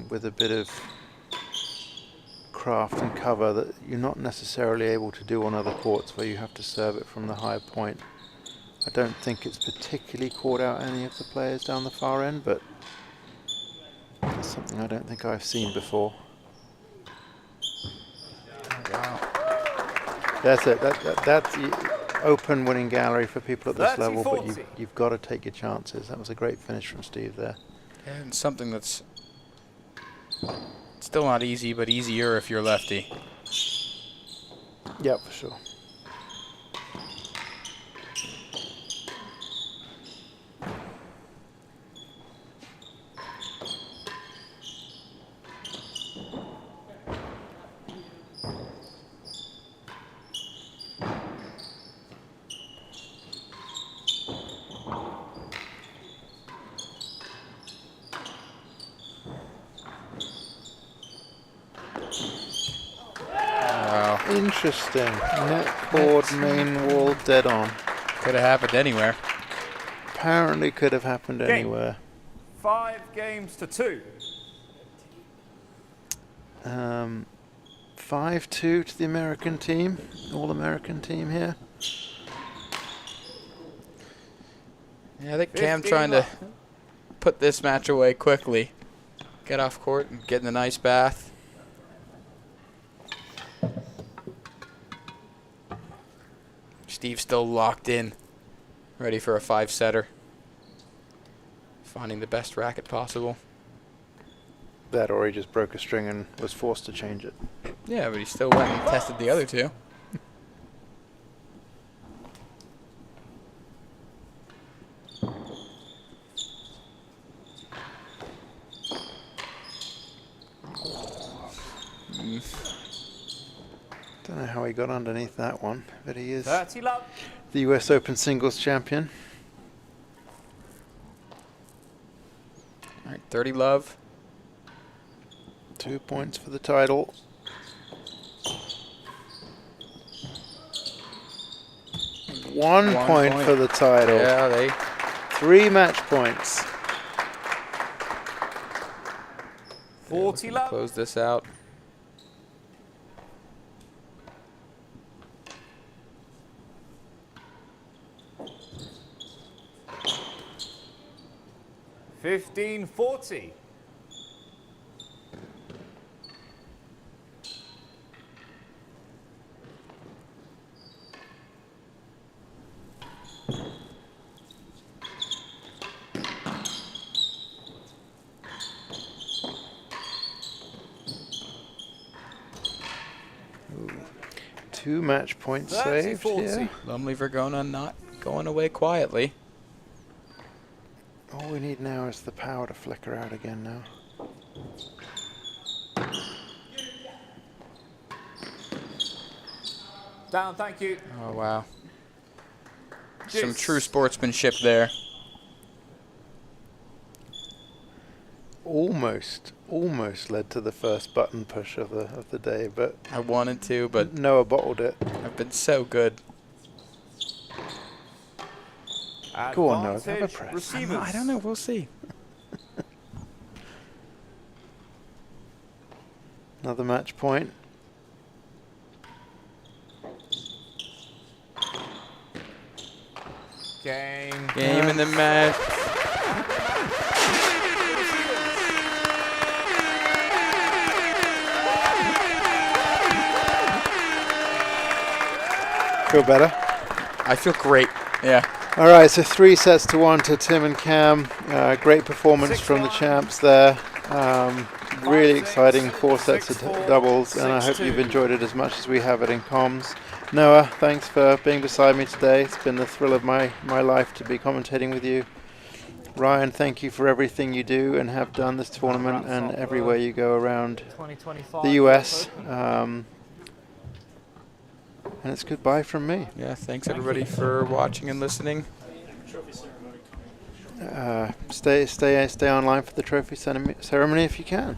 with a bit of craft and cover that you're not necessarily able to do on other courts where you have to serve it from the high point. I don't think it's particularly caught out any of the players down the far end, but it's something I don't think I've seen before. Wow. That's it. That's the open winning gallery for people at this level, but 30-40. you've got to take your chances. That was a great finish from Steve there. And something that's still not easy, but easier if you're lefty. Yeah, for sure. Wow. Interesting. Net cord, main wall, dead on. Could have happened anywhere. Apparently could have happened Game. anywhere. 5 games to 2. 5-2 to the American team. All-American team here. Yeah, I think Cam 15 trying to left. put this match away quickly. Get off court and get in a nice bath. Steve's still locked in, ready for a 5-setter. Finding the best racket possible. That or he just broke a string and was forced to change it. Yeah, but he still went and tested the other two. Don't know how he got underneath that one, but he is 30 love. the US Open singles champion. All right, 30 love. 2 points for the title. One point for the title. Yeah, they 3 match points. 40 love. close this out. $15-40. Two match points saved. 30-40. Yeah. Lumley Virgona not going away quietly. All we need now is the power to flicker out again now. Down, thank you. Oh, wow. Some Cheers. true sportsmanship there. Almost led to the first button push of the day, but I wanted to, but Noah bottled it. I've been so good. Go on, Noah, have a Advantage press. Receivers. I don't know. We'll see. Another match point. Game. Game in the match. Feel better? I feel great. Yeah. All right, so 3-1 to Tim and Cam. Great performance from the champs there. Really exciting 4 sets of doubles, and I hope you've enjoyed it as much as we have it in comms. Noah, thanks for being beside me today. It's been the thrill of my life to be commentating with you. Ryan, thank you for everything you do and have done this tournament and everywhere you go around 2025 the US. And it's goodbye from me. Yeah. Thanks everybody for watching and listening. Stay online for the trophy ceremony if you can.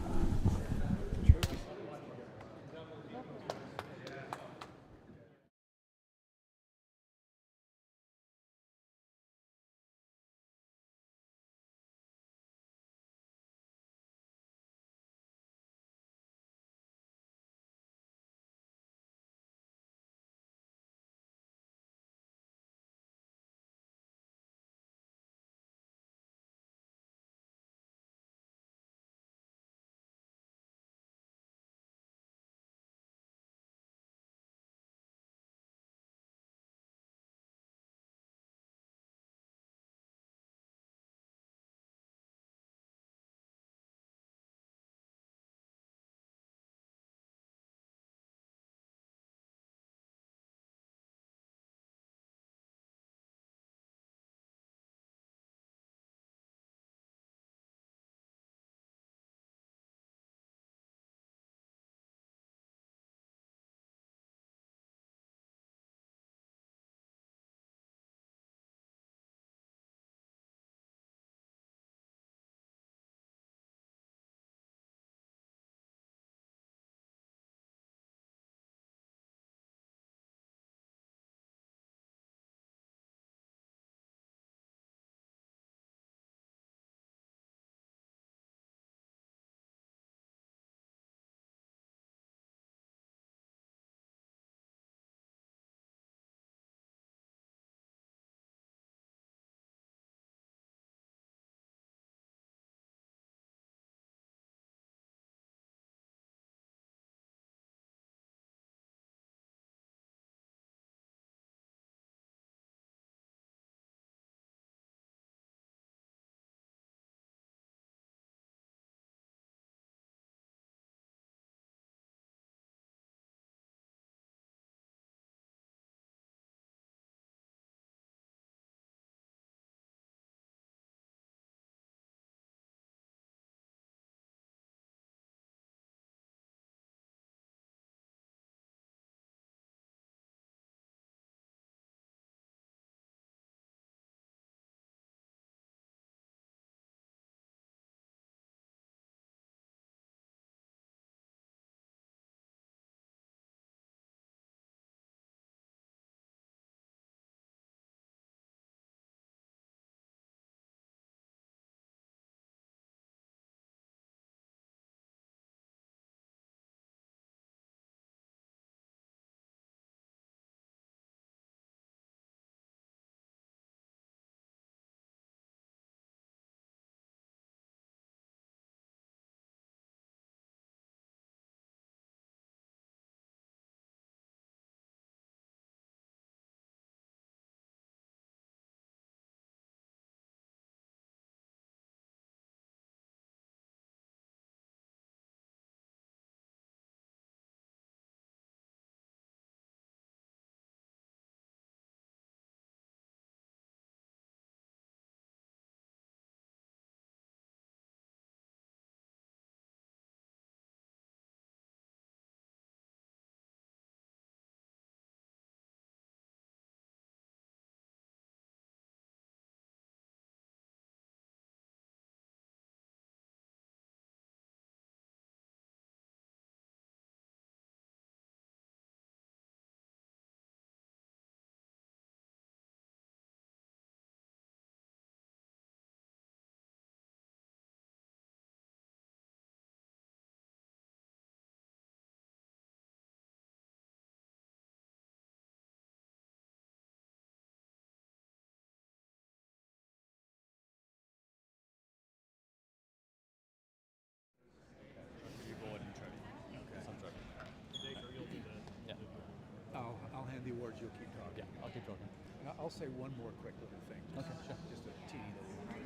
you'll keep talking. Yeah, I'll keep talking. And I'll say one more quick little thing. Okay, sure. Just a teeny little one.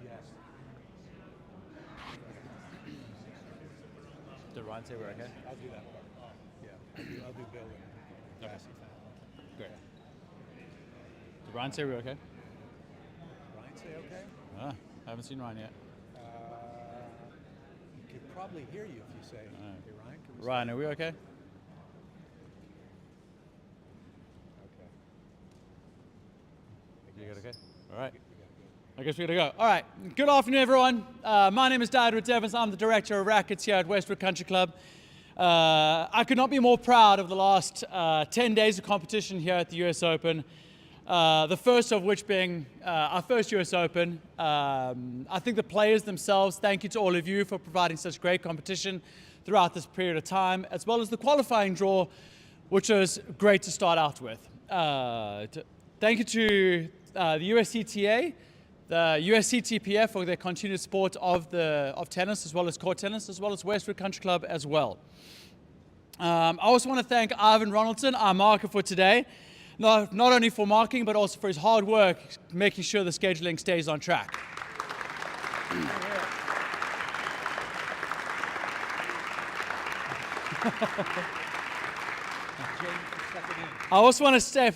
Yes. Did Ryan say we're okay? I'll do that part. Yeah, I'll do Bill and Grassy fan. Great. Did Ryan say we're okay? Ryan say okay? I haven't seen Ryan yet. He could probably hear you if you say, hey Ryan, can we Ryan, are we okay? Okay. You good okay? All right. I guess we're going to go. All right. Good afternoon, everyone. My name is Dad Evans. I'm the director of rackets here at Westwood Country Club. I could not be more proud of the last 10 days of competition here at the US Open. The first of which being our first US Open. I think the players themselves, thank you to all of you for providing such great competition throughout this period of time, as well as the qualifying draw, which was great to start out with. Thank you to the USCTA, the USCTPF for their continued support of tennis, as well as court tennis, as well as Westwood Country Club as well. I also want to thank Ivan Ronaldson, our marker for today, not only for marking, but also for his hard work, making sure the scheduling stays on track. I also want to say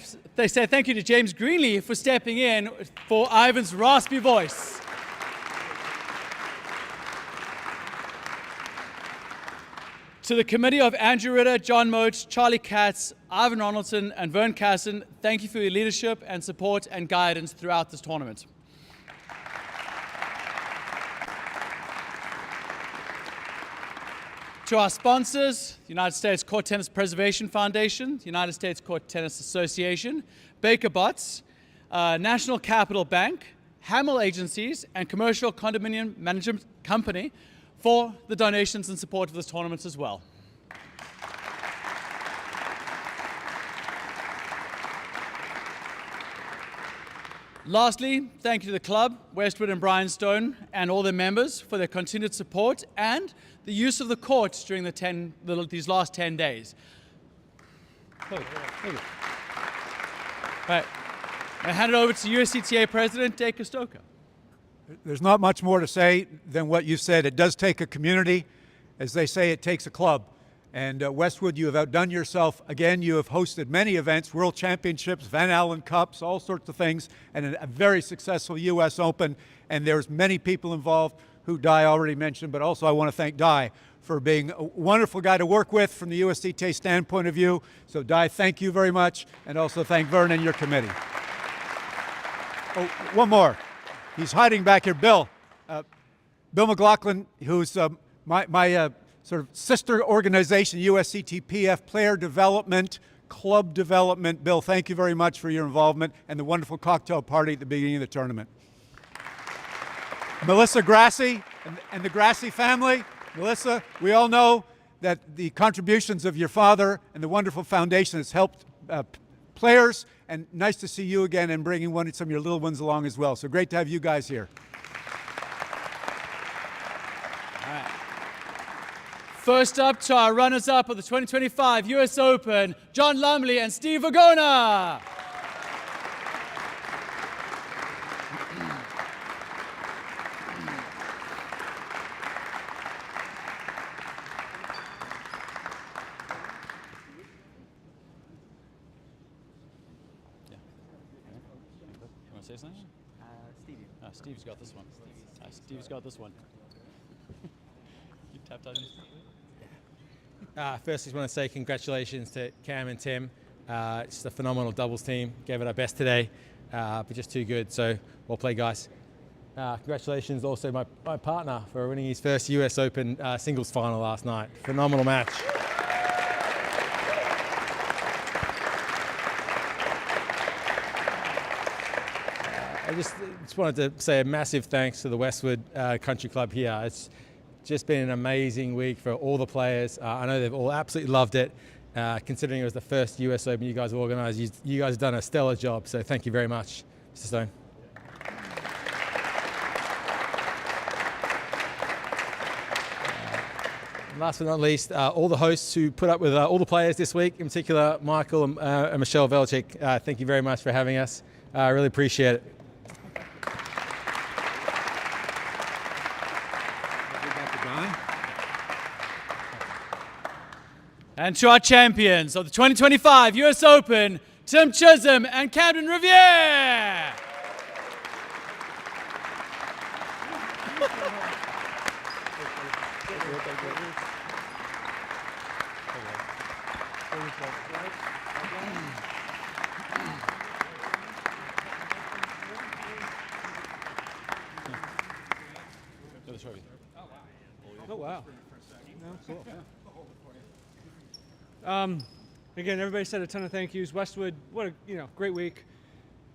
thank you to James Greenlee for stepping in for Ivan's raspy voice. To the committee of Andrew Ritter, John Moach, Charlie Katz, Ivan Ronaldson, and Vern Casson, thank you for your leadership and support and guidance throughout this tournament. To our sponsors, the United States Court Tennis Preservation Foundation, the United States Court Tennis Association, Baker Botts, National Capital Bank, Hamel Agencies, and Commercial Condominium Management Company for the donations and support of this tournament as well. Lastly, thank you to the club, Westwood and Brian Stone, and all their members for their continued support and the use of the courts during these last 10 days. Right. I hand it over to USCTA President Dave Kostoka. There's not much more to say than what you said. It does take a community. As they say, it takes a club. And Westwood, you have outdone yourself. Again, you have hosted many events, World Championships, Van Allen Cups, all sorts of things, and a very successful U.S. Open. And there's many people involved who Di already mentioned, but also I want to thank Di for being a wonderful guy to work with from the USCTA standpoint of view. So Di, thank you very much, and also thank Vern and your committee. Oh, one more. He's hiding back here, Bill. Bill McLaughlin, who's my sort of sister organization, USCTPF, Player Development, Club Development. Bill, thank you very much for your involvement and the wonderful cocktail party at the beginning of the tournament. Melissa Grassi and the Grassi family. Melissa, we all know that the contributions of your father and the wonderful foundation has helped players, and nice to see you again and bringing some of your little ones along as well. So great to have you guys here. All right. First up to our runners-up of the 2025 US Open, John Lumley and Steve Virgona. Say something? Stevie. Steve's got this one. Steve's got this one. You tapped on it. First, I just want to say congratulations to Cam and Tim. It's a phenomenal doubles team. Gave it our best today, but just too good. So, well played, guys. Congratulations also my partner for winning his first US Open singles final last night. Phenomenal match. I just wanted to say a massive thanks to the Westwood Country Club here. It's just been an amazing week for all the players. I know they've all absolutely loved it. Considering it was the first US Open you guys organised, you guys have done a stellar job. So thank you very much, Mr. Stone. Last but not least, all the hosts who put up with all the players this week, in particular Michael and Michelle Velchik, thank you very much for having us. I really appreciate it. And to our champions of the 2025 US Open, Tim Chisholm and Camden Riviere. Oh, wow. No, cool. Again, everybody said a ton of thank yous. Westwood, what a great week.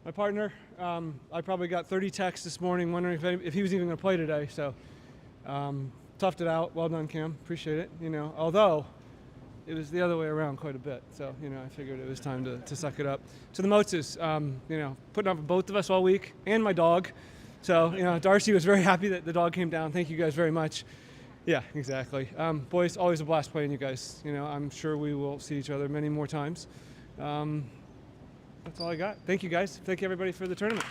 My partner, I probably got 30 texts this morning wondering if he was even going to play today. So, toughed it out. Well done, Cam. Appreciate it. Although it was the other way around quite a bit. So, I figured it was time to suck it up. To the Motzes, putting up for both of us all week and my dog. So, Darcy was very happy that the dog came down. Thank you guys very much. Yeah, exactly. Boys, always a blast playing you guys. I'm sure we will see each other many more times. That's all I got. Thank you guys. Thank you everybody for the tournament.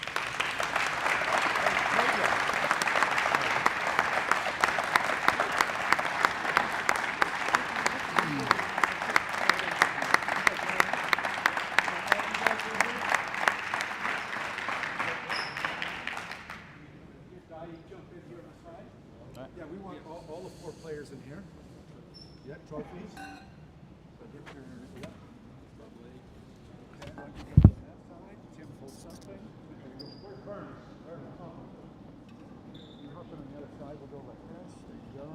Yeah, we want all the 4 players in here. Yeah, trophies. So get your, yeah. Lovely. Okay, one you go to that side. Tim hold something. Where's Vern? Vern, come. You're hopping on the other side. We'll go like this. There you go.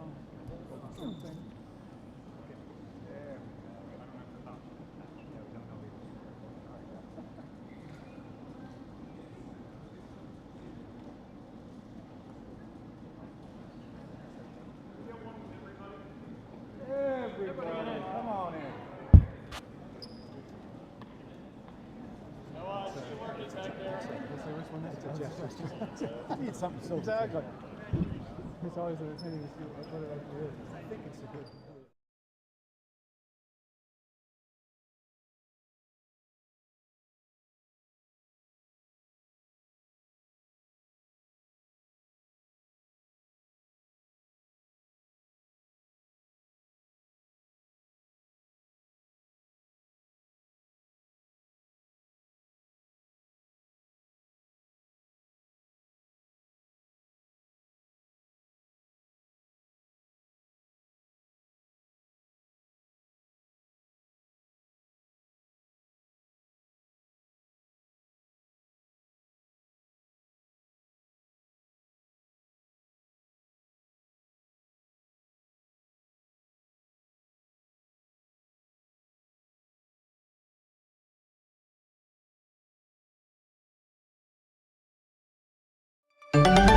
Hold something. Okay. There we go. I don't have to talk. Yeah, we don't know either. All right. Everybody, come on in. Need something so exactly. It's always entertaining to see what it actually is. I think it's a good. You